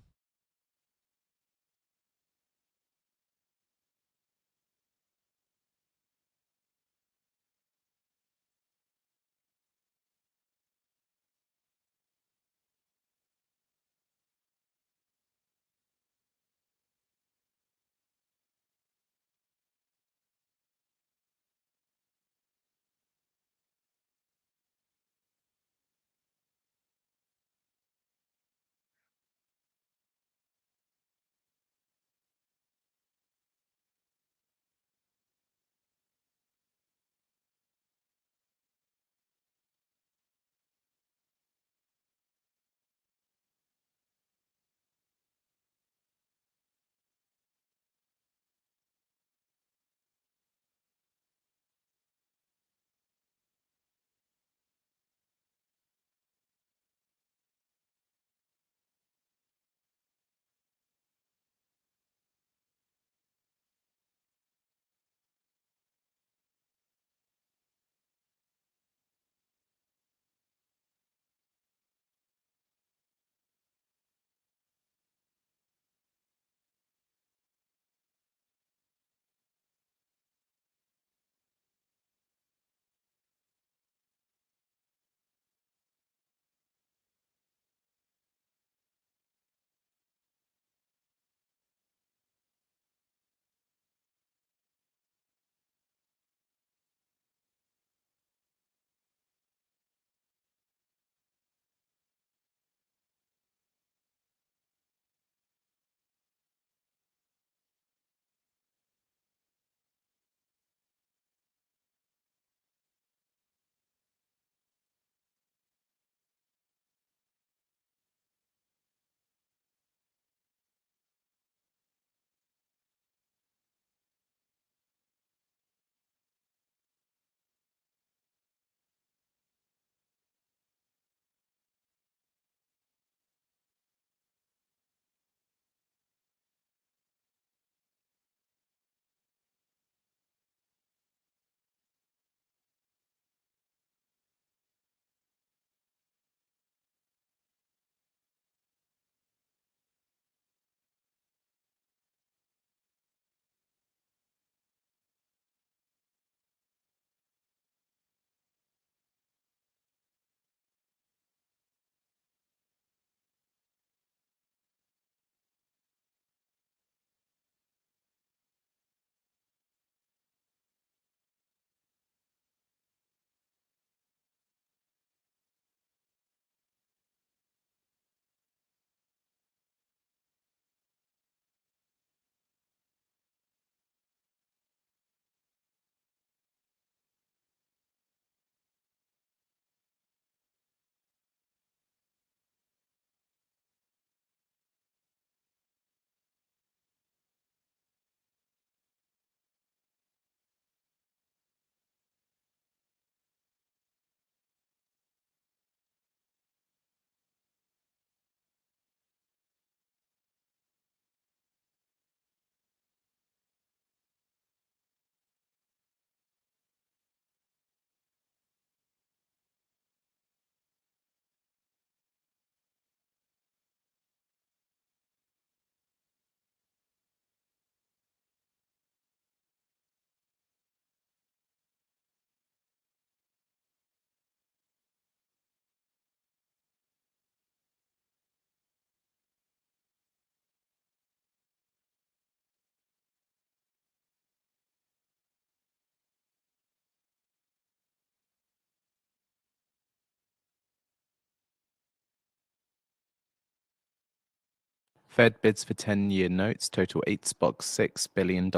Fed bids for 10-year notes total $8.6 billion.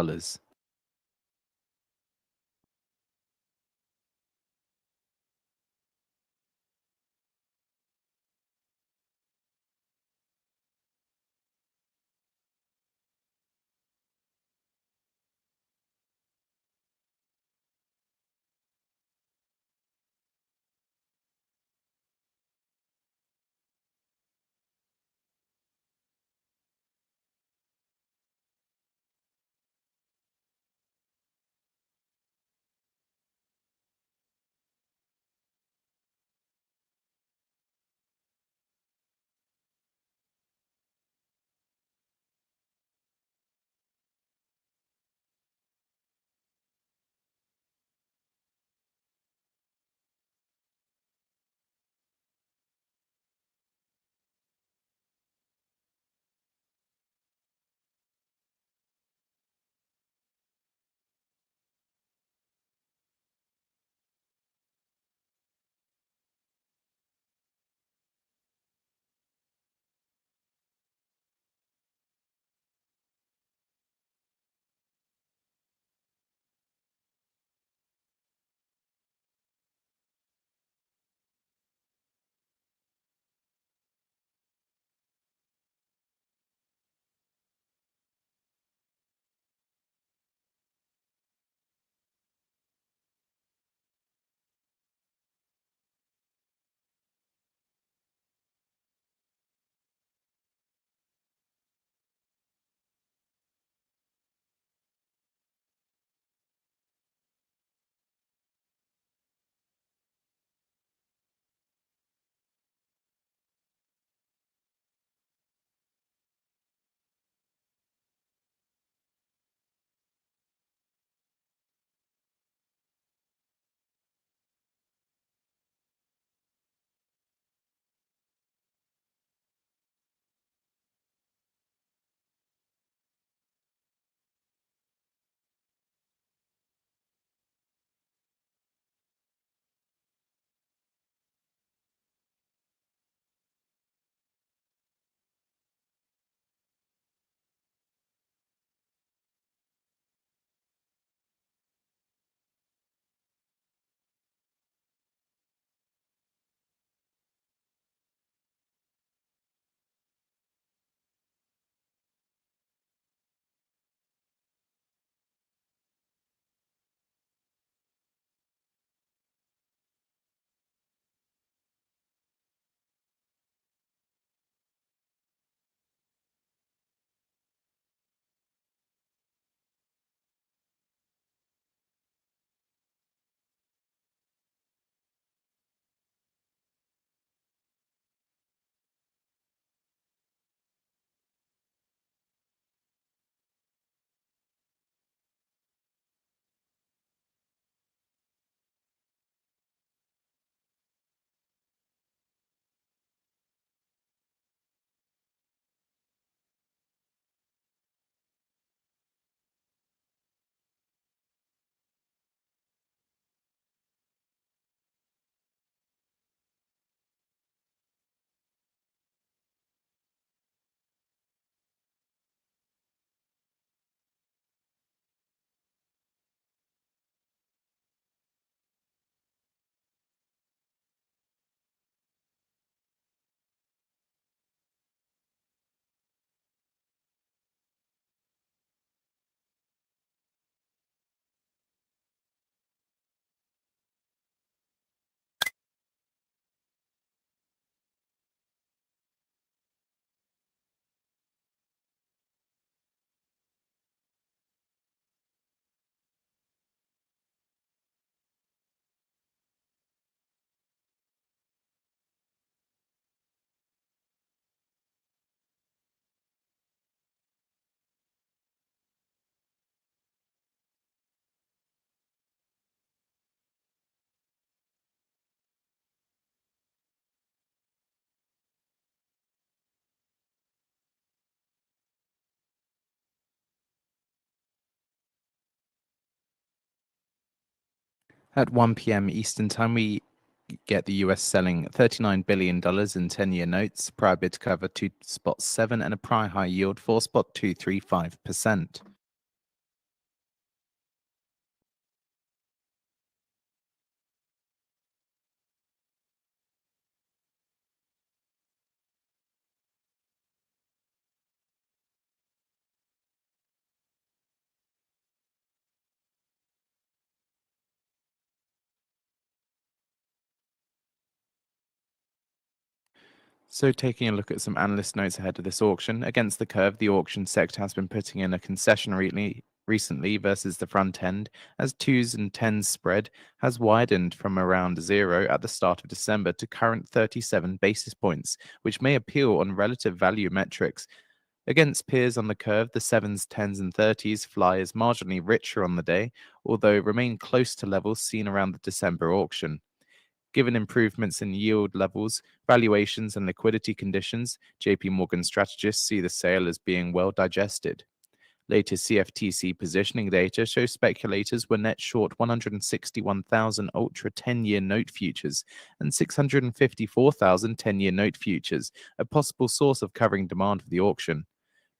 At 1 p.m. Eastern Time, we get the US selling $39 billion in 10-year notes, prior bid cover 2.7 and a prior high yield 4.235%. So taking a look at some analyst notes ahead of this auction, against the curve, the auction sector has been putting in a concession recently versus the front end, as 2s and 10s spread has widened from around 0 at the start of December to current 37 basis points, which may appeal on relative value metrics. Against peers on the curve, the 7s, 10s, and 30s fly as marginally richer on the day, although remain close to levels seen around the December auction. Given improvements in yield levels, valuations, and liquidity conditions, JP Morgan strategists see the sale as being well digested. Latest CFTC positioning data shows speculators were net short 161,000 ultra 10-year note futures and 654,000 10-year note futures, a possible source of covering demand for the auction.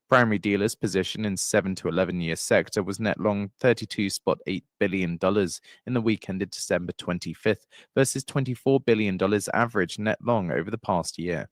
Primary dealers' position in 7 to 11-year sector was net long $32.8 billion in the week ended December 25th versus $24 billion average net long over the past year.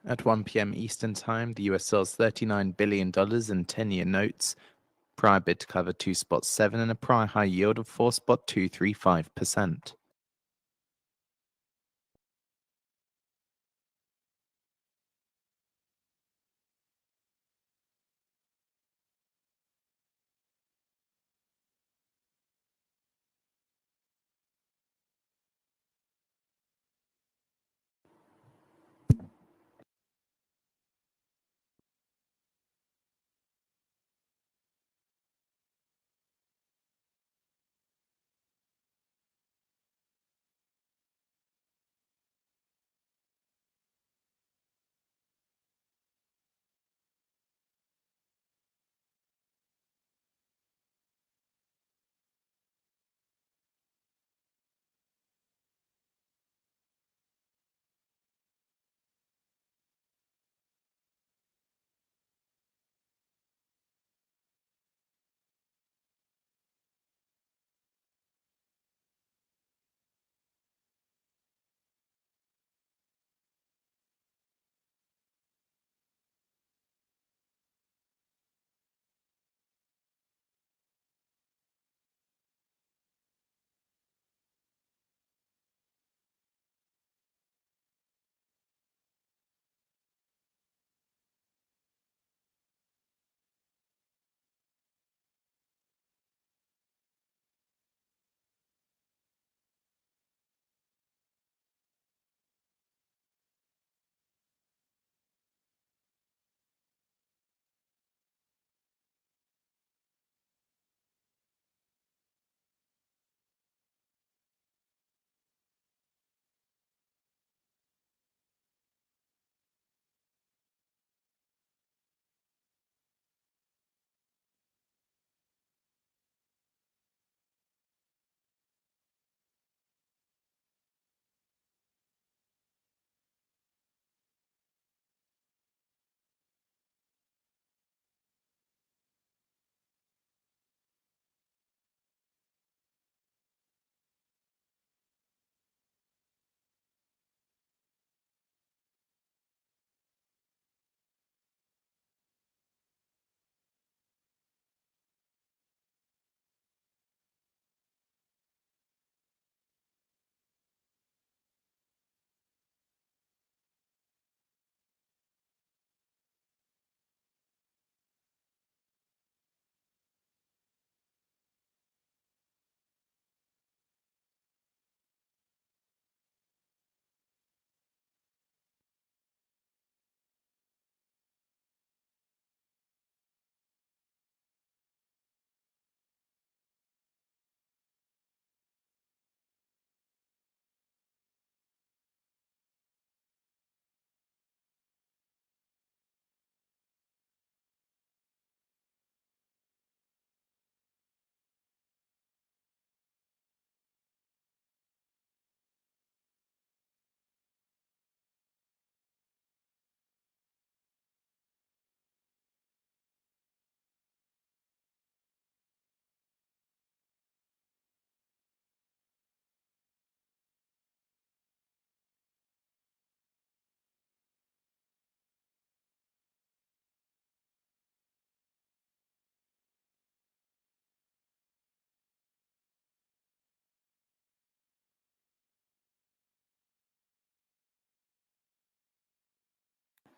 At 1 p.m. Eastern Time, the US sells $39 billion in 10-year notes. Prior bid to cover 2.7 and a prior high yield of 4.235%.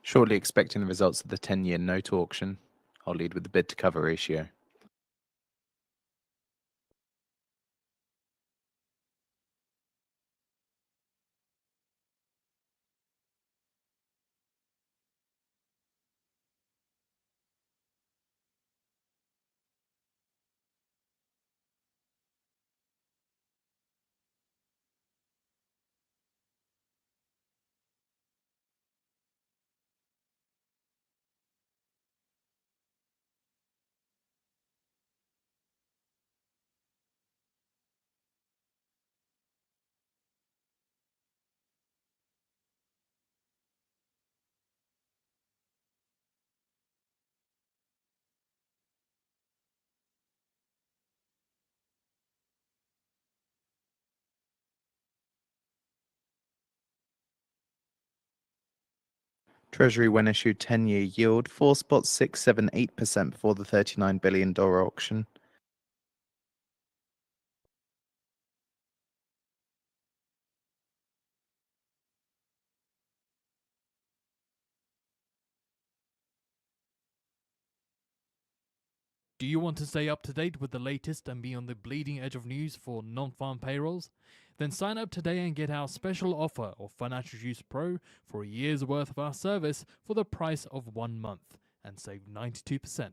Shortly expecting the results of the 10-year note auction. I'll lead with the bid to cover ratio. Treasury when issued 10-year yield 4.678% before the $39 billion auction. Do you want to stay up to date with the latest and be on the bleeding edge of news for non-farm payrolls? Then sign up today and get our special offer of Financial Juice Pro for a year's worth of our service for the price of 1 month and save 92%.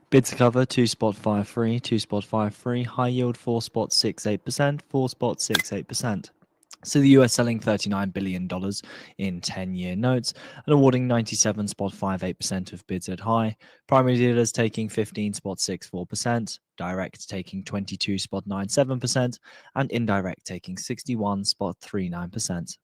Bid to cover 2.53, 2.53, high yield 4.68%, 4.68%. So the US selling $39 billion in 10-year notes and awarding 97.58% of bids at high. Primary dealers taking 15.64%, direct taking 22.97%, and indirect taking 61.39%.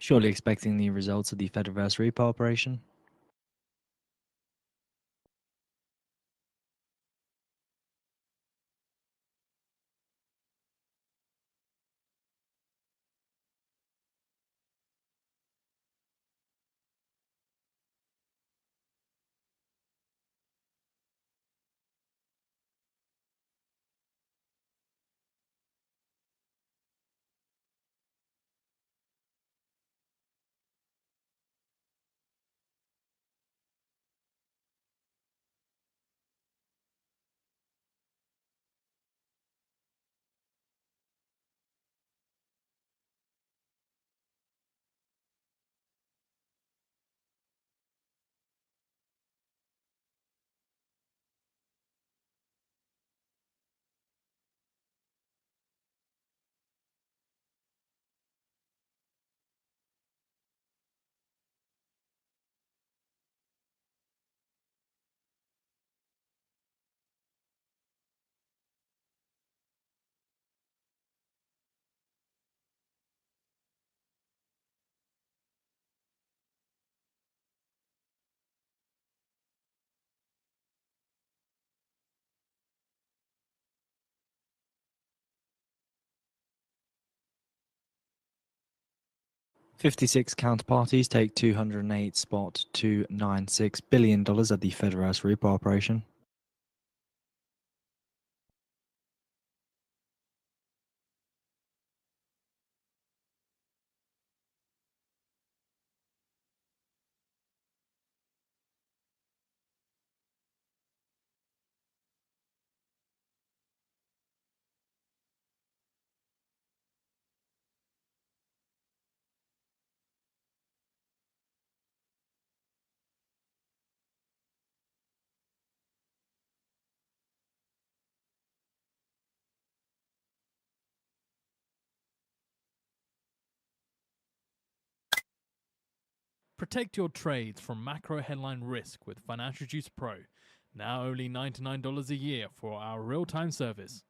Surely expecting the results of the Fed reverse repo operation. $56 counterparties take $208.296 billion at the Fed reverse repo operation. Protect your trades from macro headline risk with Financial Juice Pro. Now only $99 a year for our real-time service.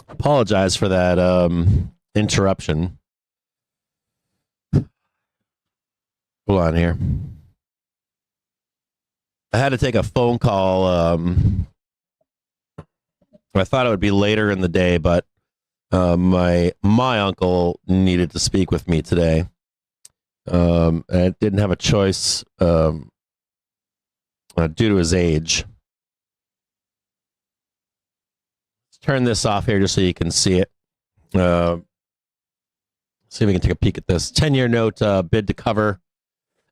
Apologize for that interruption. Hold on here. I had to take a phone call. I thought it would be later in the day, but my uncle needed to speak with me today. And I didn't have a choice due to his age. Let's turn this off here just so you can see it. See if we can take a peek at this. 10-year note bid to cover.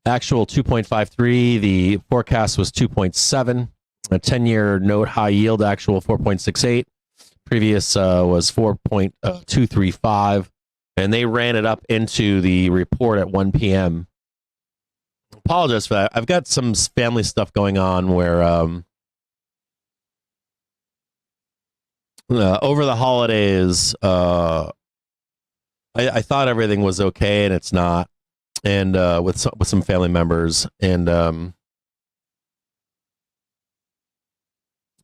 Actual 2.53. The forecast was 2.7. A 10-year note high yield actual 4.68. Previous was 4.235. And they ran it up into the report at 1 p.m. Apologize for that. I've got some family stuff going on where over the holidays, I thought everything was okay, and it's not. And with some family members, and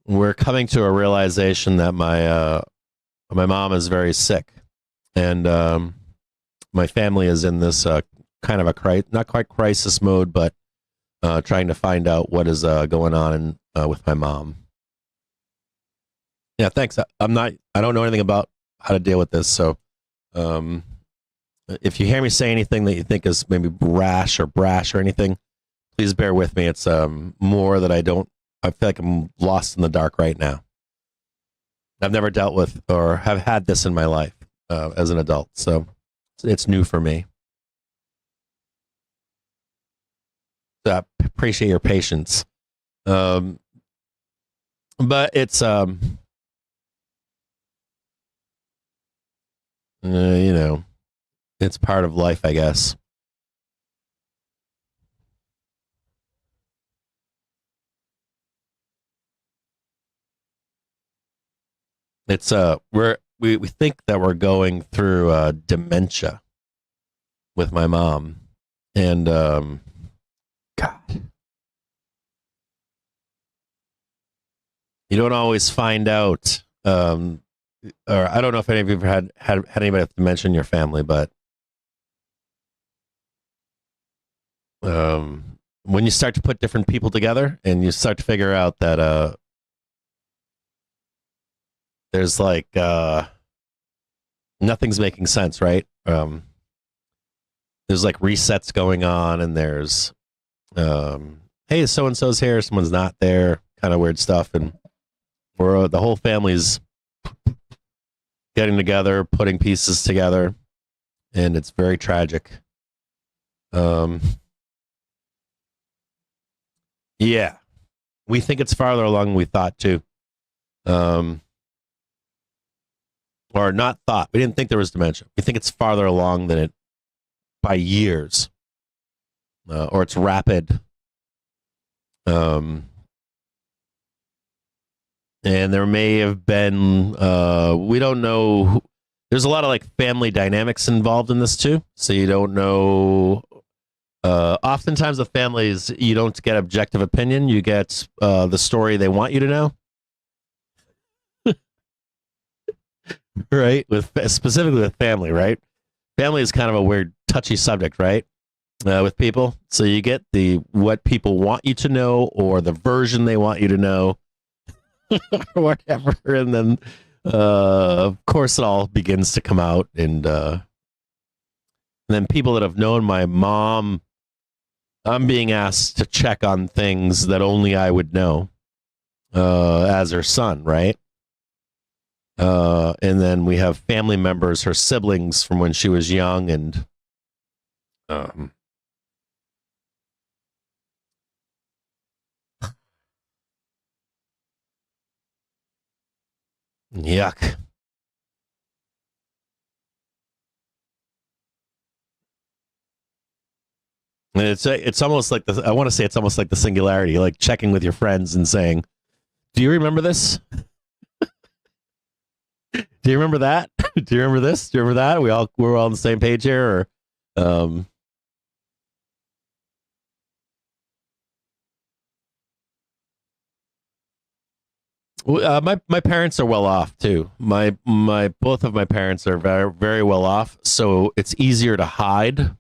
we're coming to a realization that my mom is very sick, and my family is in this kind of a not quite crisis mode, but trying to find out what is going on with my mom. Yeah, thanks. I don't know anything about how to deal with this, so if you hear me say anything that you think is maybe rash or brash or anything, please bear with me. It's more that I feel like I'm lost in the dark right now. I've never dealt with or have had this in my life as an adult, so it's new for me. So I appreciate your patience. But it's you know, it's part of life, I guess. It's we think that we're going through dementia with my mom, and God, you don't always find out. Or I don't know if any of you ever had anybody have dementia in your family, but when you start to put different people together and you start to figure out that there's like nothing's making sense, right? There's like resets going on, and there's hey, so and so's here, someone's not there, kind of weird stuff, and the whole family's getting together, putting pieces together, and it's very tragic. Yeah, we think it's farther along than we thought too. Or not thought. We didn't think there was dementia. We think it's farther along than it by years, or it's rapid. And there may have been, we don't know. There's a lot of like family dynamics involved in this too. So you don't know. Oftentimes with families, you don't get objective opinion. You get the story they want you to know. Right? Specifically with family, right? Family is kind of a weird, touchy subject, right? With people. So you get what people want you to know, or the version they want you to know, or whatever. And then, of course, it all begins to come out. And then people that have known my mom, I'm being asked to check on things that only I would know as her son, right? And then we have family members, her siblings from when she was young, and yuck. And it's almost like I want to say it's almost like the singularity, like checking with your friends and saying, "Do you remember this? Do you remember that? Do you remember this? Do you remember that? We're all on the same page here." Or My parents are well off too. My both of my parents are very very well off, so it's easier to hide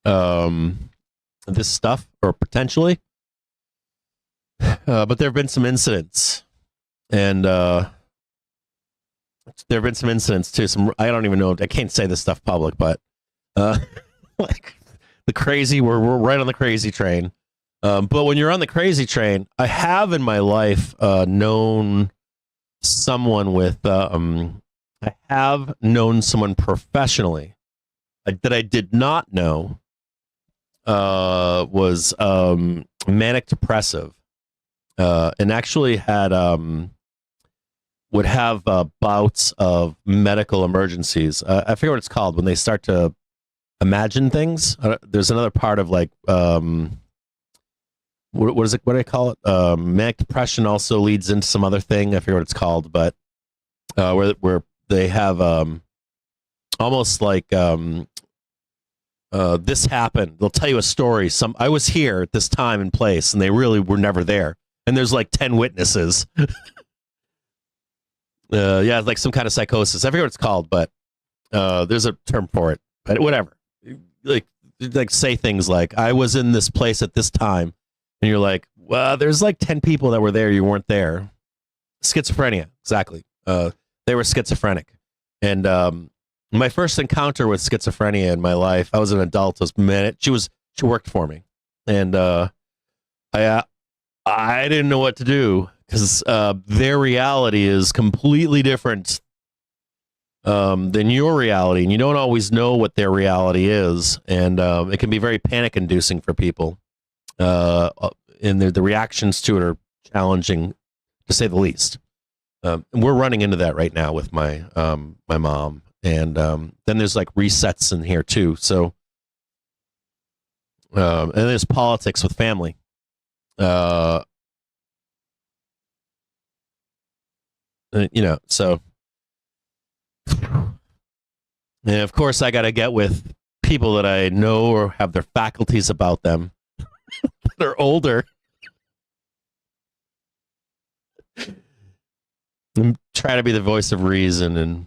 this stuff, or potentially. But there have been some incidents, and there have been some incidents too. Some, I don't even know. I can't say this stuff public, but like the crazy. We're right on the crazy train. But when you're on the crazy train, I have in my life known someone with. I have known someone professionally that I did not know was manic depressive, and actually had would have bouts of medical emergencies. I forget what it's called when they start to imagine things. There's another part of like. What is it? What do I call it? Manic depression also leads into some other thing. I forget what it's called, but where they have almost like this happened. They'll tell you a story. I was here at this time and place, and they really were never there. And there's like 10 witnesses. Yeah, like some kind of psychosis. I forget what it's called, but there's a term for it. But whatever. Like say things like, "I was in this place at this time." And you're like, well, there's like 10 people that were there. You weren't there. Schizophrenia. Exactly. They were schizophrenic. And my first encounter with schizophrenia in my life, I was an adult. She worked for me. And I didn't know what to do because their reality is completely different than your reality. And you don't always know what their reality is. And it can be very panic inducing for people. And the reactions to it are challenging, to say the least. And we're running into that right now with my my mom, and then there's like resets in here too. So, and there's politics with family. So and of course I got to get with people that I know or have their faculties about them. They're older. I'm trying to be the voice of reason and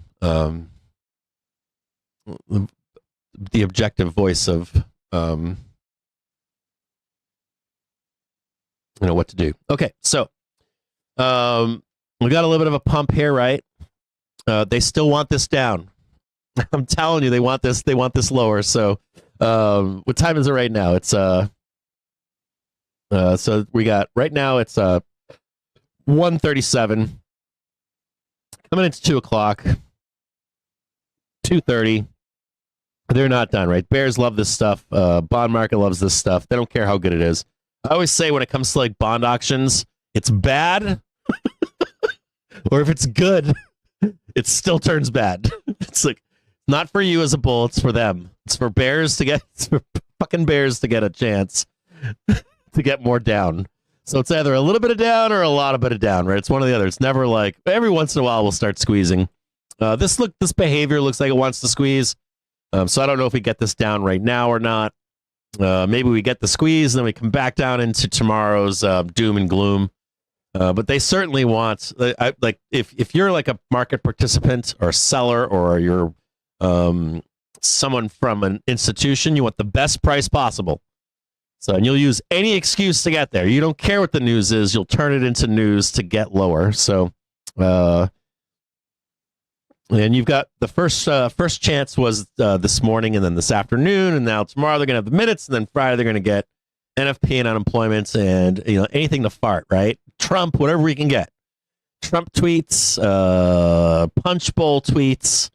the objective voice of what to do. Okay, so we got a little bit of a pump here, right? They still want this down. I'm telling you, they want this lower. So what time is it right now? It's so we got right now it's 1:37. Coming into 2:00, 2:30. They're not done, right? Bears love this stuff. Bond market loves this stuff. They don't care how good it is. I always say when it comes to like bond auctions, it's bad, or if it's good, it still turns bad. It's like not for you as a bull. It's for them. It's for bears to get. It's for fucking bears to get a chance. To get more down. So it's either a little bit of down or a lot of bit of down, right? It's one or the other. It's never like every once in a while we'll start squeezing. This behavior looks like it wants to squeeze. So I don't know if we get this down right now or not. Maybe we get the squeeze and then we come back down into tomorrow's doom and gloom. But they certainly want like if you're like a market participant or a seller or you're someone from an institution, you want the best price possible. So, and you'll use any excuse to get there. You don't care what the news is. You'll turn it into news to get lower. So, and you've got the first chance was this morning and then this afternoon. And now tomorrow they're going to have the minutes. And then Friday they're going to get NFP and unemployment and, anything to fart, right? Trump, whatever we can get. Trump tweets, Punch Bowl tweets,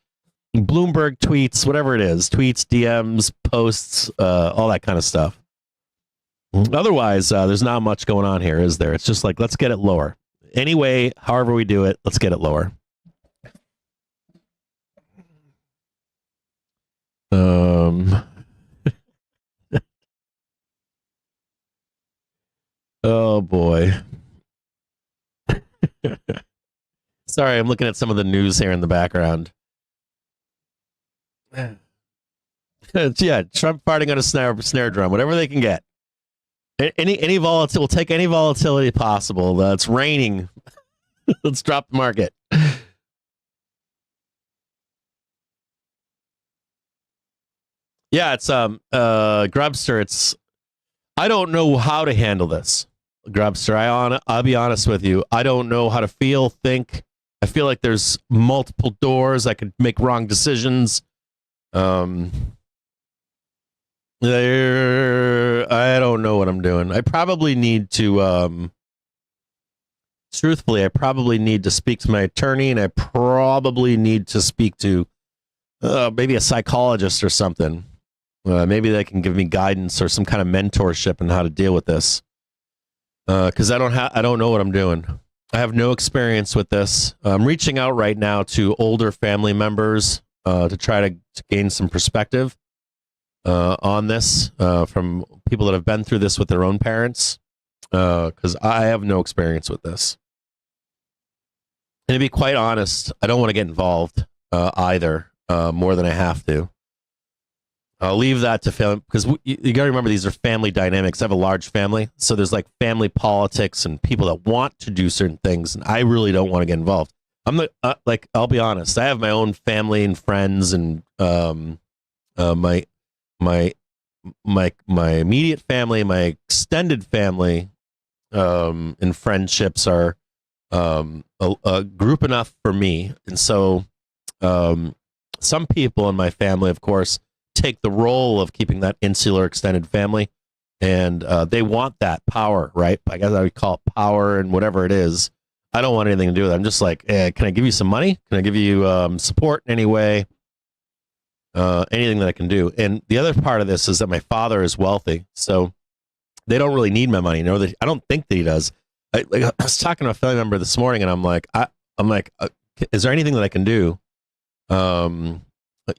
Bloomberg tweets, whatever it is. Tweets, DMs, posts, all that kind of stuff. Otherwise, there's not much going on here, is there? It's just like, let's get it lower. Anyway, however we do it, let's get it lower. Oh, boy. Sorry, I'm looking at some of the news here in the background. Yeah, Trump farting on a snare drum, whatever they can get. Any volatility, we'll take any volatility possible. It's raining. Let's drop the market. Yeah, it's Grubster. It's I don't know how to handle this, Grubster. I'll be honest with you. I don't know how to feel, think. I feel like there's multiple doors. I could make wrong decisions. I don't know what I'm doing. I probably need to, truthfully, I probably need to speak to my attorney, and I probably need to speak to maybe a psychologist or something. Maybe they can give me guidance or some kind of mentorship on how to deal with this. Because I don't know what I'm doing. I have no experience with this. I'm reaching out right now to older family members to try to gain some perspective on this from people that have been through this with their own parents. Because I have no experience with this. And to be quite honest, I don't want to get involved either more than I have to. I'll leave that to family because you got to remember these are family dynamics. I have a large family, so there's like family politics and people that want to do certain things, and I really don't want to get involved. I'm the like I'll be honest. I have my own family and friends, and my immediate family, my extended family, and friendships are a group enough for me, and so some people in my family, of course, take the role of keeping that insular extended family, and they want that power, right? I guess I would call it power and whatever it is. I don't want anything to do with it. I'm just like, can I give you some money? Can I give you support in any way? Anything that I can do. And the other part of this is that my father is wealthy, so they don't really need my money. No, I don't think that he does. I was talking to a family member this morning, and I'm like, is there anything that I can do?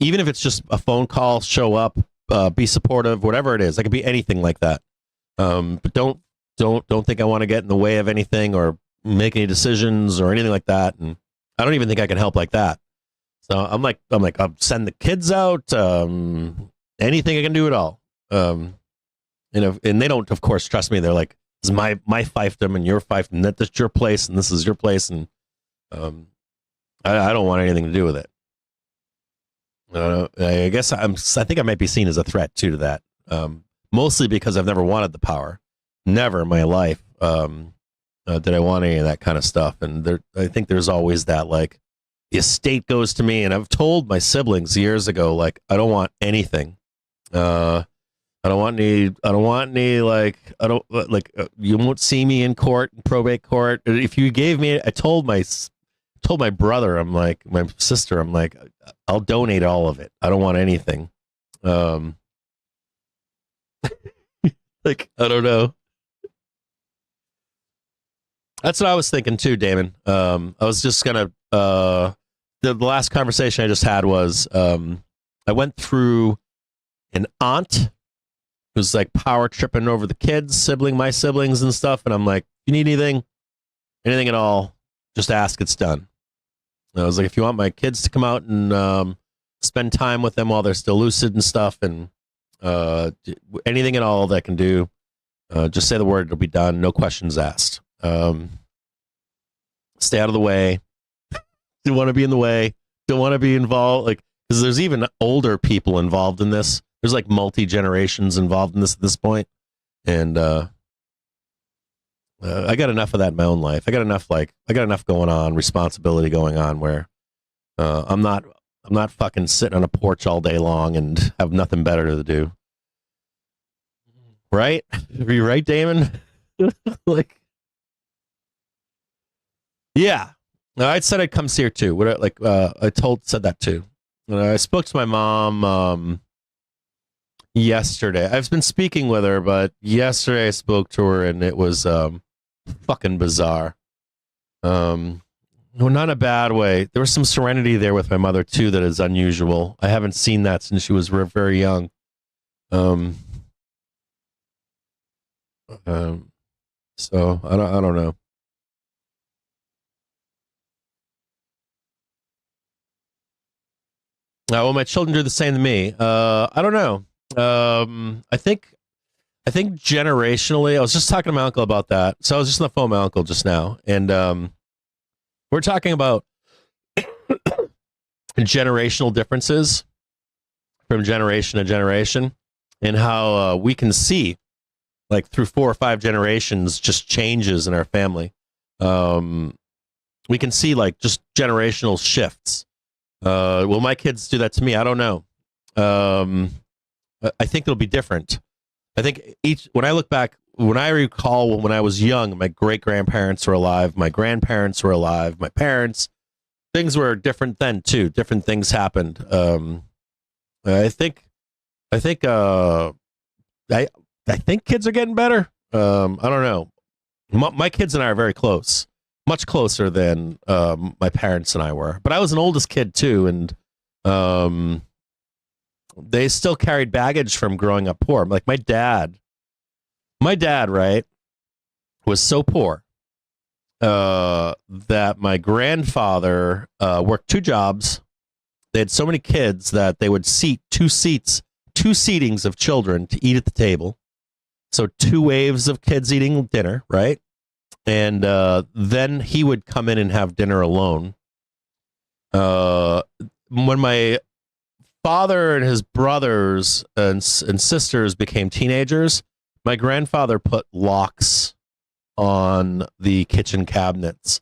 Even if it's just a phone call, show up, be supportive, whatever it is. I could be anything like that. But don't think I want to get in the way of anything or make any decisions or anything like that. And I don't even think I can help like that. So I'm like, I'll send the kids out. Anything I can do at all. And they don't, of course, trust me. They're like, this is my fiefdom and your fiefdom. That's your place and this is your place. And I don't want anything to do with it. I guess I think I might be seen as a threat too to that. Mostly because I've never wanted the power. Never in my life did I want any of that kind of stuff. And I think there's always that, like, the estate goes to me, and I've told my siblings years ago, like, I don't want anything. I don't want any like, you won't see me in court, probate court. If you gave me, I told my brother, I'm like, my sister, I'm like, I'll donate all of it. I don't want anything. Like, I don't know. That's what I was thinking too, Damon. I was just gonna, the last conversation I just had was, I went through an aunt who's like power tripping over the kids, my siblings and stuff. And I'm like, you need anything at all, just ask, it's done. I was like, if you want my kids to come out and spend time with them while they're still lucid and stuff, and anything at all that I can do, just say the word, it'll be done. No questions asked. Stay out of the way. Don't want to be in the way. Don't want to be involved. Like, because there's even older people involved in this. There's like multi-generations involved in this at this point. And I got enough of that in my own life. I got enough going on, responsibility going on, where I'm not fucking sitting on a porch all day long and have nothing better to do. Right? Are you right, Damon? Like, yeah. No, I said I'd come see her too. I said that too. I spoke to my mom yesterday. I've been speaking with her, but yesterday I spoke to her, and it was fucking bizarre. No, not in a bad way. There was some serenity there with my mother too that is unusual. I haven't seen that since she was very young. So I don't know. Well, my children do the same to me. I don't know. I think generationally, I was just talking to my uncle about that. So I was just on the phone with my uncle just now, and We're talking about generational differences from generation to generation, and how we can see, like, through 4 or 5 generations, just changes in our family. We can see, like, just generational shifts. Will my kids do that to me? I don't know. I think it'll be different. I think when I look back, when I recall when I was young, my great grandparents were alive, my grandparents were alive, my parents, things were different then too. Different things happened. I think kids are getting better. I don't know. My kids and I are very close, much closer than my parents and I were. But I was an oldest kid too, and they still carried baggage from growing up poor. Like my dad, right, was so poor that my grandfather worked 2 jobs. They had so many kids that they would seat 2 seatings of children to eat at the table. So 2 waves of kids eating dinner, right? And then he would come in and have dinner alone. When my father and his brothers and sisters became teenagers, my grandfather put locks on the kitchen cabinets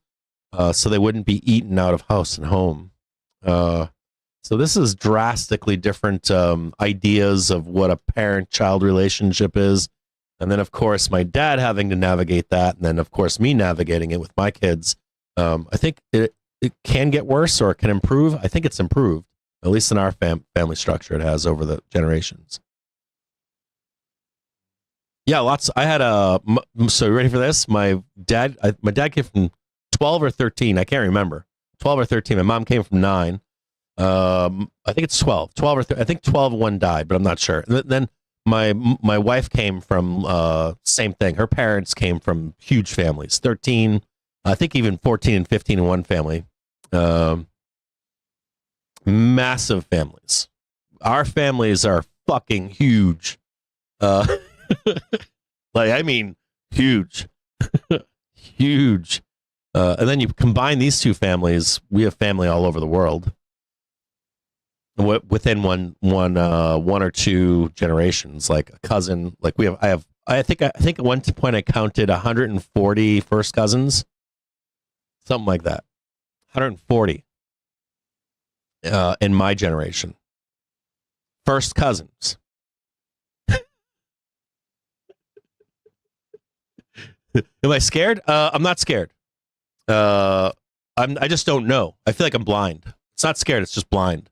so they wouldn't be eaten out of house and home. So this is drastically different ideas of what a parent-child relationship is. And then, of course, my dad having to navigate that. And then, of course, me navigating it with my kids. I think it can get worse or it can improve. I think it's improved, at least in our family structure. It has over the generations. Yeah, lots. I had so you ready for this? My dad came from 12 or 13. I can't remember. 12 or 13. My mom came from 9. I think it's 12 or 13. I think 12 one died, but I'm not sure. And then my wife came from same thing. Her parents came from huge families. 13, I think even 14 and 15 in one family. Massive families. Our families are fucking huge. Like, I mean, huge. Huge. And then you combine these 2 families, we have family all over the world. Within one or 2 generations, like a cousin, like I think at one point I counted 140 first cousins, something like that. 140 in my generation. First cousins. Am I scared? I'm not scared. I just don't know. I feel like I'm blind. It's not scared. It's just blind.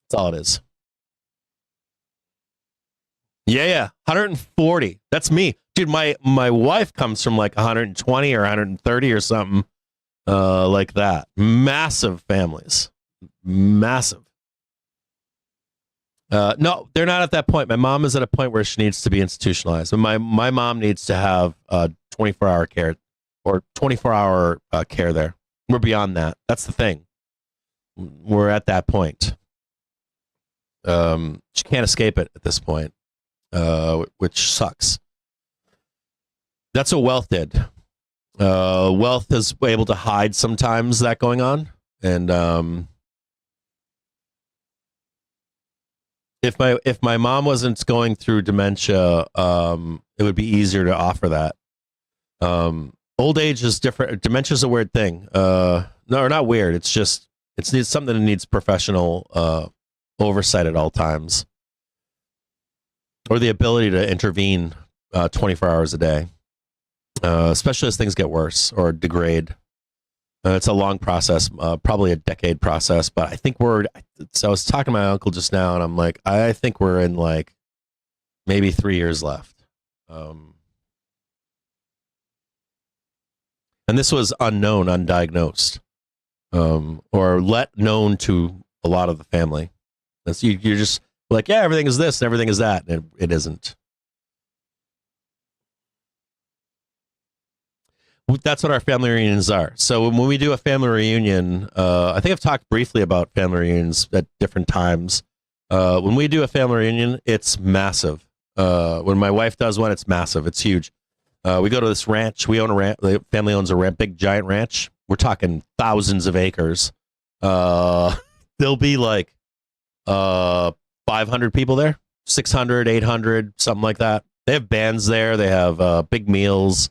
That's all it is. Yeah. 140. That's me. Dude, my wife comes from like 120 or 130 or something like that. Massive families. Massive. No, they're not at that point. My mom is at a point where she needs to be institutionalized. My mom needs to have 24-hour care or 24-hour care there. We're beyond that. That's the thing. We're at that point. She can't escape it at this point, which sucks. That's what wealth did. Wealth is able to hide sometimes that going on, and if my mom wasn't going through dementia, it would be easier to offer that. Old age is different. Dementia is a weird thing. No, not weird. It's just it's something that needs professional oversight at all times, or the ability to intervene 24 hours a day, especially as things get worse or degrade. It's a long process, probably a decade process, but I think so I was talking to my uncle just now, and I'm like, I think we're in like maybe 3 years left. And this was unknown, undiagnosed, or known to a lot of the family. You're just like, yeah, everything is this and everything is that. And it isn't. That's what our family reunions are. So when we do a family reunion, I think I've talked briefly about family reunions at different times. When we do a family reunion, it's massive. When my wife does one, it's massive. It's huge. We go to this ranch. We own a ranch. The family owns a big giant ranch we're talking thousands of acres. There'll be like 500 people there, 600, 800, something like that. They have bands there. They have big meals.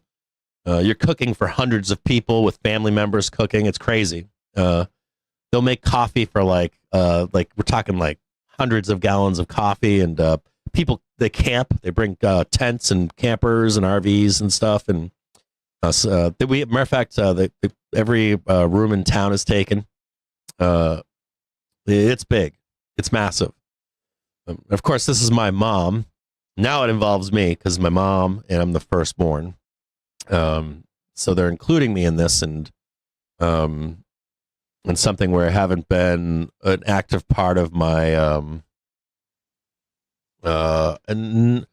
You're cooking for hundreds of people with family members cooking. It's crazy. They'll make coffee for like we're talking like hundreds of gallons of coffee, and people, they camp. They bring tents and campers and RVs and stuff. And matter of fact, every room in town is taken. It's big. It's massive. Of course, this is my mom. Now it involves me because my mom and I'm the firstborn. So they're including me in this, and something where I haven't been an active part of my and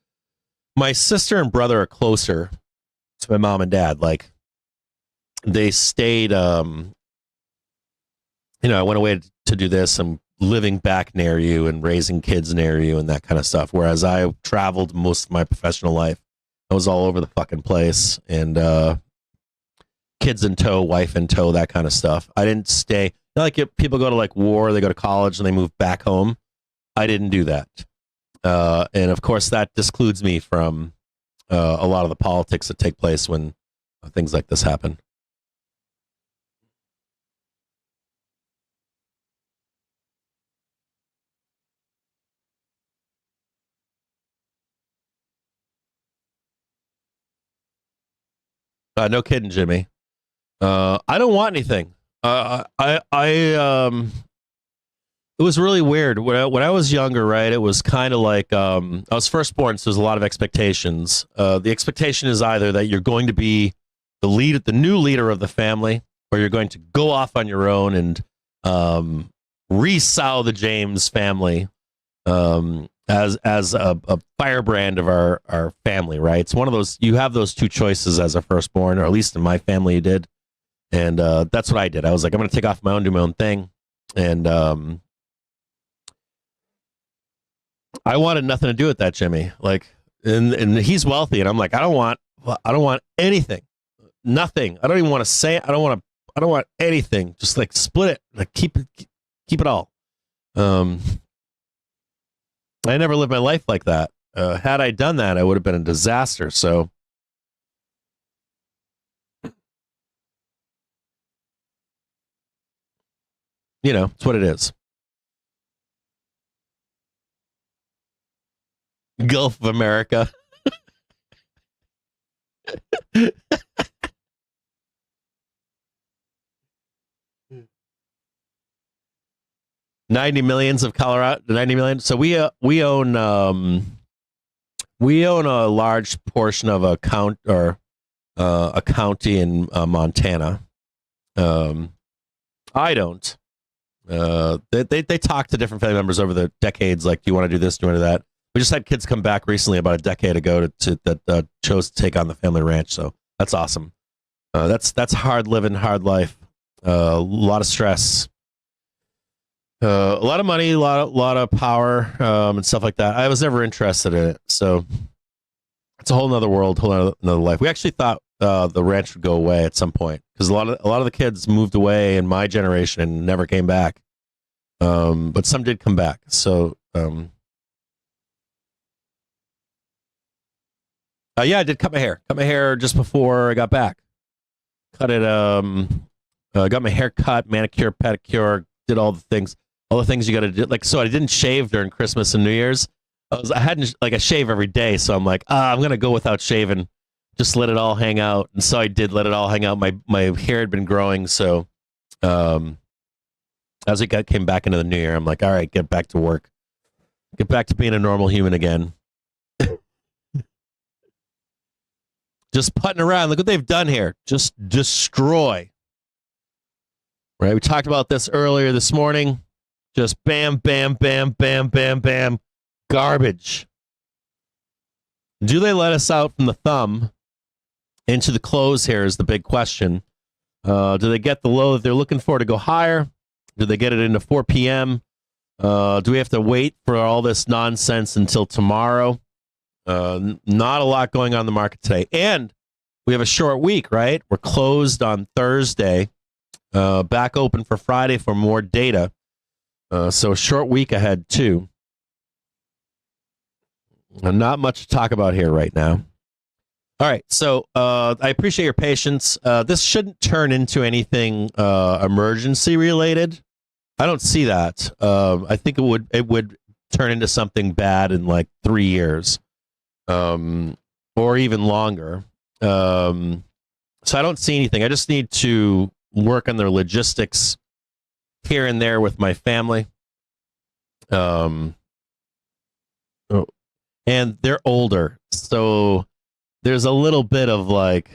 my sister and brother are closer to my mom and dad. Like, they stayed, I went away to do this. I'm living back near you and raising kids near you and that kind of stuff. Whereas I traveled most of my professional life. I was all over the fucking place, and kids in tow, wife in tow, that kind of stuff. I didn't stay. Like, if people go to like war, they go to college and they move back home. I didn't do that. And of course that excludes me from a lot of the politics that take place when things like this happen. No kidding, Jimmy. I don't want anything. It was really weird when I was younger, right? It was kind of like I was firstborn, so there's a lot of expectations. The expectation is either that you're going to be the new leader of the family, or you're going to go off on your own and resow the James family as a firebrand of our family, right? It's one of those, you have those two choices as a firstborn, or at least in my family you did. And that's what I did. I was like, I'm going to take off my own, do my own thing. And I wanted nothing to do with that, Jimmy. Like, and he's wealthy, and I'm like, I don't want anything, nothing. I don't even want to say it. I don't want anything. Just like split it, like keep it all. I never lived my life like that. Had I done that, I would have been a disaster. So, it's what it is. Gulf of America. $90 million of Colorado. 90 million. So we own a large portion of a county in Montana. I don't. They talk to different family members over the decades. Like, do you want to do this? Do you want to do that? We just had kids come back recently, about a decade ago, that chose to take on the family ranch. So that's awesome. That's hard living, hard life. A lot of stress, a lot of money, a lot of power, and stuff like that. I was never interested in it. So it's a whole nother world, whole nother life. We actually thought the ranch would go away at some point, because a lot of the kids moved away in my generation and never came back. But some did come back. So yeah, I did cut my hair. Cut my hair just before I got back. Cut it. Got my hair cut, manicure, pedicure. Did all the things you got to do. Like, so I didn't shave during Christmas and New Year's. I hadn't, like, I shave every day, so I'm like, I'm gonna go without shaving. Just let it all hang out. And so I did let it all hang out. My hair had been growing, so as it came back into the new year, I'm like, all right, get back to work. Get back to being a normal human again. Just putting around. Look what they've done here. Just destroy. Right? We talked about this earlier this morning. Just bam, bam, bam, bam, bam, bam. Garbage. Do they let us out from the thumb into the close here is the big question. Do they get the low that they're looking for to go higher? Do they get it into 4 p.m.? Do we have to wait for all this nonsense until tomorrow? Not a lot going on in the market today. And we have a short week, right? We're closed on Thursday. Back open for Friday for more data. So a short week ahead, too. Not much to talk about here right now. All right, so I appreciate your patience. This shouldn't turn into anything emergency related. I don't see that. I think it would turn into something bad in like 3 years, or even longer. So I don't see anything. I just need to work on the logistics here and there with my family. And they're older, so there's a little bit of like,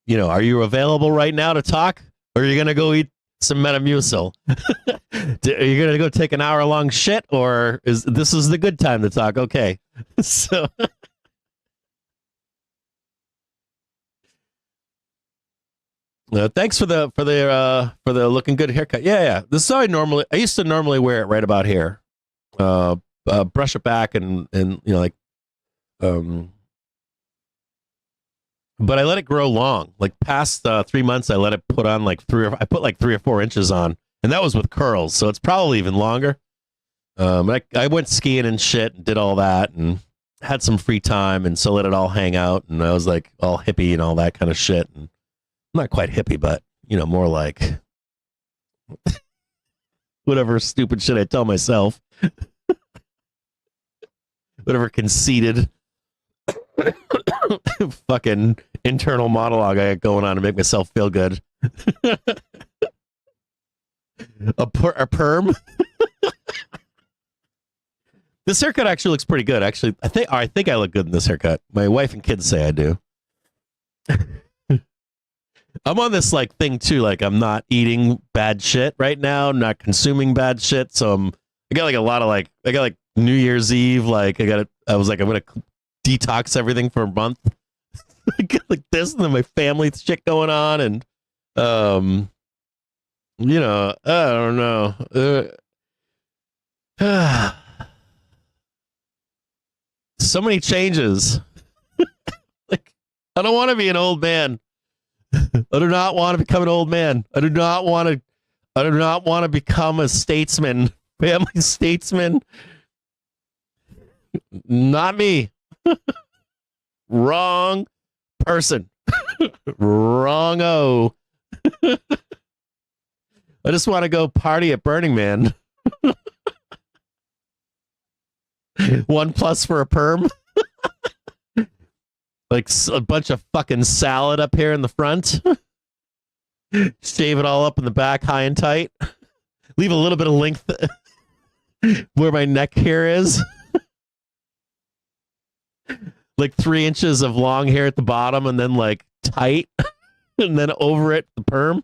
are you available right now to talk, or are you gonna go eat some Metamucil? Are you gonna go take an hour-long shit, or is the good time to talk? Okay, so. Thanks for the looking good haircut. Yeah. This is how I used to normally wear it right about here. Brush it back and but I let it grow long. Like past 3 months, I let it put on I put like 3 or 4 inches on, and that was with curls, so it's probably even longer. I went skiing and shit and did all that and had some free time, and so let it all hang out, and I was like all hippie and all that kind of shit. And I'm not quite hippie, but more like whatever stupid shit I tell myself. Whatever conceited fucking internal monologue I got going on to make myself feel good. A perm. This haircut actually looks pretty good. Actually, I think I look good in this haircut. My wife and kids say I do. I'm on this like thing too. Like I'm not eating bad shit right now. I'm not consuming bad shit. So I got like a lot of I got like New Year's Eve. I was like, I'm gonna detox everything for a month. I got like this, and then my family shit going on, and I don't know. So many changes. Like I don't want to be an old man. I do not want to become an old man. I do not want to become a statesman, family statesman. Not me. Wrong person. Wrong-o. I just want to go party at Burning Man. 1+ for a perm. Like a bunch of fucking salad up here in the front. Shave it all up in the back, high and tight. Leave a little bit of length where my neck hair is. Like 3 inches of long hair at the bottom, and then like tight, and then over it the perm.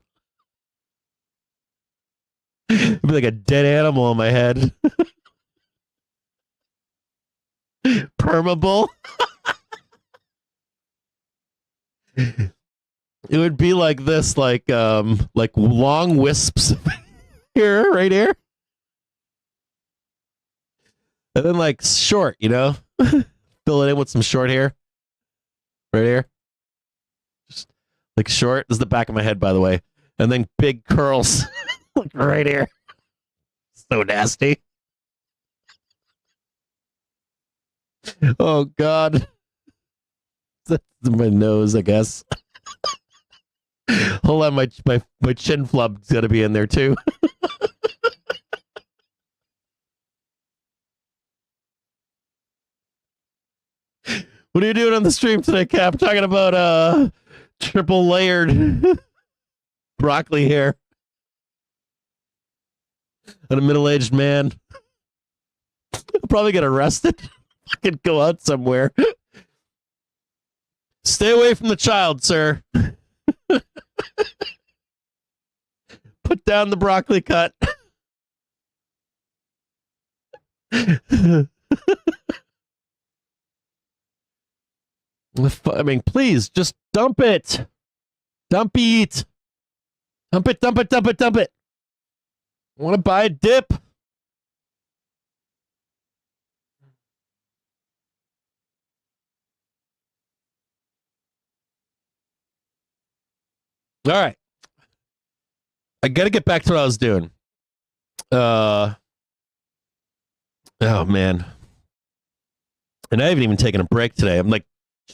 It'd be like a dead animal on my head. Permable. It would be like this, like long wisps here, right here, and then like short, fill it in with some short hair, right here, just like short. This is the back of my head, by the way, and then big curls, like right here. So nasty. Oh God. That's my nose, I guess. Hold on, my chin flub's gonna be in there too. What are you doing on the stream today, Cap? Talking about triple layered broccoli hair on a middle-aged man. I'll probably get arrested. I could go out somewhere. Stay away from the child, sir. Put down the broccoli cut. I mean, please, just dump it. Dump it. Dump it, dump it, dump it, dump it. I want to buy a dip. All right. I got to get back to what I was doing. Oh man. And I haven't even taken a break today. I'm like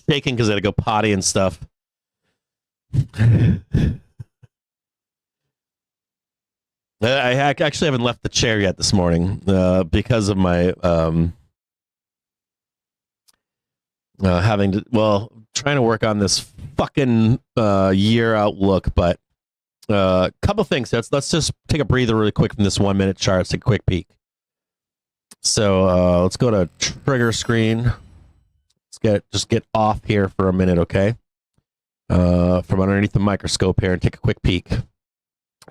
shaking because I had to go potty and stuff. I actually haven't left the chair yet this morning because of my trying to work on this fucking year outlook. But a couple things. Let's just take a breather really quick from this 1 minute chart. Let's take a quick peek. So let's go to trigger screen. Let's get off here for a minute, okay? From underneath the microscope here and take a quick peek.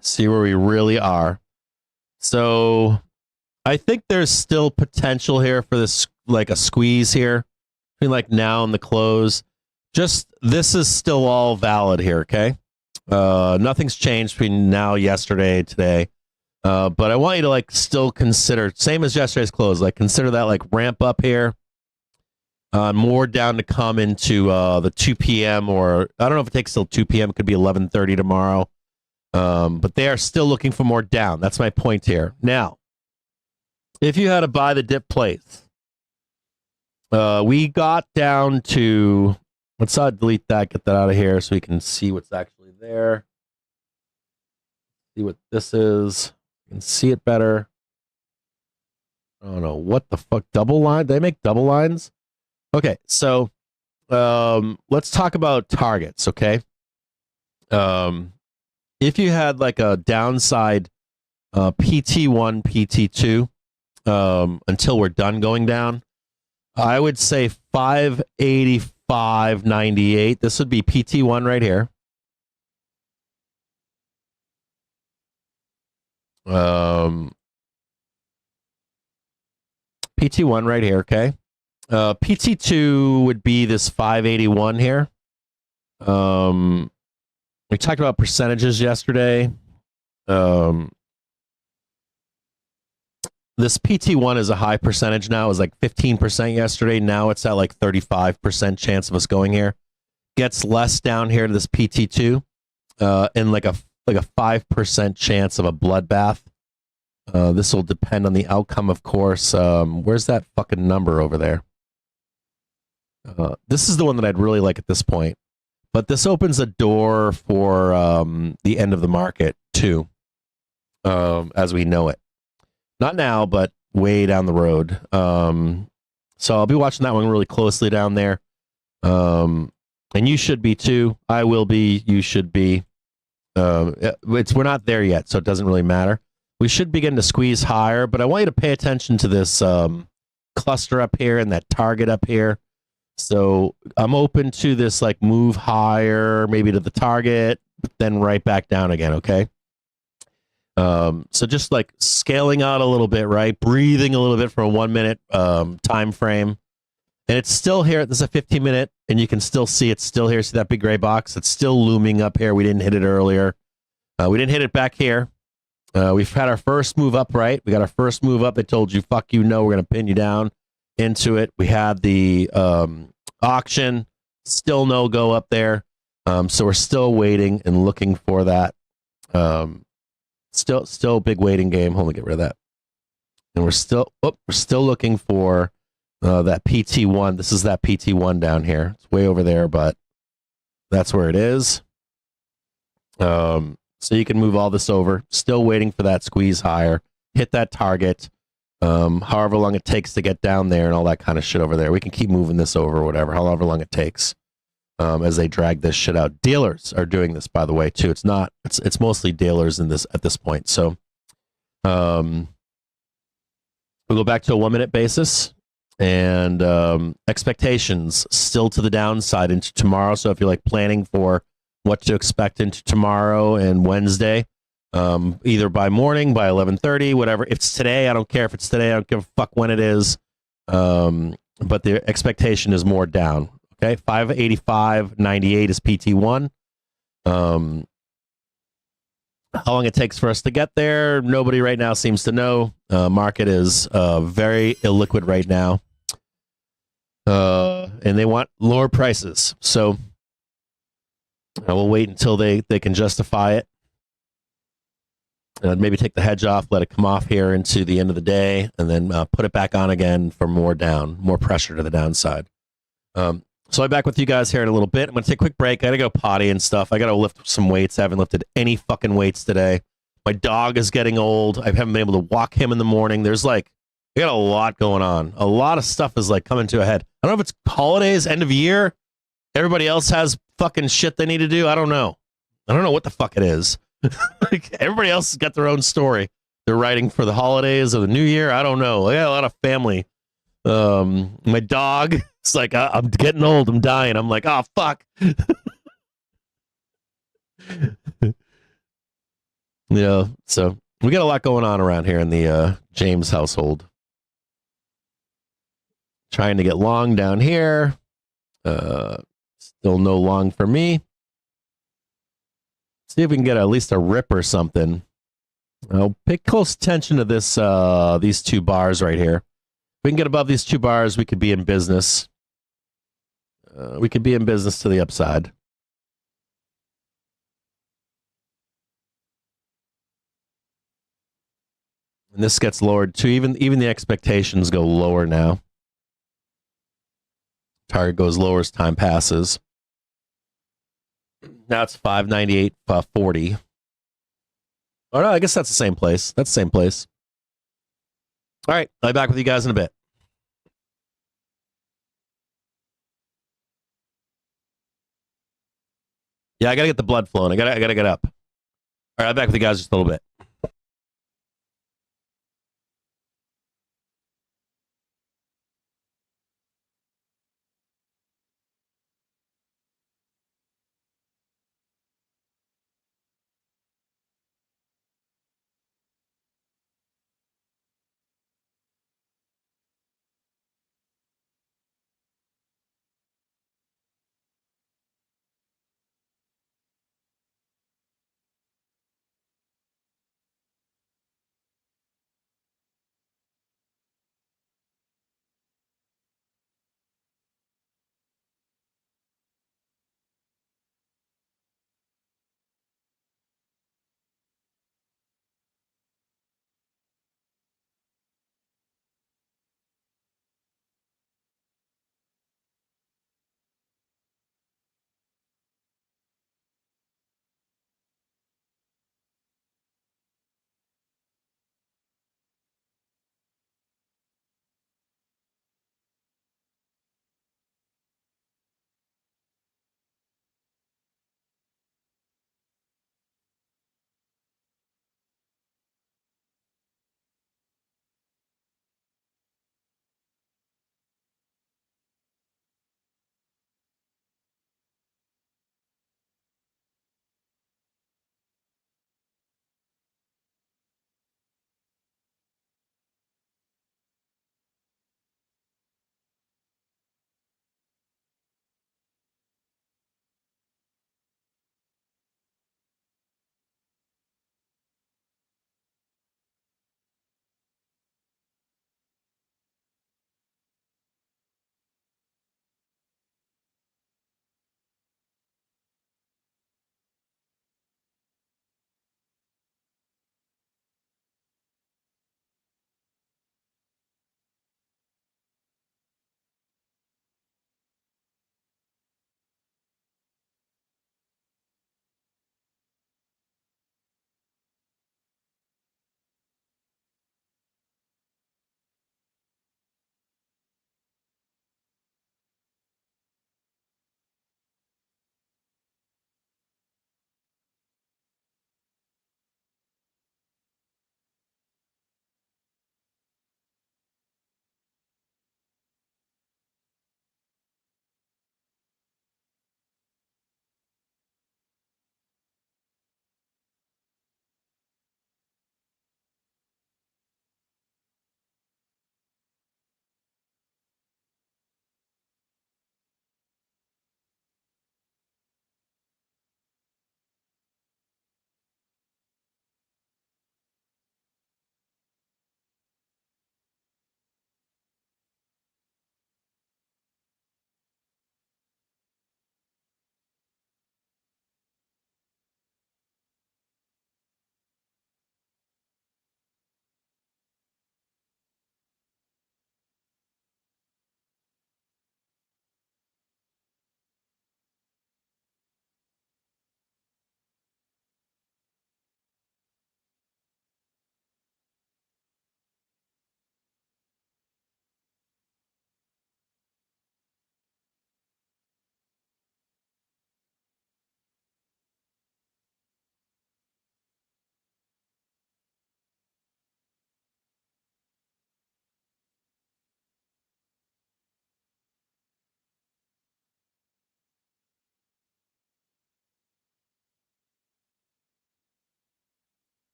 See where we really are. So I think there's still potential here for this, like a squeeze here between like now and the close. Just this is still all valid here, okay? Nothing's changed between now, yesterday, today. But I want you to like still consider, same as yesterday's close, like consider that like ramp up here. More down to come into the 2 p.m. or I don't know if it takes till 2 p.m. It could be 11:30 tomorrow. But they are still looking for more down. That's my point here. Now, if you had to buy the dip place, we got down to, let's delete that, get that out of here so we can see what's actually there. See what this is. You can see it better. I don't know. What the fuck? Double line? Did they make double lines? Okay, so let's talk about targets, okay? If you had like a downside PT1, PT2 until we're done going down, I would say 585.98. This would be PT1 right here. PT1 right here, okay? PT2 would be this 581 here. We talked about percentages yesterday. This PT1 is a high percentage now. It was like 15% yesterday. Now it's at like 35% chance of us going here. Gets less down here to this PT2, and like a 5% chance of a bloodbath. This will depend on the outcome, of course. Where's that fucking number over there? This is the one that I'd really like at this point. But this opens a door for the end of the market, too, as we know it. Not now, but way down the road. So I'll be watching that one really closely down there. And you should be, too. I will be. You should be. We're not there yet, so it doesn't really matter. We should begin to squeeze higher, but I want you to pay attention to this cluster up here and that target up here. So I'm open to this like move higher, maybe to the target, but then right back down again, okay? So just like scaling out a little bit, right? Breathing a little bit for a 1 minute time frame. And it's still here. This is a 15-minute, and you can still see it's still here. See that big gray box? It's still looming up here. We didn't hit it earlier. We didn't hit it back here. We've had our first move up, right? We got our first move up. They told you, fuck you, no, we're going to pin you down into it. We had the auction, still no go up there. So we're still waiting and looking for that. Still big waiting game. Hold on, get rid of that. And we're still looking for that PT1. This is that PT1 down here. It's way over there, but that's where it is. So you can move all this over. Still waiting for that squeeze higher. Hit that target. However long it takes to get down there and all that kind of shit over there. We can keep moving this over or whatever, however long it takes, as they drag this shit out. Dealers are doing this, by the way, too. It's mostly dealers in this at this point. So we'll go back to a 1 minute basis, and expectations still to the downside into tomorrow. So if you're like planning for what to expect into tomorrow and Wednesday, either by morning, by 11:30, whatever. If it's today, I don't care if it's today. I don't give a fuck when it is. But the expectation is more down. Okay, 585.98 is PT1. How long it takes for us to get there, nobody right now seems to know. Market is very illiquid right now, and they want lower prices. So we'll wait until they can justify it. Maybe take the hedge off, let it come off here into the end of the day, and then put it back on again for more pressure to the downside. So I'll be back with you guys here in a little bit. I'm going to take a quick break. I got to go potty and stuff. I got to lift some weights. I haven't lifted any fucking weights today. My dog is getting old. I haven't been able to walk him in the morning. I got a lot going on. A lot of stuff is like coming to a head. I don't know if it's holidays, end of year. Everybody else has fucking shit they need to do. I don't know. I don't know what the fuck it is. Like, everybody else has got their own story. They're writing for the holidays or the new year. I don't know. I got a lot of family. My dog, it's like, I'm getting old. I'm dying. I'm like, oh, fuck. So we got a lot going on around here in the James household. Trying to get long down here. Still no long for me. See if we can get at least a rip or something. I'll pay close attention to this. These two bars right here. If we can get above these two bars, we could be in business. We could be in business to the upside. And this gets lowered too. Even the expectations go lower now. Target goes lower as time passes. Now it's 598.40. Oh no, I guess that's the same place. That's the same place. All right, I'll be back with you guys in a bit. Yeah, I gotta get the blood flowing. I gotta get up. All right, I'll be back with you guys just a little bit.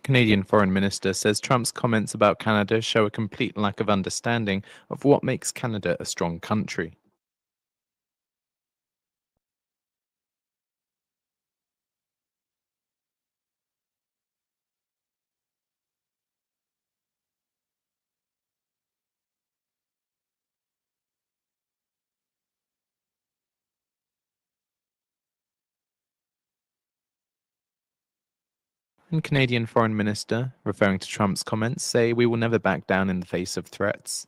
Canadian Foreign Minister says Trump's comments about Canada show a complete lack of understanding of what makes Canada a strong country. And Canadian Foreign Minister, referring to Trump's comments, say we will never back down in the face of threats.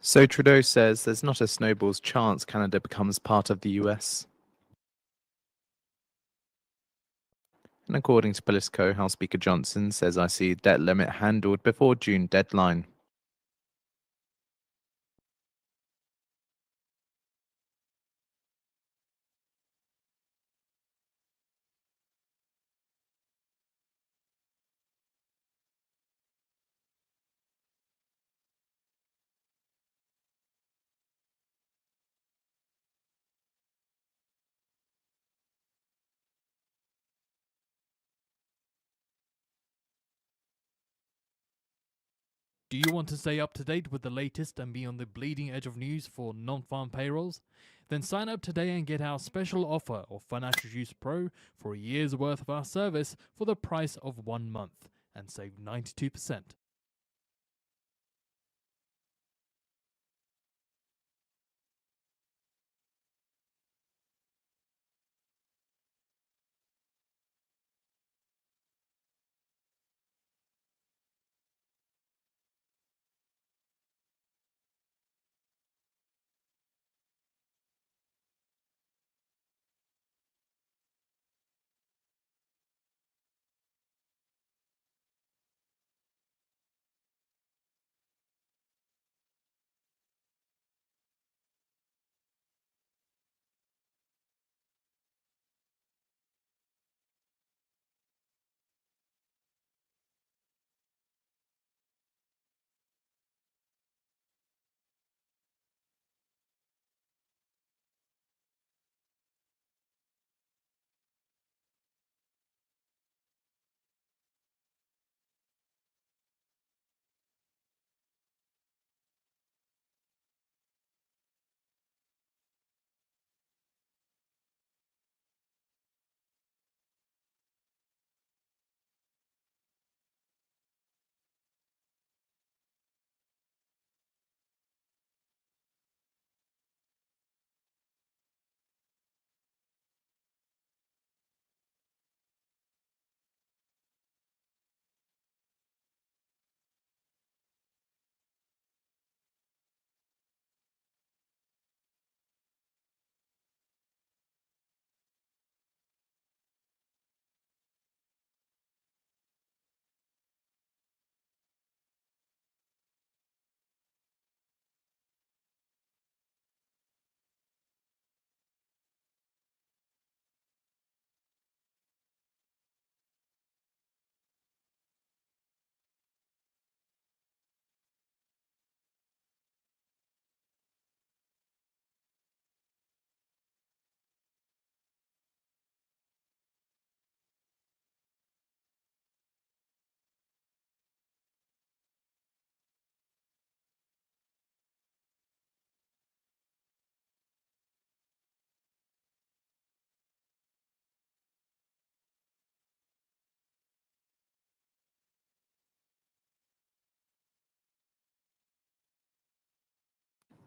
So Trudeau says there's not a snowball's chance Canada becomes part of the US. And according to Politico, House Speaker Johnson says I see debt limit handled before June deadline. Do you want to stay up to date with the latest and be on the bleeding edge of news for non-farm payrolls? Then sign up today and get our special offer of Financial Juice Pro for a year's worth of our service for the price of 1 month and save 92%.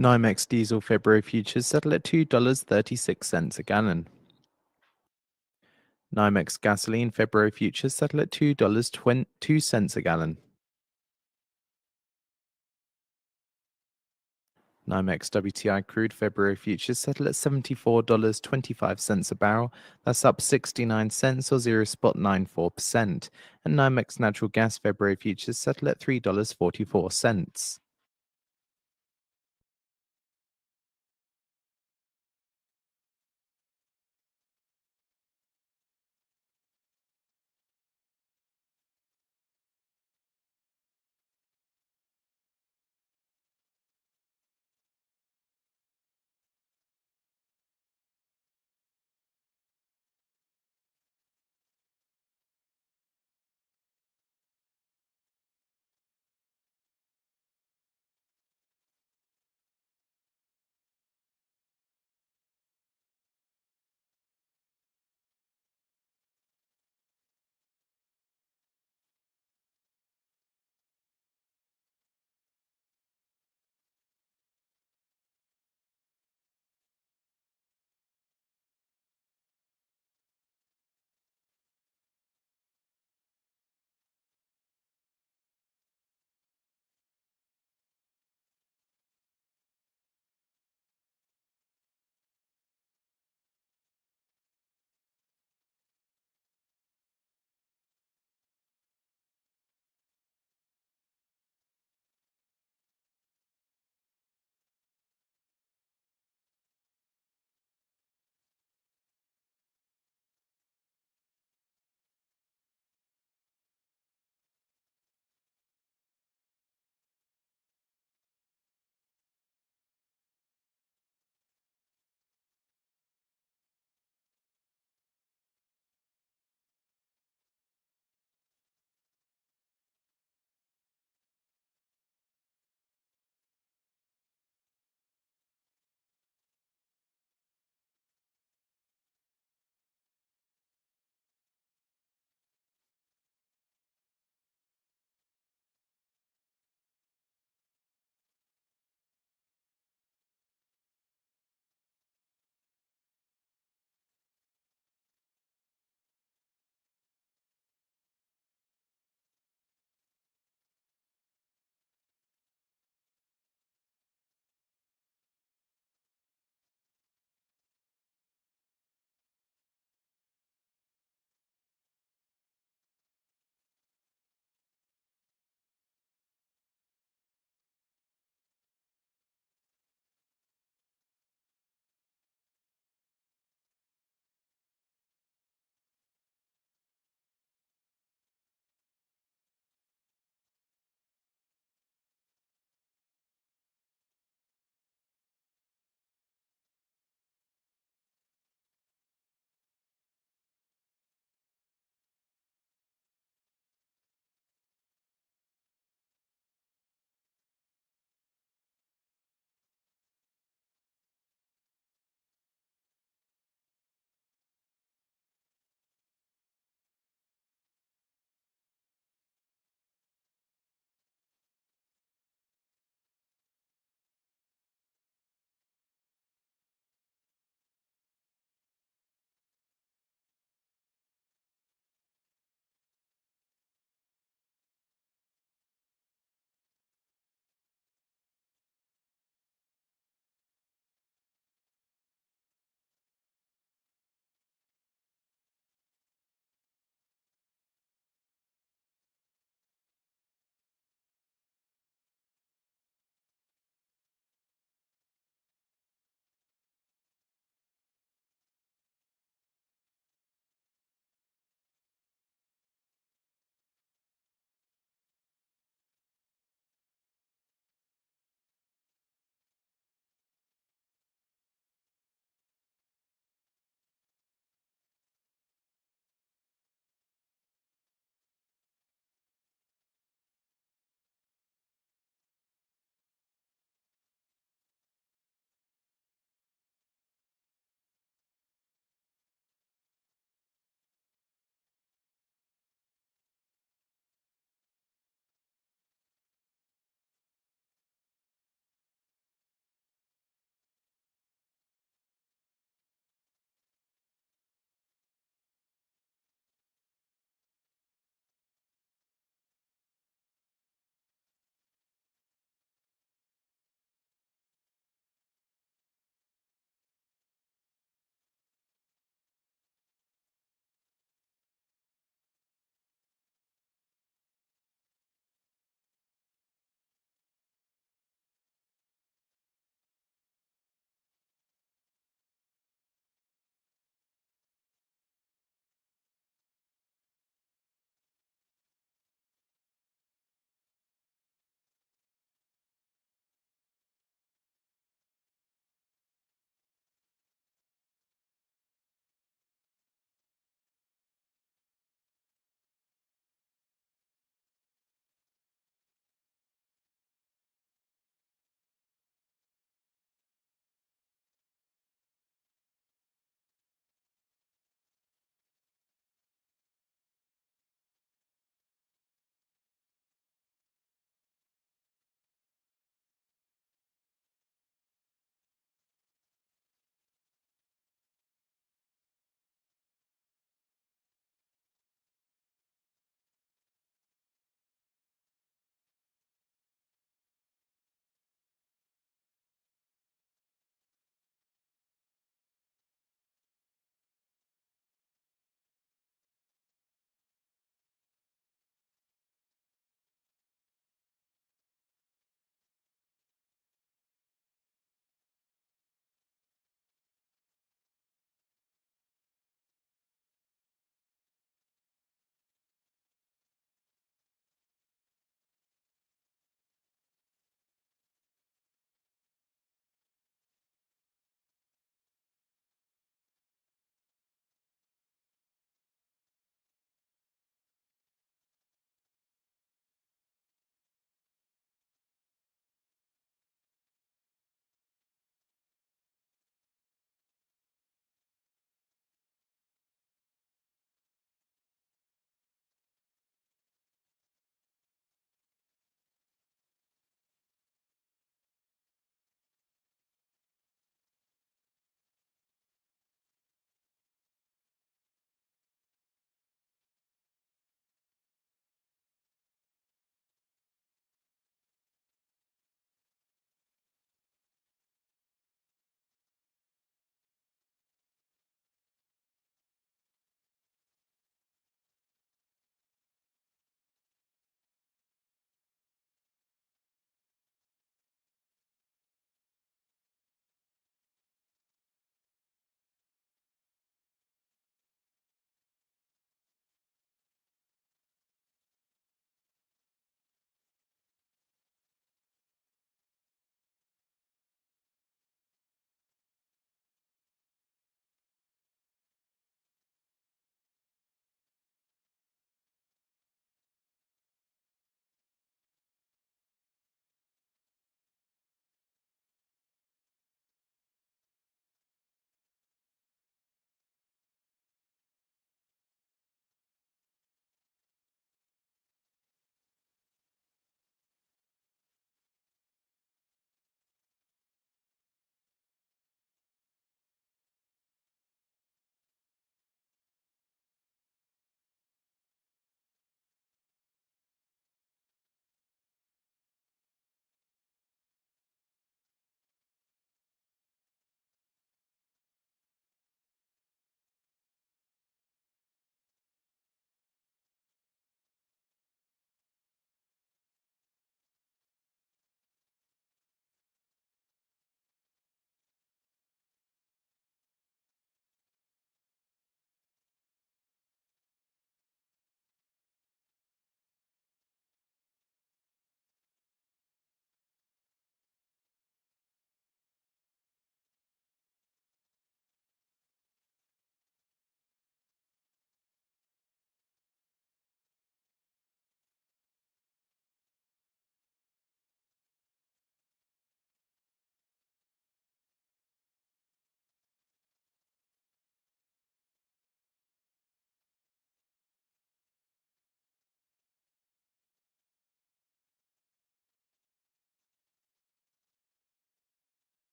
NYMEX diesel February futures settle at $2.36 a gallon. NYMEX gasoline February futures settle at $2.22 a gallon. NYMEX WTI crude February futures settle at $74.25 a barrel. That's up 69 cents or 0.94%. And NYMEX natural gas February futures settle at $3.44.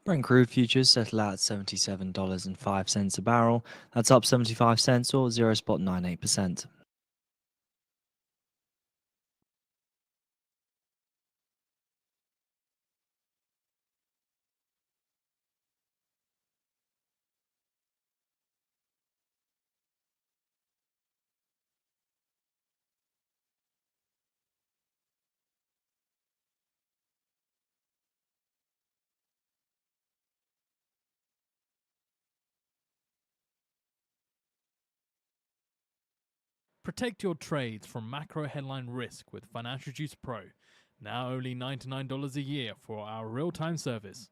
Brent crude futures settle out at $77.05 a barrel. That's up 75 cents or 0.98%. Protect your trades from macro headline risk with Financial Juice Pro. Now only $99 a year for our real-time service.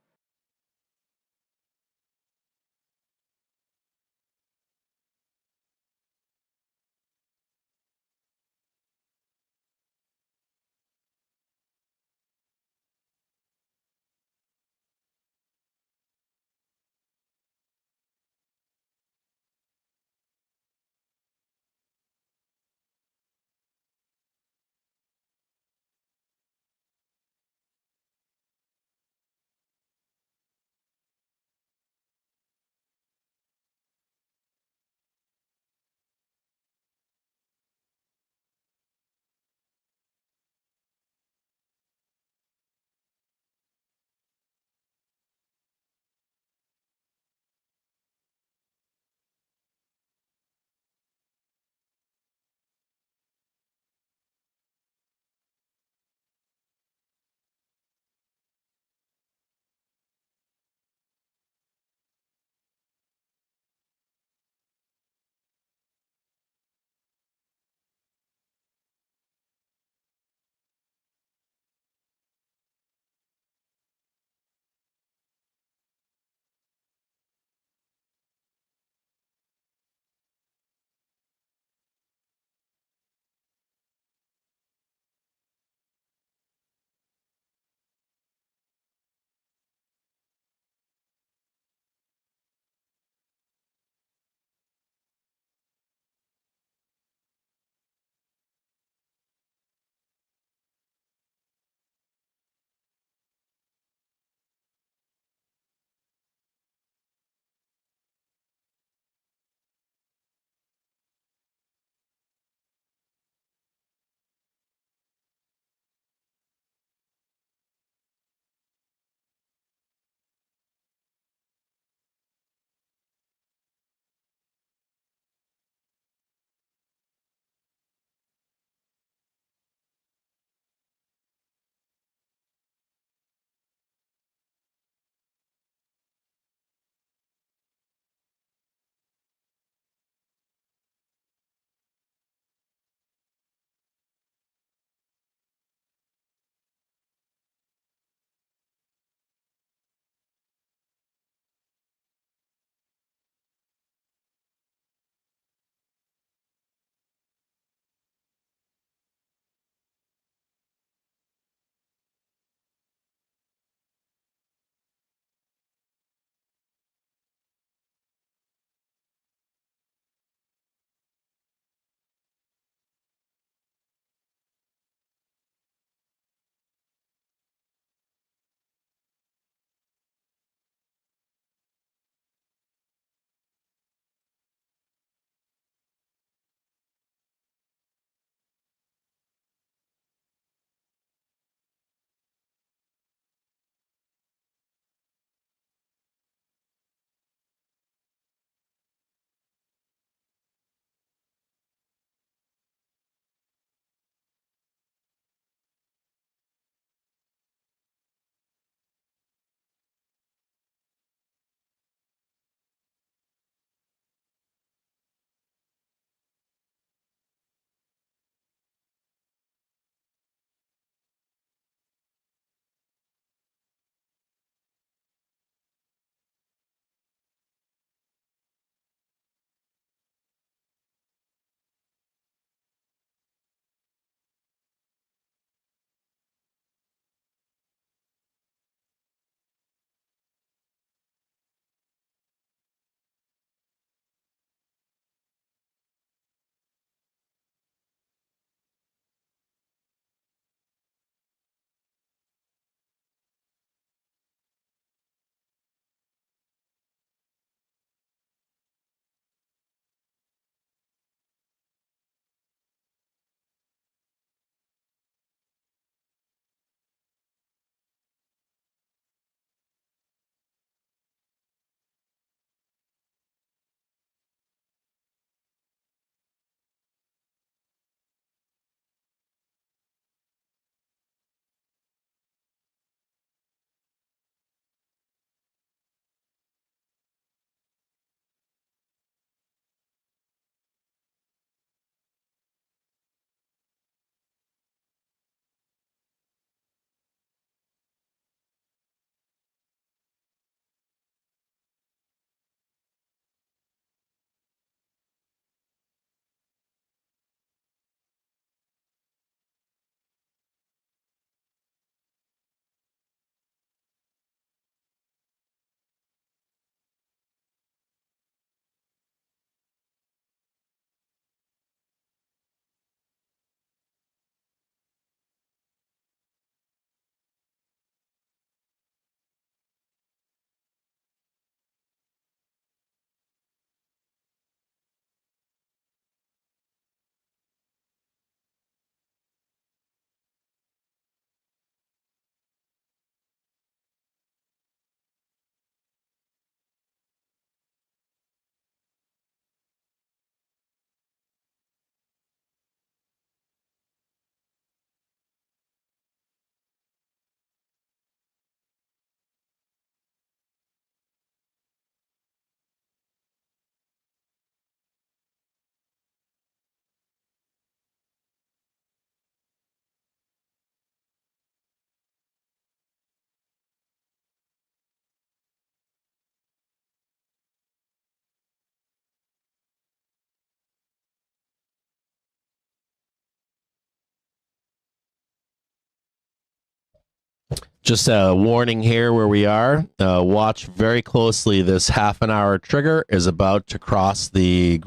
Just a warning here where we are. Watch very closely. This half an hour trigger is about to cross the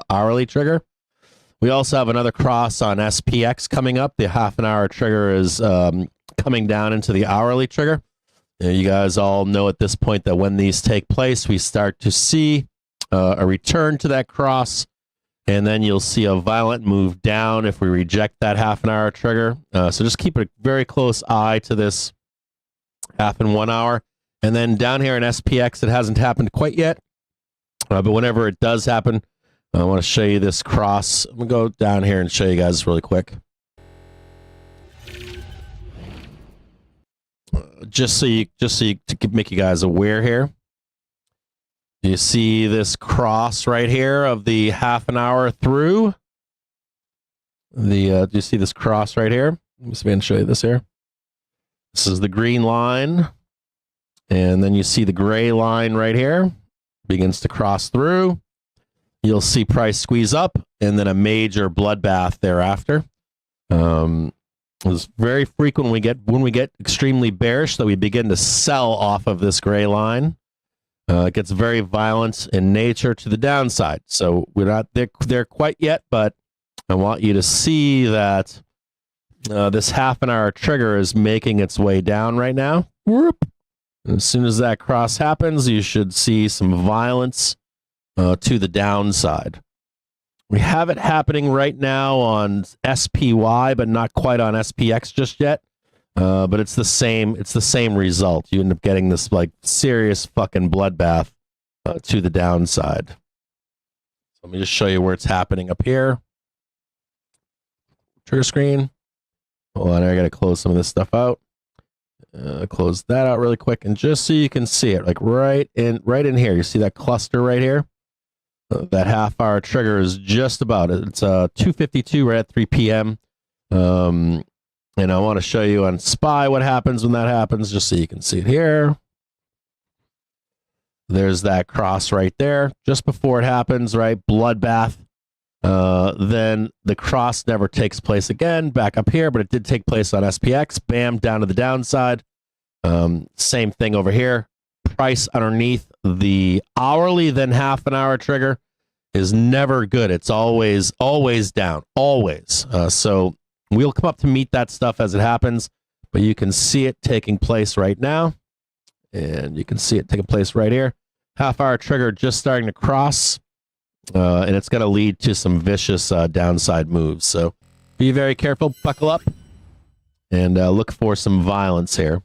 hourly trigger. We also have another cross on SPX coming up. The half an hour trigger is coming down into the hourly trigger. You guys all know at this point that when these take place, we start to see a return to that cross, and then you'll see a violent move down if we reject that half an hour trigger. So just keep a very close eye to this half and 1 hour. And then down here in SPX, it hasn't happened quite yet. But whenever it does happen, I want to show you this cross. I'm going to go down here and show you guys really quick. Just so you to make you guys aware here. You see this cross right here of the half an hour through. Do you see this cross right here? Let me see if I can show you this here. This is the green line, and then you see the gray line right here. Begins to cross through. You'll see price squeeze up, and then a major bloodbath thereafter. It's very frequent when we get extremely bearish that we begin to sell off of this gray line. It gets very violent in nature to the downside. So we're not there quite yet, but I want you to see that this half an hour trigger is making its way down right now. Whoop. And as soon as that cross happens, you should see some violence to the downside. We have it happening right now on SPY, but not quite on SPX just yet. But it's the same result. You end up getting this like serious fucking bloodbath to the downside. So let me just show you where it's happening up here. Trigger screen. Hold on, I gotta close some of this stuff out. Close that out really quick, and just so you can see it, like right in here, you see that cluster right here. That half hour trigger is just about it. It's 2:52 right at 3 p.m. And I want to show you on SPY what happens when that happens, just so you can see it here. There's that cross right there, just before it happens, right? Bloodbath. Then the cross never takes place again, back up here, but it did take place on SPX. Bam, down to the downside. Same thing over here. Price underneath the hourly, then half an hour trigger is never good. It's always down, always. So we'll come up to meet that stuff as it happens, but you can see it taking place right now, and you can see it taking place right here. Half hour trigger just starting to cross, and it's going to lead to some vicious downside moves. So be very careful, buckle up, and look for some violence here.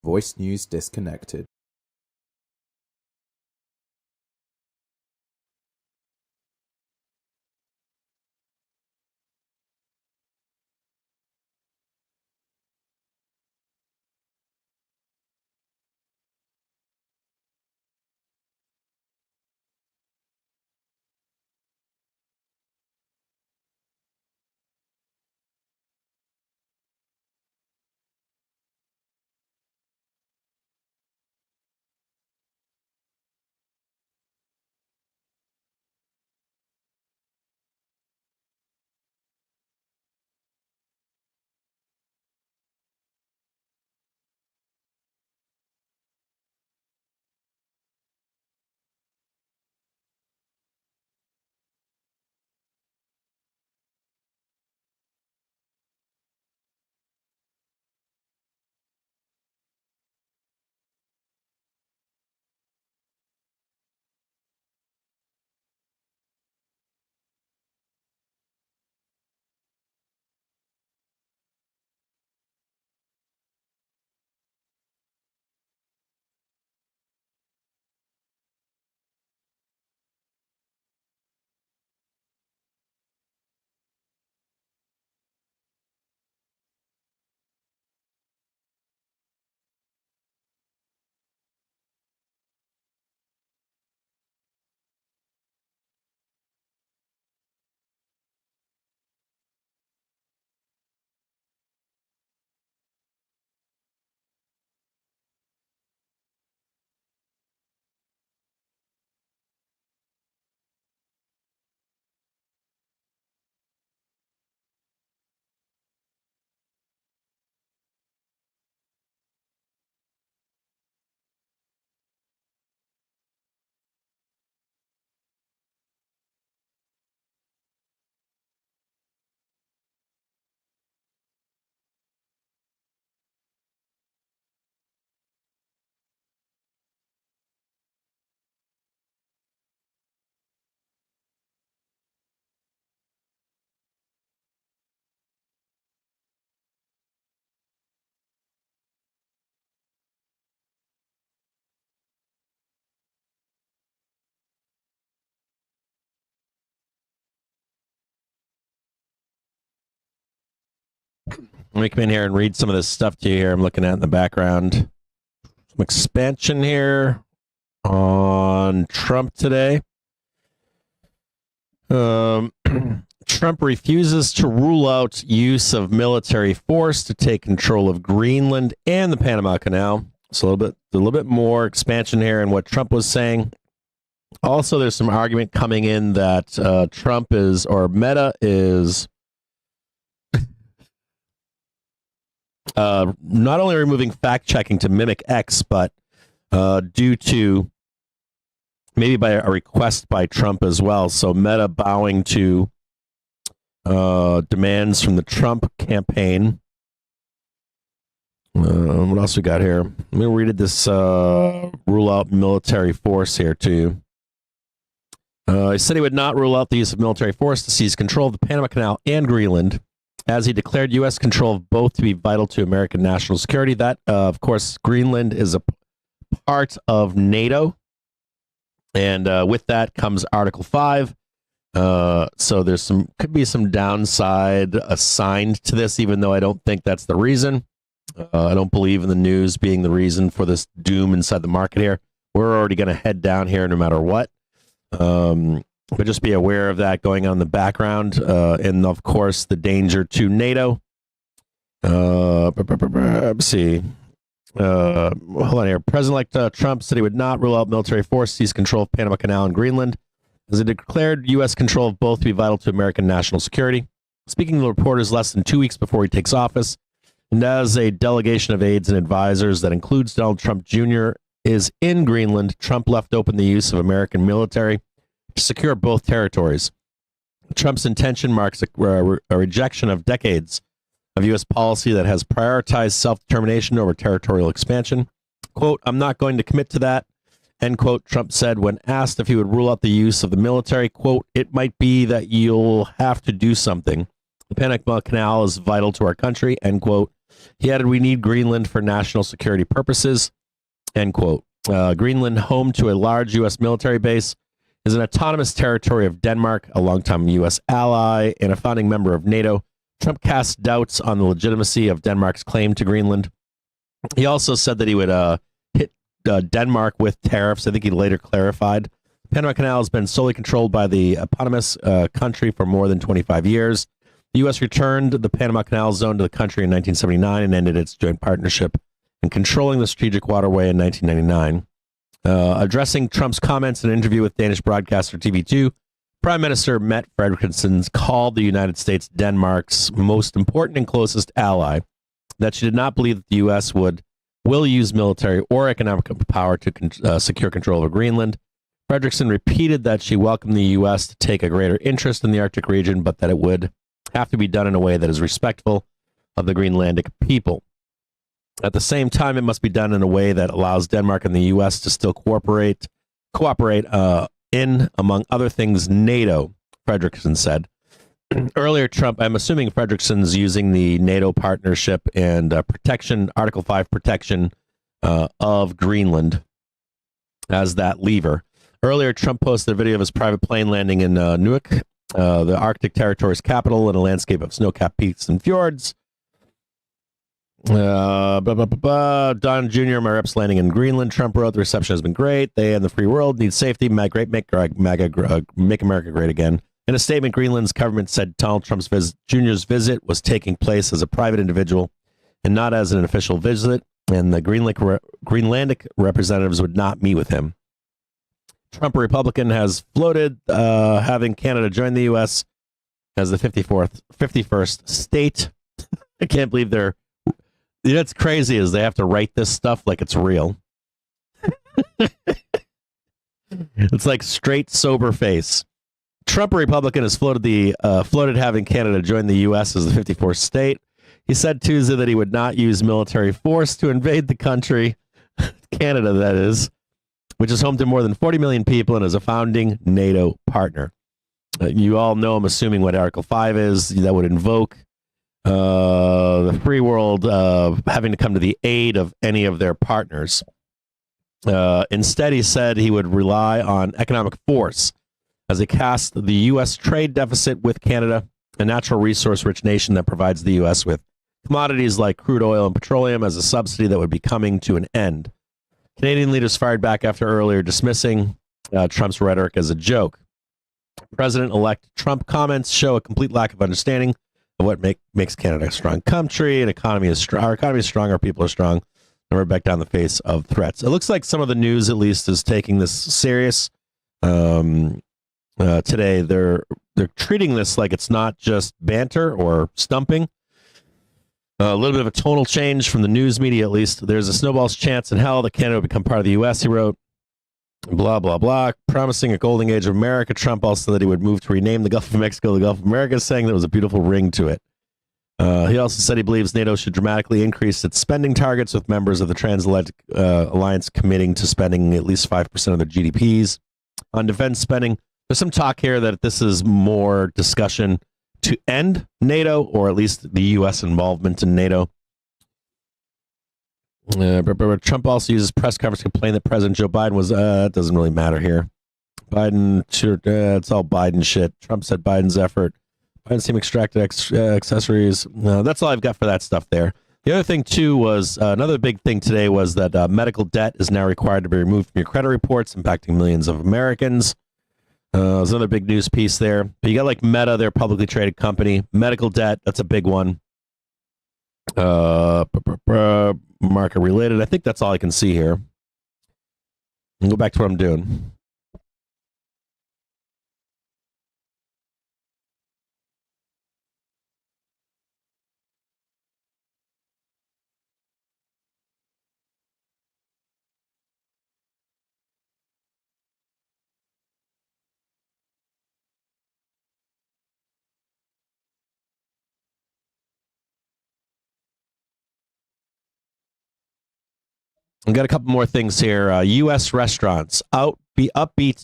Voice news disconnected. Let me come in here and read some of this stuff to you here. I'm looking at in the background. Some expansion here on Trump today. Trump refuses to rule out use of military force to take control of Greenland and the Panama Canal. So a little bit more expansion here in what Trump was saying. Also, there's some argument coming in that Trump is, or Meta is, not only removing fact checking to mimic X, but due to maybe by a request by Trump as well. So Meta bowing to demands from the Trump campaign. What else we got here? Let me read this rule out military force here to you. He said he would not rule out the use of military force to seize control of the Panama Canal and Greenland, as he declared U.S. control of both to be vital to American national security. That, of course, Greenland is a part of NATO, and with that comes Article 5. So there's could be some downside assigned to this, even though I don't think that's the reason. I don't believe in the news being the reason for this doom inside the market here. We're already going to head down here no matter what. But just be aware of that going on in the background. And of course, the danger to NATO. Let's see. Hold on here. President-elect Trump said he would not rule out military force to seize control of Panama Canal and Greenland, as he declared U.S. control of both to be vital to American national security. Speaking to reporters less than 2 weeks before he takes office, and as a delegation of aides and advisors that includes Donald Trump Jr. is in Greenland, Trump left open the use of American military to secure both territories. Trump's intention marks a rejection of decades of U.S. policy that has prioritized self-determination over territorial expansion. Quote, "I'm not going to commit to that," end quote, Trump said when asked if he would rule out the use of the military. Quote, "It might be that you'll have to do something. The Panama Canal is vital to our country, end quote. He added, we need Greenland for national security purposes, end quote. Greenland, home to a large U.S. military base, is an autonomous territory of Denmark, a longtime U.S. ally and a founding member of NATO. Trump cast doubts on the legitimacy of Denmark's claim to Greenland. He also said that he would hit Denmark with tariffs. I think he later clarified. The Panama Canal has been solely controlled by the eponymous country for more than 25 years. The U.S. returned the Panama Canal Zone to the country in 1979 and ended its joint partnership in controlling the strategic waterway in 1999. Addressing Trump's comments in an interview with Danish broadcaster TV2, Prime Minister Mette Frederiksen called the United States Denmark's most important and closest ally, that she did not believe that the U.S. will use military or economic power to secure control of Greenland. Frederiksen repeated that she welcomed the U.S. to take a greater interest in the Arctic region, but that it would have to be done in a way that is respectful of the Greenlandic people. At the same time, it must be done in a way that allows Denmark and the U.S. to still cooperate in, among other things, NATO, Frederiksen said. Earlier, Trump, I'm assuming Frederiksen's using the NATO partnership and protection, Article 5 protection of Greenland as that lever. Earlier, Trump posted a video of his private plane landing in Nuuk, the Arctic Territory's capital, in a landscape of snow-capped peaks and fjords. Don Jr., my reps landing in Greenland. Trump wrote, the reception has been great. They and the free world need safety. Make America great again. In a statement, Greenland's government said Donald Trump's Jr.'s visit was taking place as a private individual and not as an official visit, and the Greenlandic representatives would not meet with him. Trump, a Republican, has floated having Canada join the U.S. as the 51st state. I can't believe they're... You know what's crazy is they have to write this stuff like it's real. It's like straight sober face. Trump, a Republican, has floated having Canada join the U.S. as the 54th state. He said Tuesday that he would not use military force to invade the country, Canada that is, which is home to more than 40 million people and is a founding NATO partner. You all know, I'm assuming, what Article 5 is. That would invoke the free world having to come to the aid of any of their partners. Instead, he said he would rely on economic force as he cast the U.S. trade deficit with Canada, a natural resource-rich nation that provides the U.S. with commodities like crude oil and petroleum, as a subsidy that would be coming to an end. Canadian leaders fired back after earlier dismissing Trump's rhetoric as a joke. President-elect Trump comments show a complete lack of understanding of what makes Canada a strong country. Our economy is strong, our people are strong, and we're back down the face of threats. It looks like some of the news, at least, is taking this serious. Today, they're treating this like it's not just banter or stumping. A little bit of a tonal change from the news media, at least. There's a snowball's chance in hell that Canada will become part of the U.S., he wrote. Blah, blah, blah. Promising a golden age of America. Trump also that he would move to rename the Gulf of Mexico the Gulf of America, saying there was a beautiful ring to it. He also said he believes NATO should dramatically increase its spending targets, with members of the Transatlantic Alliance committing to spending at least 5% of their GDPs on defense spending. There's some talk here that this is more discussion to end NATO, or at least the U.S. involvement in NATO. Trump also uses press conference to complain that President Joe Biden was, it doesn't really matter here. Biden, sure, it's all Biden shit. Trump said Biden's effort. Biden's team extracted accessories. That's all I've got for that stuff there. The other thing, too, was another big thing today was that medical debt is now required to be removed from your credit reports, impacting millions of Americans. There's another big news piece there. But you got like Meta, their publicly traded company. Medical debt, that's a big one. Market related. I think that's all I can see here. I'll go back to what I'm doing. I've got a couple more things here. U.S. restaurants, upbeat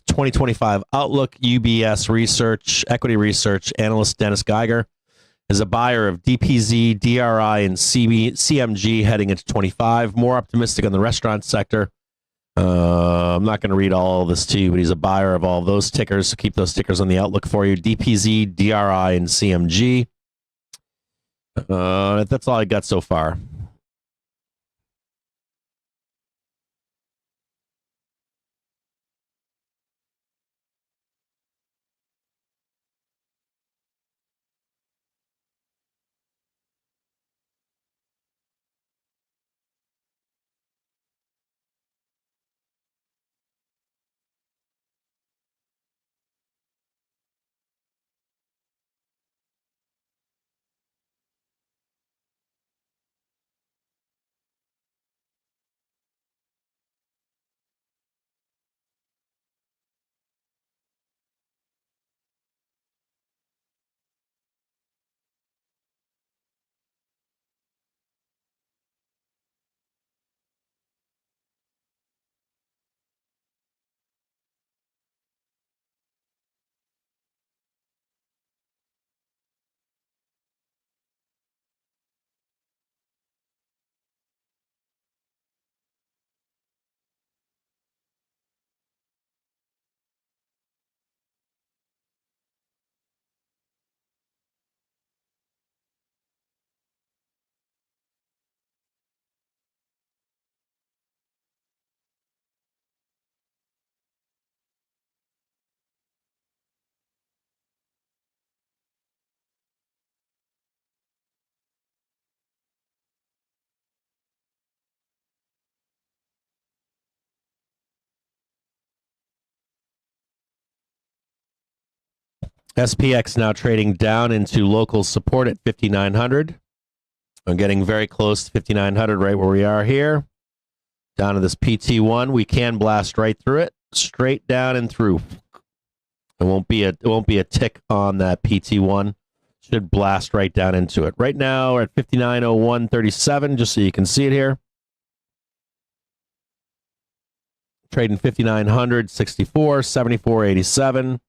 2025 outlook. UBS research, equity research analyst Dennis Geiger is a buyer of DPZ, DRI, and CMG heading into 25. More optimistic on the restaurant sector. I'm not going to read all of this to you, but he's a buyer of all those tickers. So keep those tickers on the outlook for you. DPZ, DRI, and CMG. That's all I got so far. SPX now trading down into local support at 5,900. I'm getting very close to 5,900 right where we are here. Down to this PT1. We can blast right through it. Straight down and through. It won't be a tick on that PT1. Should blast right down into it. Right now we're at 59.0137, just so you can see it here. Trading 5,900, 64, 74.87.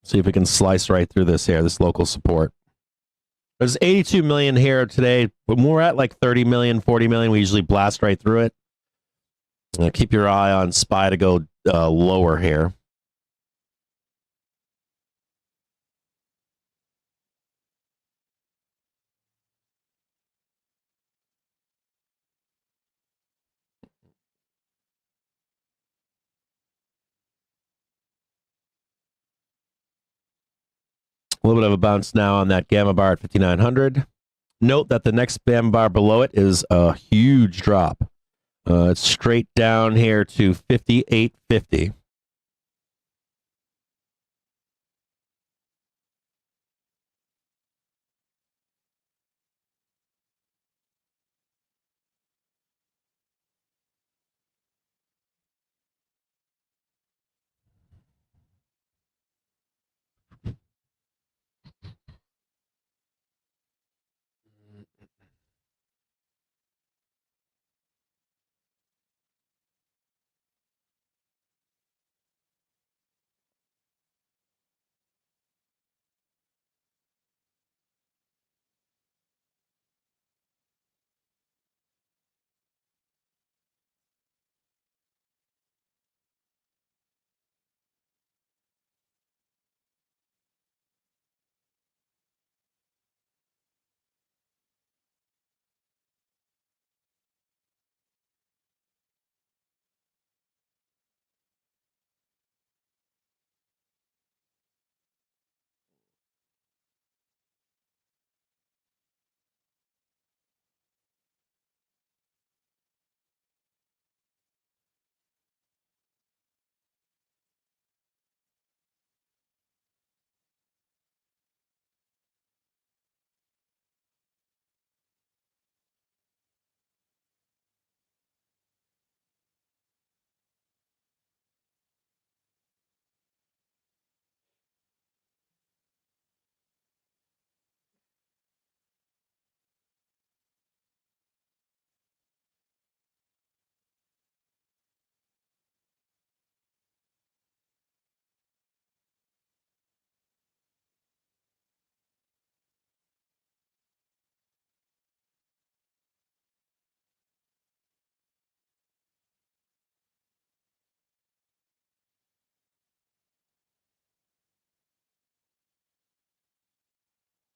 See if we can slice right through this here, this local support. There's 82 million here today, but we're at like 30 million, 40 million. We usually blast right through it. Keep your eye on SPY to go lower here. A little bit of a bounce now on that gamma bar at 5,900. Note that the next gamma bar below it is a huge drop. It's straight down here to 58.50.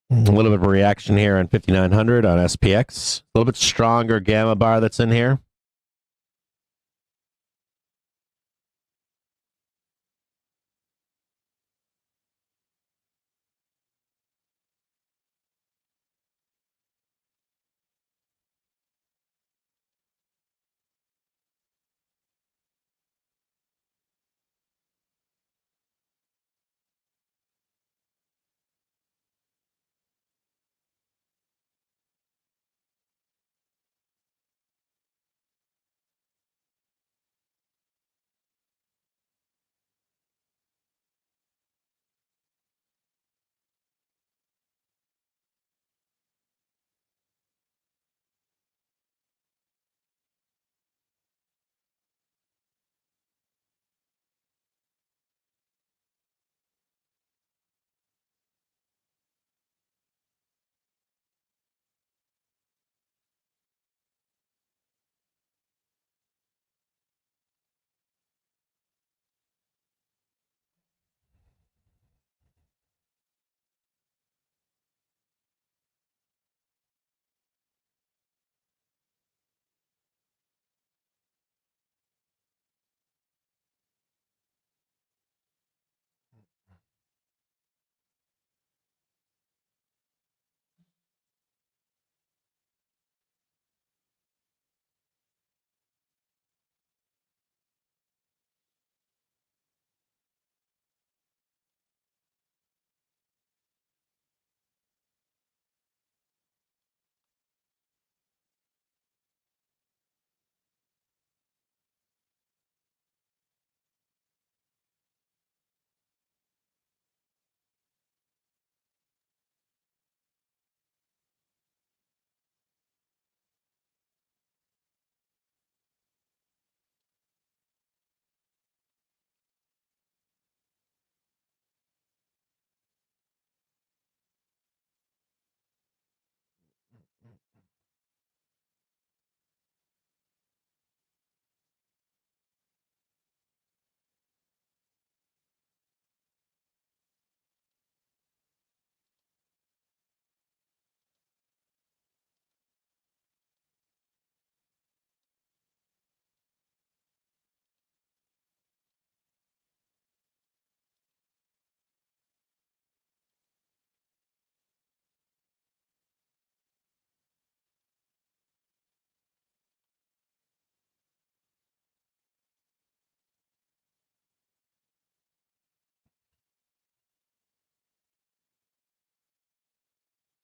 A little bit of a reaction here on 5900 on SPX. A little bit stronger gamma bar that's in here.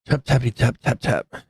Tap, tappy, tap, tap, tap.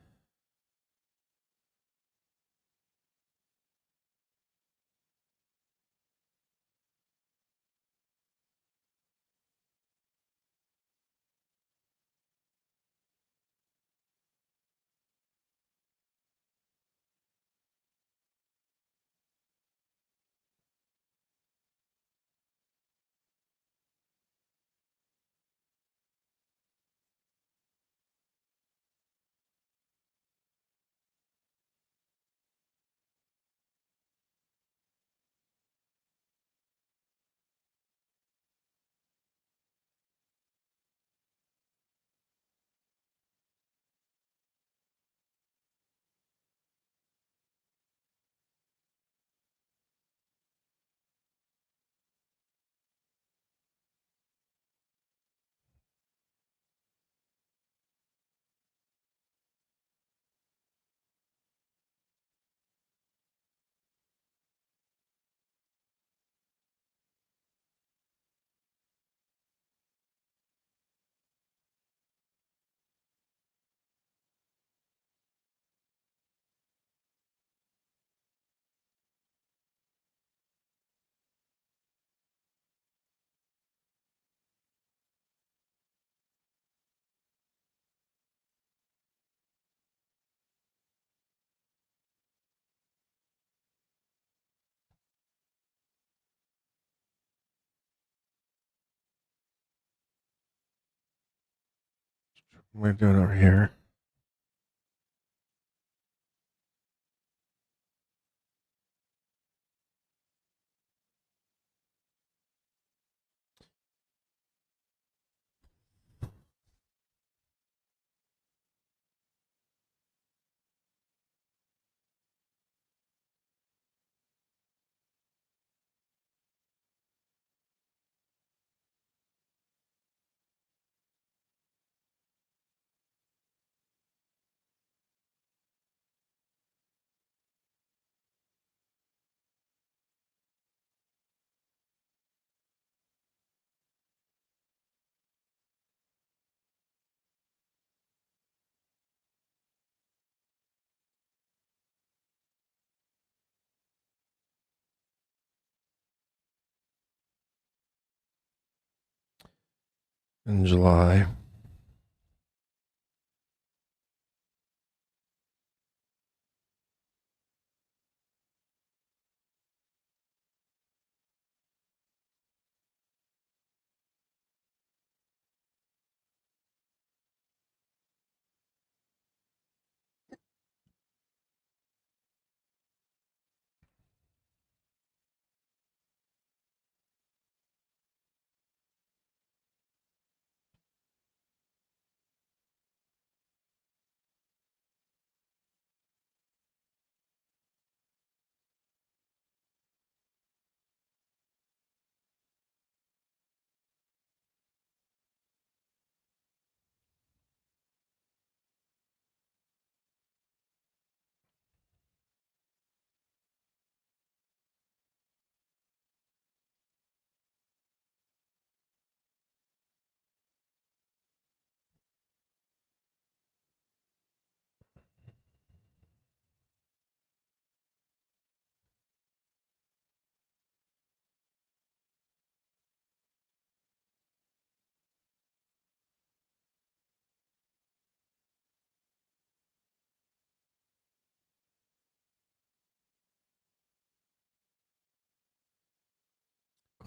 We're doing over here. in July.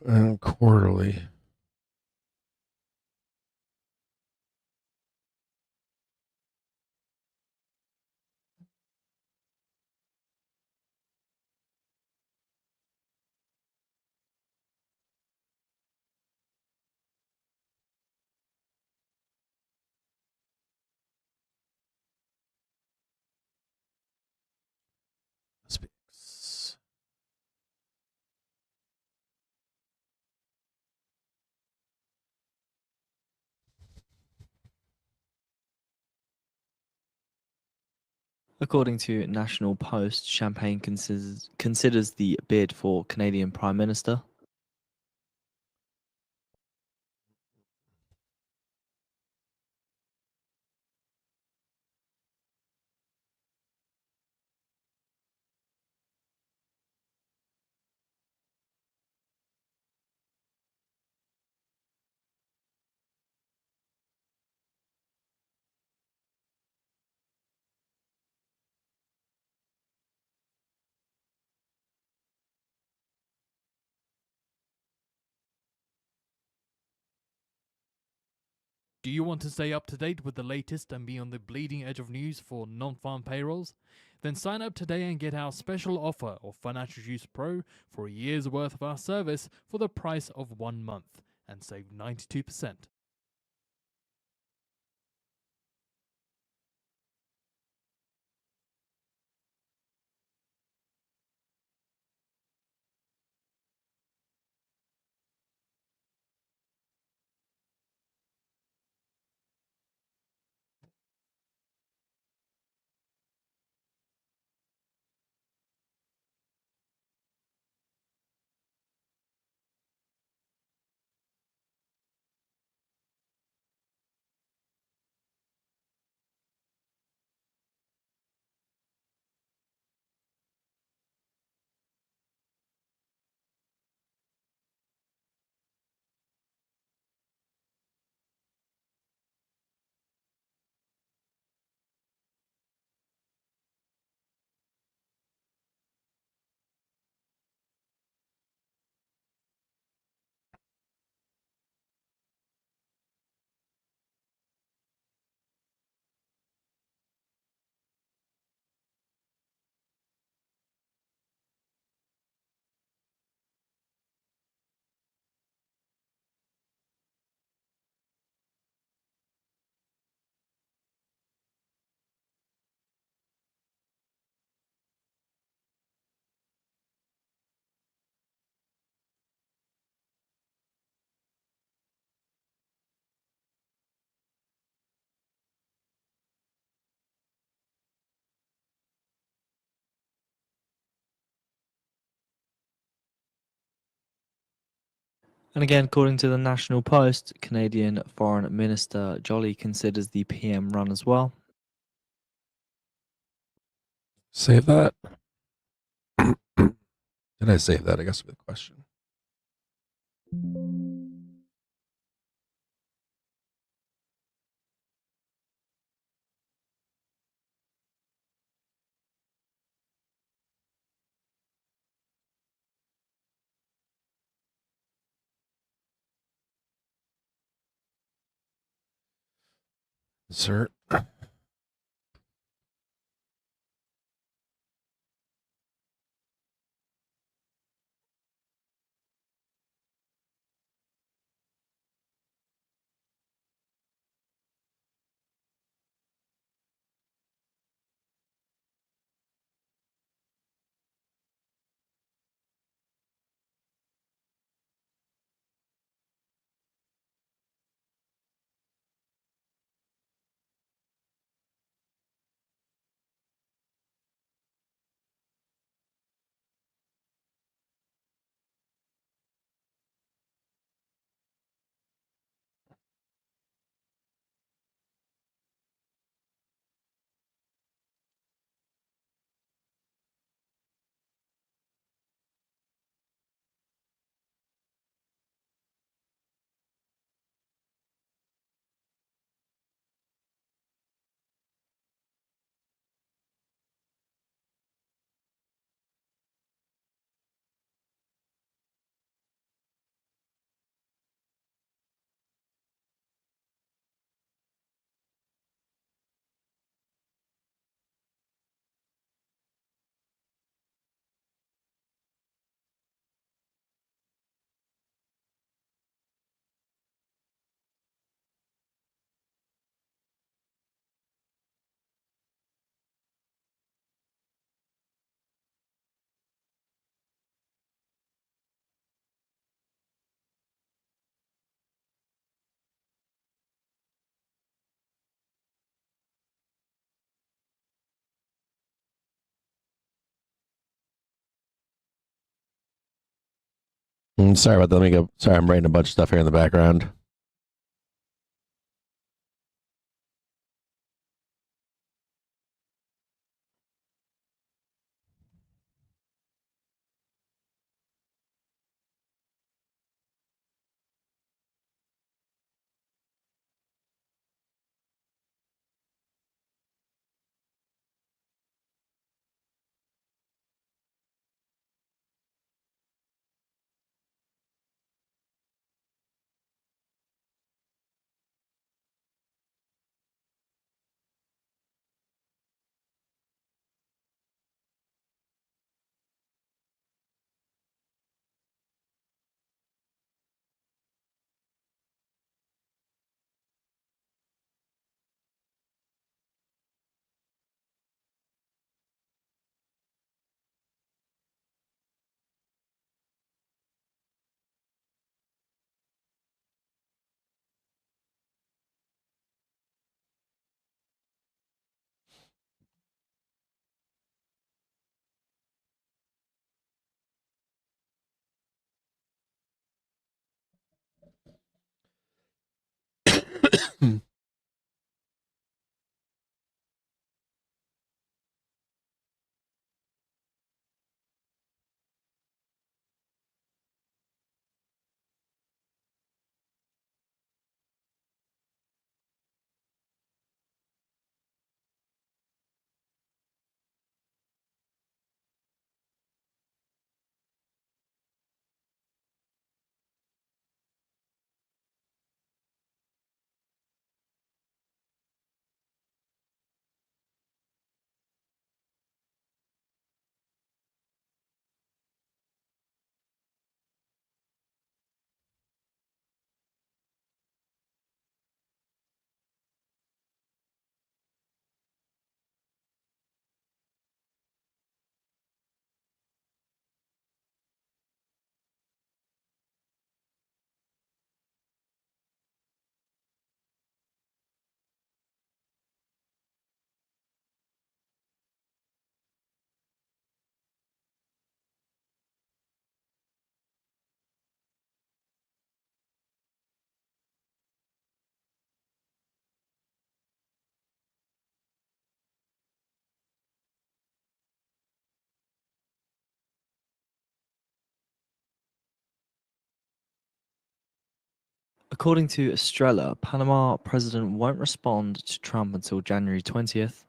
And quarterly. Speaks. According to National Post, Champagne considers the bid for Canadian Prime Minister. Do you want to stay up to date with the latest and be on the bleeding edge of news for non-farm payrolls? Then sign up today and get our special offer of Financial Juice Pro for a year's worth of our service for the price of 1 month and save 92%. And again, according to the National Post, Canadian Foreign Minister Jolly considers the PM run as well. Save that. Did I save that? I guess with a question. Sir. Sorry about that. Let me go. Sorry, I'm writing a bunch of stuff here in the background. According to Estrella, Panama president won't respond to Trump until January 20th.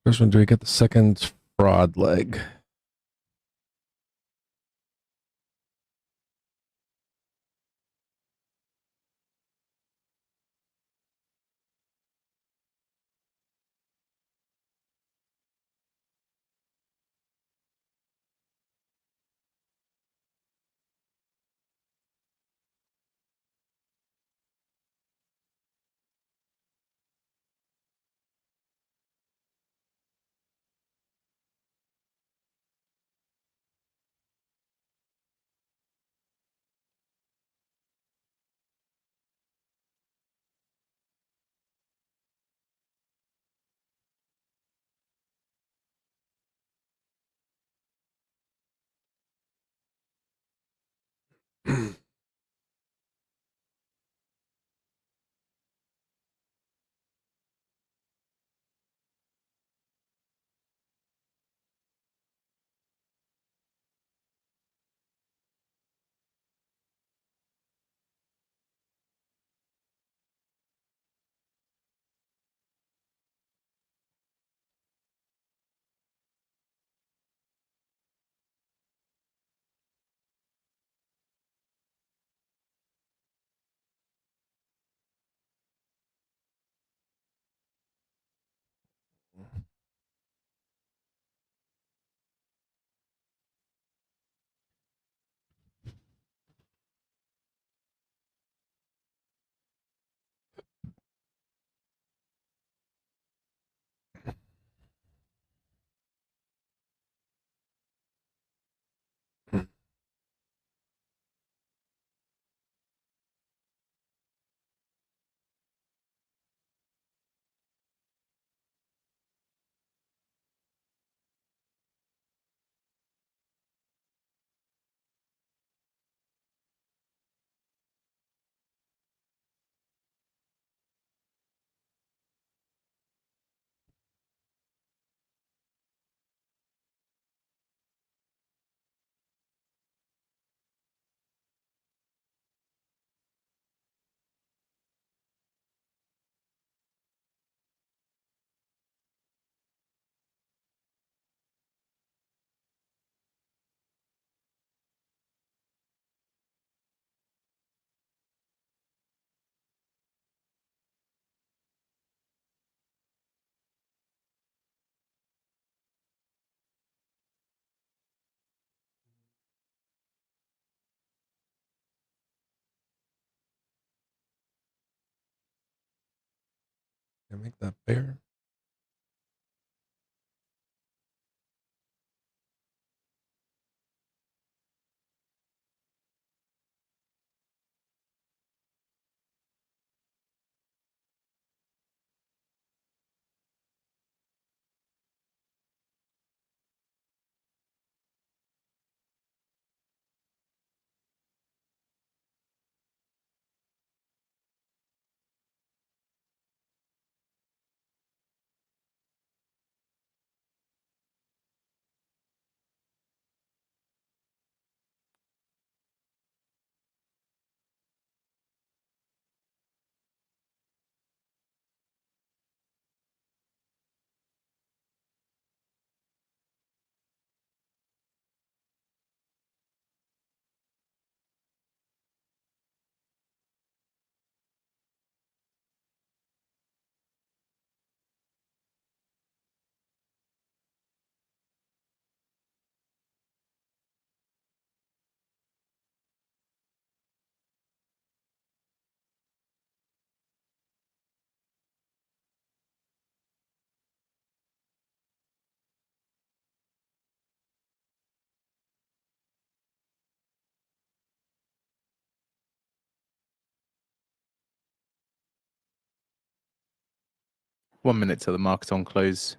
First one, do we get the second fraud leg? Can I make that fair? 1 minute till the market on close.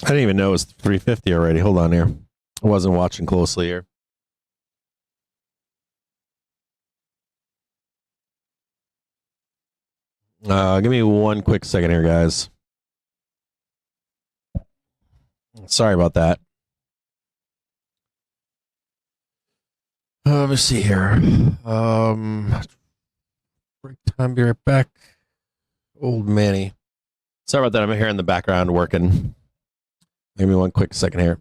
I didn't even know it was 350 already. Hold on here. I wasn't watching closely here. Give me one quick second here, guys. Sorry about that. Let me see here. Break time, be right back. Old Manny. Sorry about that. I'm here in the background working. Give me one quick second here.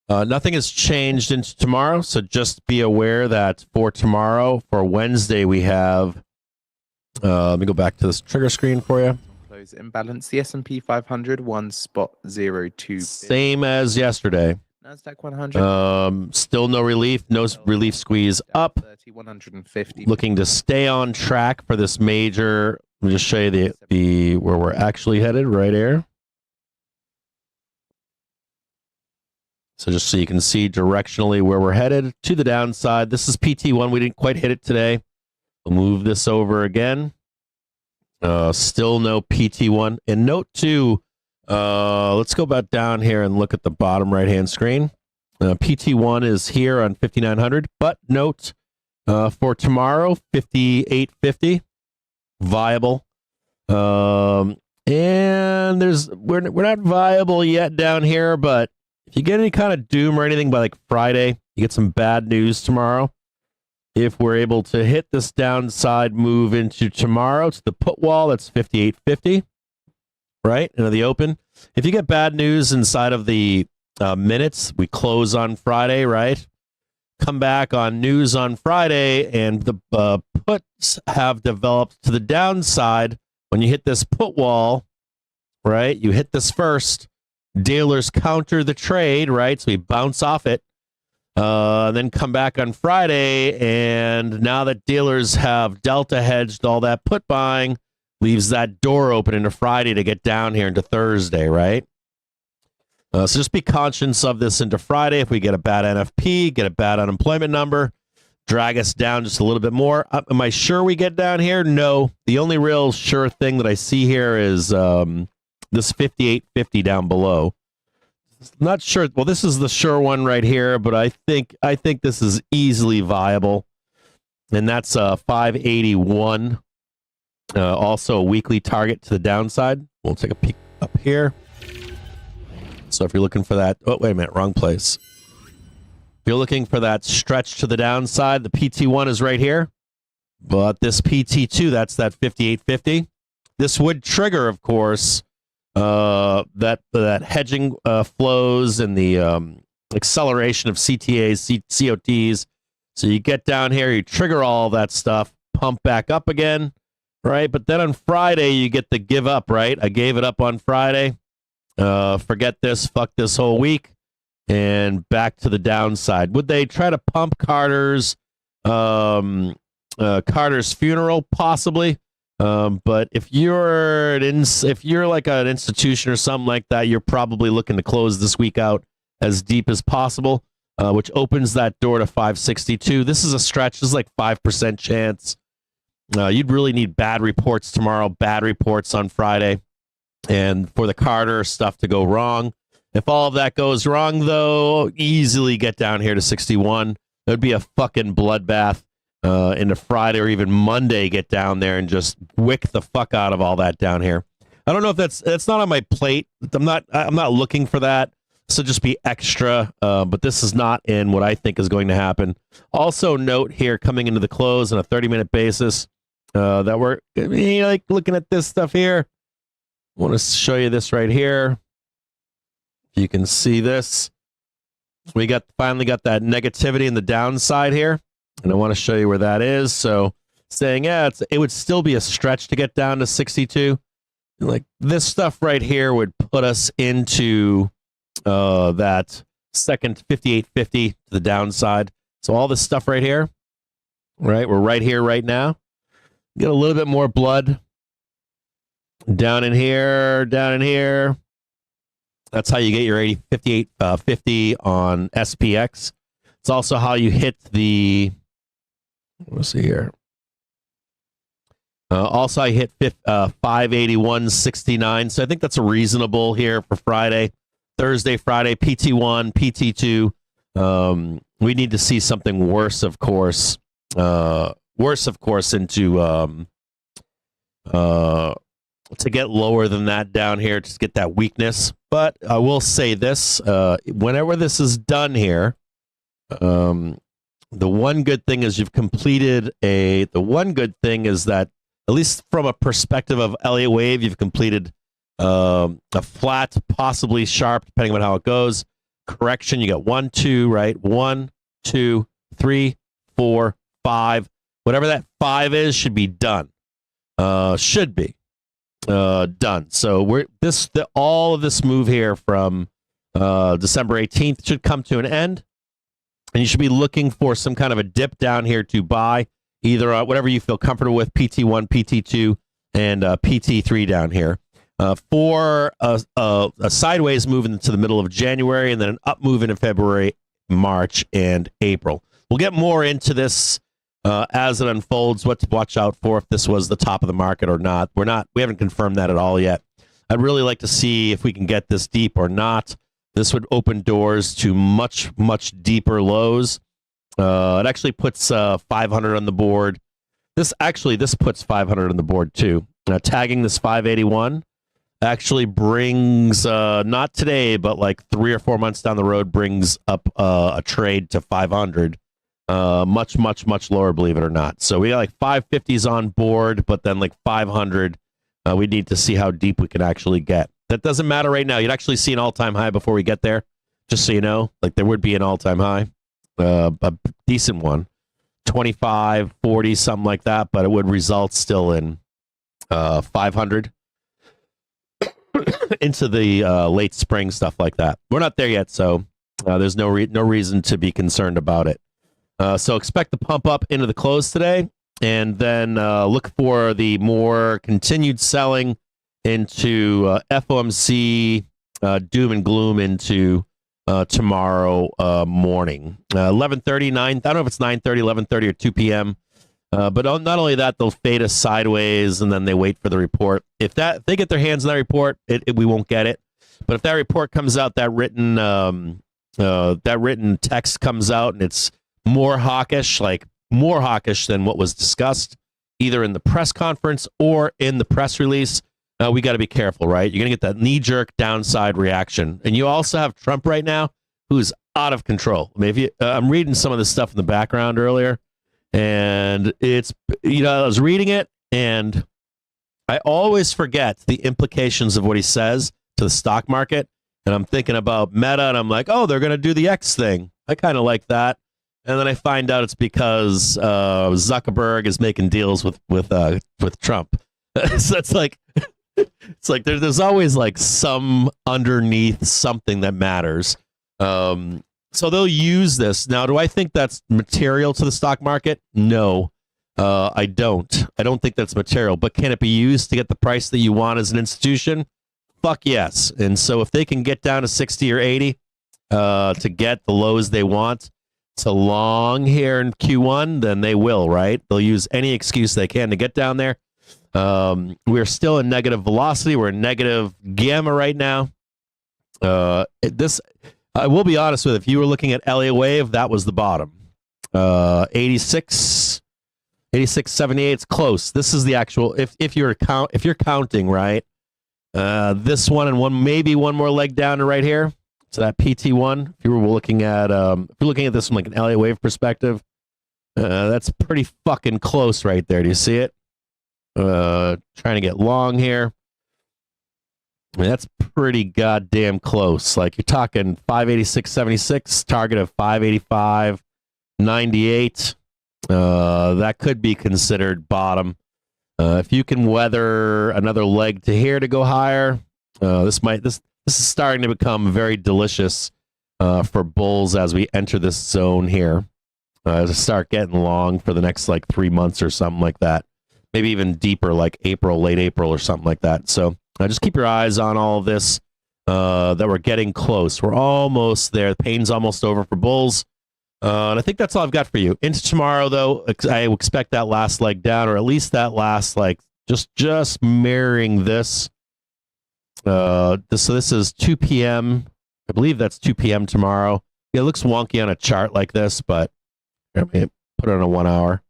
Nothing has changed into tomorrow, so just be aware that for tomorrow, for Wednesday, we have. Let me go back to this trigger screen for you. Close imbalance. The S&P 500 1.02. Same as yesterday. Nasdaq 100. Still no relief. No relief squeeze up. 150. Looking to stay on track for this major. Let me just show you the where we're actually headed right here. So just so you can see directionally where we're headed to the downside. This is PT1. We didn't quite hit it today. We'll move this over again. Still no PT1. And note too, let's go back down here and look at the bottom right-hand screen. PT1 is here on 5,900, but note for tomorrow, 5,850, viable. And we're not viable yet down here, but if you get any kind of doom or anything by like Friday, you get some bad news tomorrow. If we're able to hit this downside move into tomorrow to the put wall, that's 5,850, right? Into the open. If you get bad news inside of the minutes, we close on Friday, right? Come back on news on Friday, and the puts have developed to the downside. When you hit this put wall, right? You hit this first. Dealers counter the trade, right? So we bounce off it. Then come back on Friday, and now that dealers have delta hedged all that put buying, leaves that door open into Friday to get down here into Thursday, right? So just be conscious of this into Friday. If we get a bad NFP, get a bad unemployment number, drag us down just a little bit more. Am I sure we get down here? No. The only real sure thing that I see here is this 5,850 down below. Not sure. Well, this is the sure one right here, but I think this is easily viable, and that's 581. Also a weekly target to the downside. We'll take a peek up here. So if you're looking for that, oh wait a minute, wrong place. If you're looking for that stretch to the downside, the PT1 is right here, but this PT2, that's that 5,850. This would trigger, of course, that hedging flows and the acceleration of CTAs, COTs. So you get down here, you trigger all that stuff, pump back up again, right? But then on Friday, you get the give up, right? I gave it up on Friday. Forget this, fuck this whole week, and back to the downside. Would they try to pump Carter's funeral? Possibly. But if you're like an institution or something like that, you're probably looking to close this week out as deep as possible, which opens that door to 562. This is a stretch. This is like 5% chance. You'd really need bad reports tomorrow, bad reports on Friday, and for the Carter stuff to go wrong. If all of that goes wrong, though, easily get down here to 61. It would be a fucking bloodbath. Into Friday or even Monday, get down there and just wick the fuck out of all that down here. I don't know if that's not on my plate. I'm not looking for that. So just be extra. But this is not in what I think is going to happen. Also note here, coming into the close on a 30-minute basis, that we're like looking at this stuff here. I want to show you this right here. You can see this. We finally got that negativity in the downside here. And I want to show you where that is. So saying, yeah, it would still be a stretch to get down to 62. Like this stuff right here would put us into that second 5,850 to the downside. So all this stuff right here, right? We're right here right now. Get a little bit more blood down in here, down in here. That's how you get your 58.50 on SPX. It's also how you hit the, let's see here. Also, I hit 581.69. So I think that's a reasonable here for Friday, Thursday, Friday, PT1, PT2. We need to see something worse, of course. Into to get lower than that down here, to get that weakness. But I will say this: whenever this is done here, the one good thing is you've completed a. The one good thing is that, at least from a perspective of Elliott wave, you've completed a flat, possibly sharp, depending on how it goes. Correction, you got 1, 2, right? 1, 2, 3, 4, 5. Whatever that 5 is should be done. Should be done. So all of this move here from December 18th should come to an end, and you should be looking for some kind of a dip down here to buy either whatever you feel comfortable with, PT1, PT2, and PT3 down here. For a sideways move into the middle of January, and then an up move into February, March, and April. We'll get more into this as it unfolds, what to watch out for, if this was the top of the market or not. We haven't confirmed that at all yet. I'd really like to see if we can get this deep or not. This would open doors to much, much deeper lows. It actually puts 500 on the board. This puts 500 on the board too. Tagging this 581 actually brings, not today, but like 3 or 4 months down the road, brings up a trade to 500. Much, much, much lower, believe it or not. So we got like 550s on board, but then like 500, we need to see how deep we can actually get. That doesn't matter right now. You'd actually see an all-time high before we get there, just so you know. Like there would be an all-time high, a decent one, 25, 40, something like that, but it would result still in 500 into the late spring, stuff like that. We're not there yet, so there's no reason to be concerned about it. So expect the pump up into the close today, and then look for the more continued selling into FOMC doom and gloom into tomorrow morning. 11:30, 9. I don't know if it's 9:30, 11:30, or 2 p.m. But not only that, they'll fade us sideways, and then they wait for the report. If they get their hands on that report, we won't get it. But if that report comes out, that written text comes out, and it's more hawkish than what was discussed, either in the press conference or in the press release, we got to be careful, right? You're going to get that knee-jerk downside reaction. And you also have Trump right now, who's out of control. I mean, I'm reading some of this stuff in the background earlier, and it's, I was reading it, and I always forget the implications of what he says to the stock market. And I'm thinking about Meta, and I'm like, oh, they're going to do the X thing. I kind of like that. And then I find out it's because Zuckerberg is making deals with Trump. So it's like there's always like some underneath something that matters. So they'll use this. Now, do I think that's material to the stock market? No, I don't. I don't think that's material. But can it be used to get the price that you want as an institution? Fuck yes. And so if they can get down to 60 or 80 to get the lows they want to long here in Q1, then they will, right? They'll use any excuse they can to get down there. We're still in negative velocity. We're in negative gamma right now. I will be honest with you, if you were looking at Elliott wave, that was the bottom. 86, 78, it's close. This is the actual, if you're counting, right? This one and maybe one more leg down to right here. So that PT1, if you're looking at this from like an Elliott wave perspective, that's pretty fucking close right there. Do you see it? Trying to get long here. I mean, that's pretty goddamn close. Like you're talking 586.76, target of 585.98. That could be considered bottom. If you can weather another leg to here to go higher, this is starting to become very delicious for bulls as we enter this zone here. To start getting long for the next like 3 months or something like that. Maybe even deeper, like April, late April or something like that. So just keep your eyes on all of this. that we're getting close. We're almost there. The pain's almost over for bulls. And I think that's all I've got for you. Into tomorrow, though, I expect that last leg down, or at least that last leg just mirroring this. So this is 2 p.m. I believe that's 2 p.m. tomorrow. Yeah, it looks wonky on a chart like this, but let me put it on a 1 hour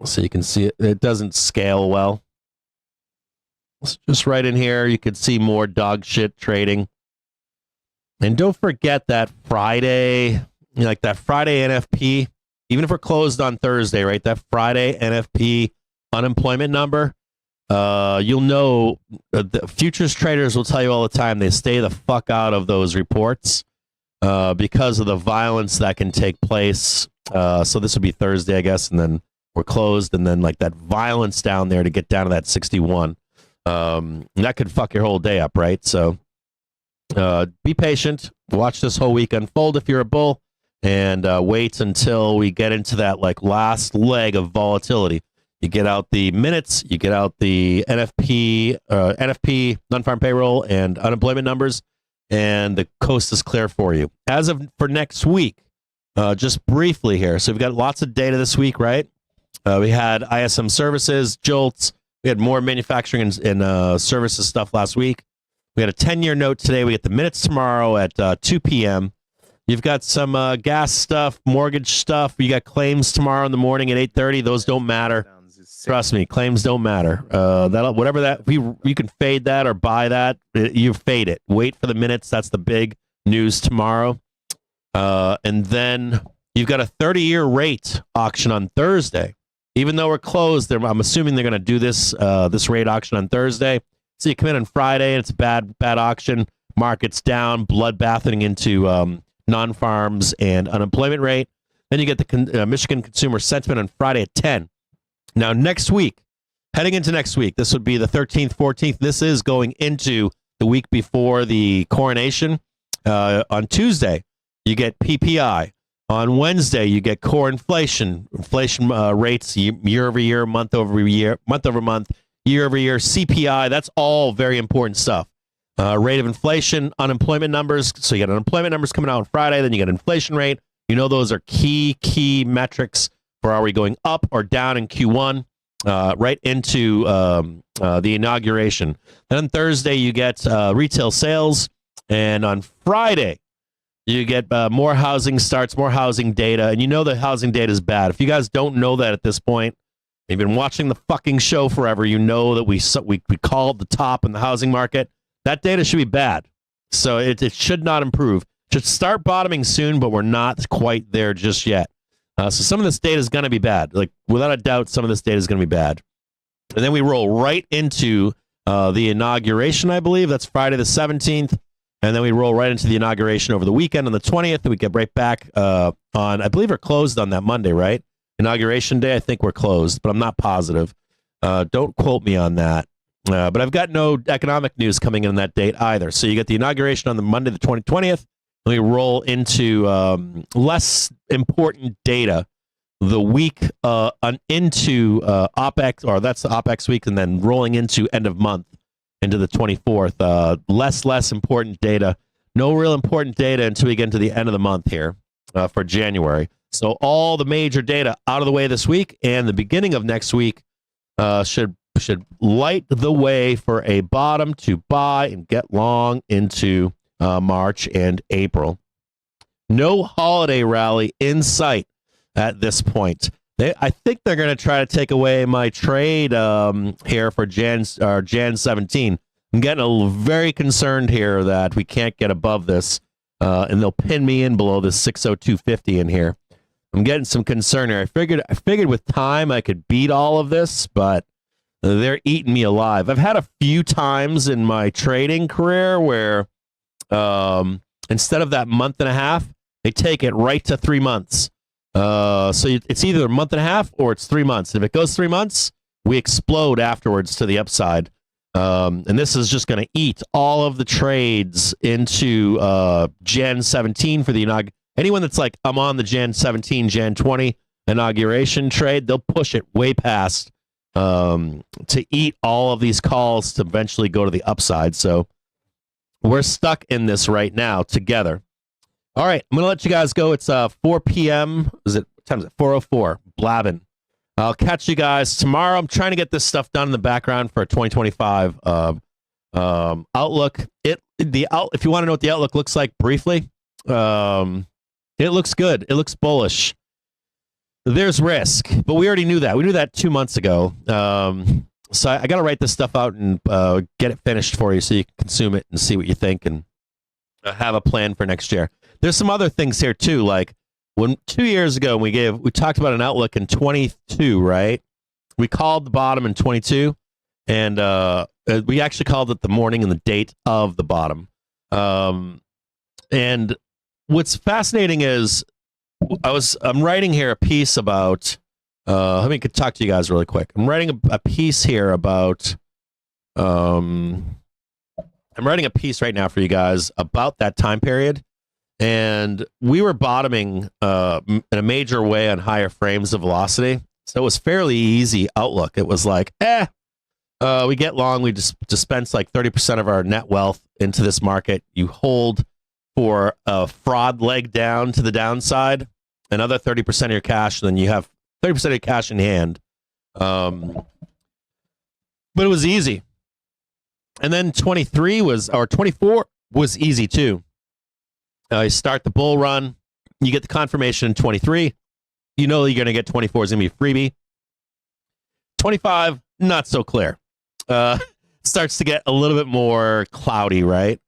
so you can see it. It doesn't scale well. So just right in here, you could see more dog shit trading. And don't forget that Friday, like that Friday NFP, even if we're closed on Thursday, right? That Friday NFP unemployment number, you'll know the futures traders will tell you all the time they stay the fuck out of those reports because of the violence that can take place. So this would be Thursday, I guess, and then we're closed, and then like that violence down there to get down to that 61. That could fuck your whole day up, right? So be patient. Watch this whole week unfold if you're a bull, and wait until we get into that like last leg of volatility. You get out the minutes, you get out the NFP, non-farm payroll, and unemployment numbers, and the coast is clear for you. As of for next week, just briefly here. So we've got lots of data this week, right? We had ISM services, JOLTS. We had more manufacturing and services stuff last week. We had a 10-year note today. We get the minutes tomorrow at 2 p.m. You've got some gas stuff, mortgage stuff. You got claims tomorrow in the morning at 8:30. Those don't matter. Trust me, claims don't matter. Whatever that, you can fade that or buy that. You fade it. Wait for the minutes. That's the big news tomorrow. And then you've got a 30-year rate auction on Thursday. Even though we're closed, I'm assuming they're going to do this rate auction on Thursday. So you come in on Friday, and it's a bad auction. Market's down, bloodbathing into non-farms and unemployment rate. Then you get the Michigan consumer sentiment on Friday at 10. Now, next week, heading into next week, this would be the 13th, 14th. This is going into the week before the coronation. On Tuesday, you get PPI. On Wednesday, you get core inflation rates year over year, month over month, year over year, CPI. That's all very important stuff. Rate of inflation, unemployment numbers. So you got unemployment numbers coming out on Friday. Then you got inflation rate. You know those are key metrics for are we going up or down in Q1, right into the inauguration. Then on Thursday, you get retail sales. And on Friday, you get more housing starts, more housing data. And you know the housing data is bad. If you guys don't know that at this point, you've been watching the fucking show forever, you know that we called the top in the housing market. That data should be bad. So it should not improve. Should start bottoming soon, but we're not quite there just yet. So some of this data is going to be bad. Like, without a doubt, some of this data is going to be bad. And then we roll right into the inauguration, I believe. That's Friday the 17th. And then we roll right into the inauguration over the weekend on the 20th. And we get right back on, I believe we're closed on that Monday, right? Inauguration day, I think we're closed, but I'm not positive. Don't quote me on that. But I've got no economic news coming in on that date either. So you get the inauguration on the Monday, the 20th. We roll into less important data the week into OPEX, or that's the OPEX week, and then rolling into end of month into the 24th. Less important data. No real important data until we get into the end of the month here for January. So all the major data out of the way this week, and the beginning of next week should light the way for a bottom to buy and get long into March and April. No holiday rally in sight at this point. I think they're going to try to take away my trade here for Jan 17. I'm getting very concerned here that we can't get above this, and they'll pin me in below this 602.50 in here. I'm getting some concern here. I figured with time I could beat all of this, but they're eating me alive. I've had a few times in my trading career where instead of that month and a half, they take it right to 3 months. So it's either a month and a half or it's 3 months. If it goes 3 months, we explode afterwards to the upside. And this is just going to eat all of the trades into Jan 17 for the inauguration. Anyone that's like, I'm on the Jan 17, Jan 20 inauguration trade, they'll push it way past to eat all of these calls to eventually go to the upside. So We're stuck in this right now together. All right, I'm going to let you guys go. It's 4 p.m. Is it, what time is it? 4:04. Blabbing. I'll catch you guys tomorrow. I'm trying to get this stuff done in the background for a 2025 outlook. If you want to know what the outlook looks like briefly, it looks good. It looks bullish. There's risk, but we already knew that. We knew that 2 months ago. So I got to write this stuff out and get it finished for you so you can consume it and see what you think and have a plan for next year. There's some other things here too, like when 2 years ago we talked about an outlook in 22, right? We called the bottom in 22, and we actually called it the morning and the date of the bottom. And what's fascinating is I'm writing here a piece about. Let me talk to you guys really quick. I'm writing a piece here about. I'm writing a piece right now for you guys about that time period. And we were bottoming in a major way on higher frames of velocity. So it was fairly easy outlook. It was like, we get long. We just dispense like 30% of our net wealth into this market. You hold for a fraud leg down to the downside, another 30% of your cash, and then you have 30% of your cash in hand. But it was easy. And then 24 was easy too. You start the bull run, you get the confirmation in 23. You know you're going to get 24 is going to be a freebie. 25, not so clear. Starts to get a little bit more cloudy, right?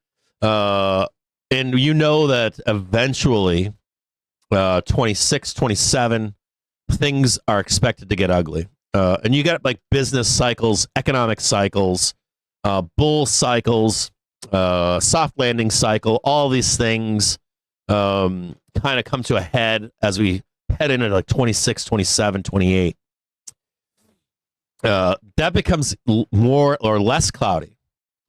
And you know that eventually 26, 27, things are expected to get ugly. And you got like business cycles, economic cycles, bull cycles, soft landing cycle, all these things kind of come to a head as we head into like 26, 27, 28. That becomes more or less cloudy.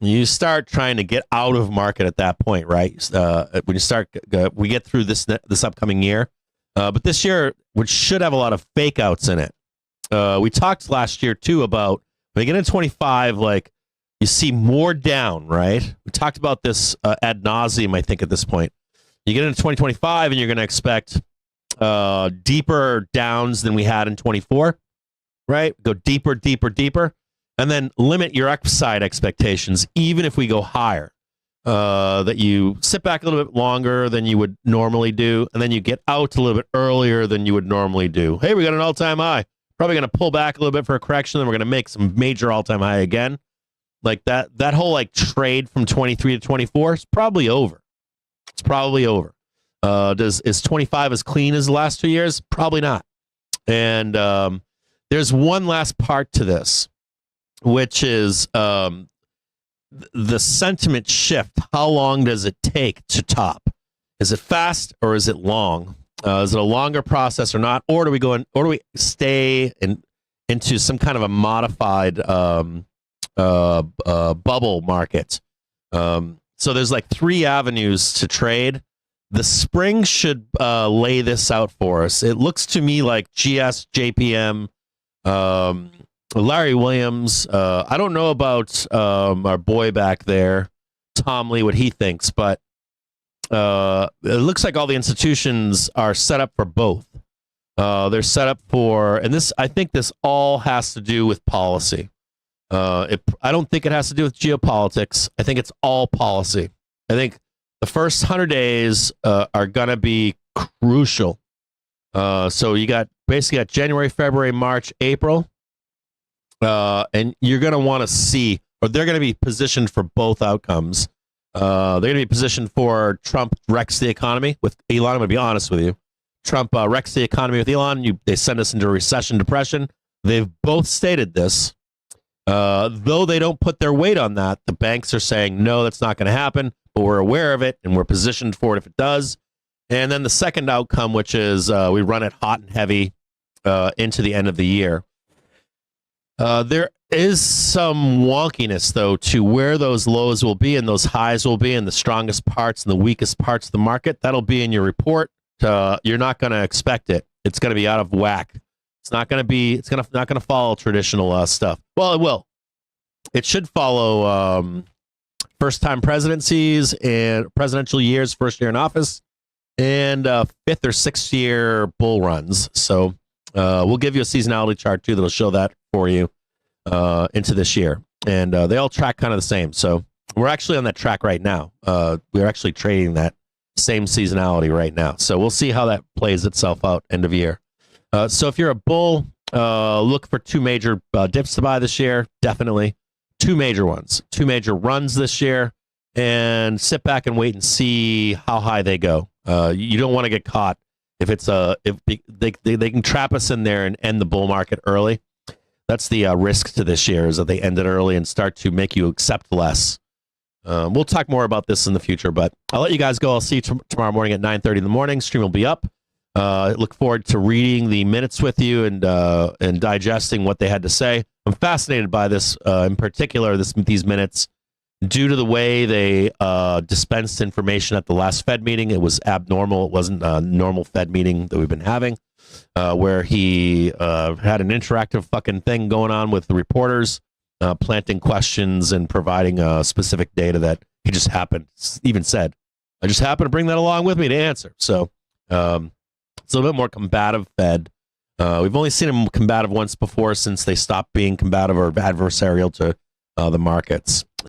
You start trying to get out of market at that point, right? When you start, we get through this upcoming year. But this year, which should have a lot of fake outs in it. We talked last year too about when you get into 25, like you see more down, right? We talked about this ad nauseum, I think, at this point. You get into 2025 and you're going to expect deeper downs than we had in 24, right? Go deeper, deeper, deeper, and then limit your upside expectations, even if we go higher. That you sit back a little bit longer than you would normally do, and then you get out a little bit earlier than you would normally do. Hey, we got an all-time high. Probably going to pull back a little bit for a correction, then we're going to make some major all-time high again. Like that whole like trade from 23 to 24 is probably over. It's probably over. Is 25 as clean as the last 2 years? Probably not. And there's one last part to this, which is the sentiment shift. How long does it take to top? Is it fast or is it long? Is it a longer process or not? Or do we stay into some kind of a modified bubble market? So there's like 3 avenues to trade. The spring should lay this out for us. It looks to me like GS, JPM, Larry Williams. I don't know about our boy back there, Tom Lee, what he thinks, but it looks like all the institutions are set up for both. They're set up for, and this, I think this all has to do with policy. I don't think it has to do with geopolitics. I think it's all policy. I think the first 100 days are going to be crucial. So you got basically January, February, March, April. And you're going to want to see, or they're going to be positioned for both outcomes. They're going to be positioned for Trump wrecks the economy with Elon. I'm going to be honest with you. Trump wrecks the economy with Elon. They send us into a recession, depression. They've both stated this. Though they don't put their weight on that, the banks are saying, no, that's not going to happen, but we're aware of it and we're positioned for it if it does. And then the second outcome, which is we run it hot and heavy into the end of the year. There is some wonkiness, though, to where those lows will be and those highs will be and the strongest parts and the weakest parts of the market. That'll be in your report. You're not going to expect it. It's going to be out of whack. It's not going to be. It's not going to follow traditional stuff. Well, it will. It should follow first-time presidencies and presidential years, first year in office, and fifth or sixth year bull runs. So we'll give you a seasonality chart too that'll show that for you into this year. And they all track kind of the same. So we're actually on that track right now. We're actually trading that same seasonality right now. So we'll see how that plays itself out end of year. So if you're a bull, look for two major dips to buy this year. Definitely two major ones, two major runs this year, and sit back and wait and see how high they go. You don't want to get caught if it's if they can trap us in there and end the bull market early. That's the risk to this year, is that they end it early and start to make you accept less. We'll talk more about this in the future, but I'll let you guys go. I'll see you tomorrow morning at 9:30 in the morning. Stream will be up. Look forward to reading the minutes with you and digesting what they had to say. I'm fascinated by this, in particular, these minutes, due to the way they dispensed information at the last Fed meeting. It was abnormal. It wasn't a normal Fed meeting that we've been having, where he had an interactive fucking thing going on with the reporters, planting questions and providing specific data that he just even said, I just happened to bring that along with me to answer. So it's a little bit more combative Fed. We've only seen him combative once before since they stopped being combative or adversarial to the markets.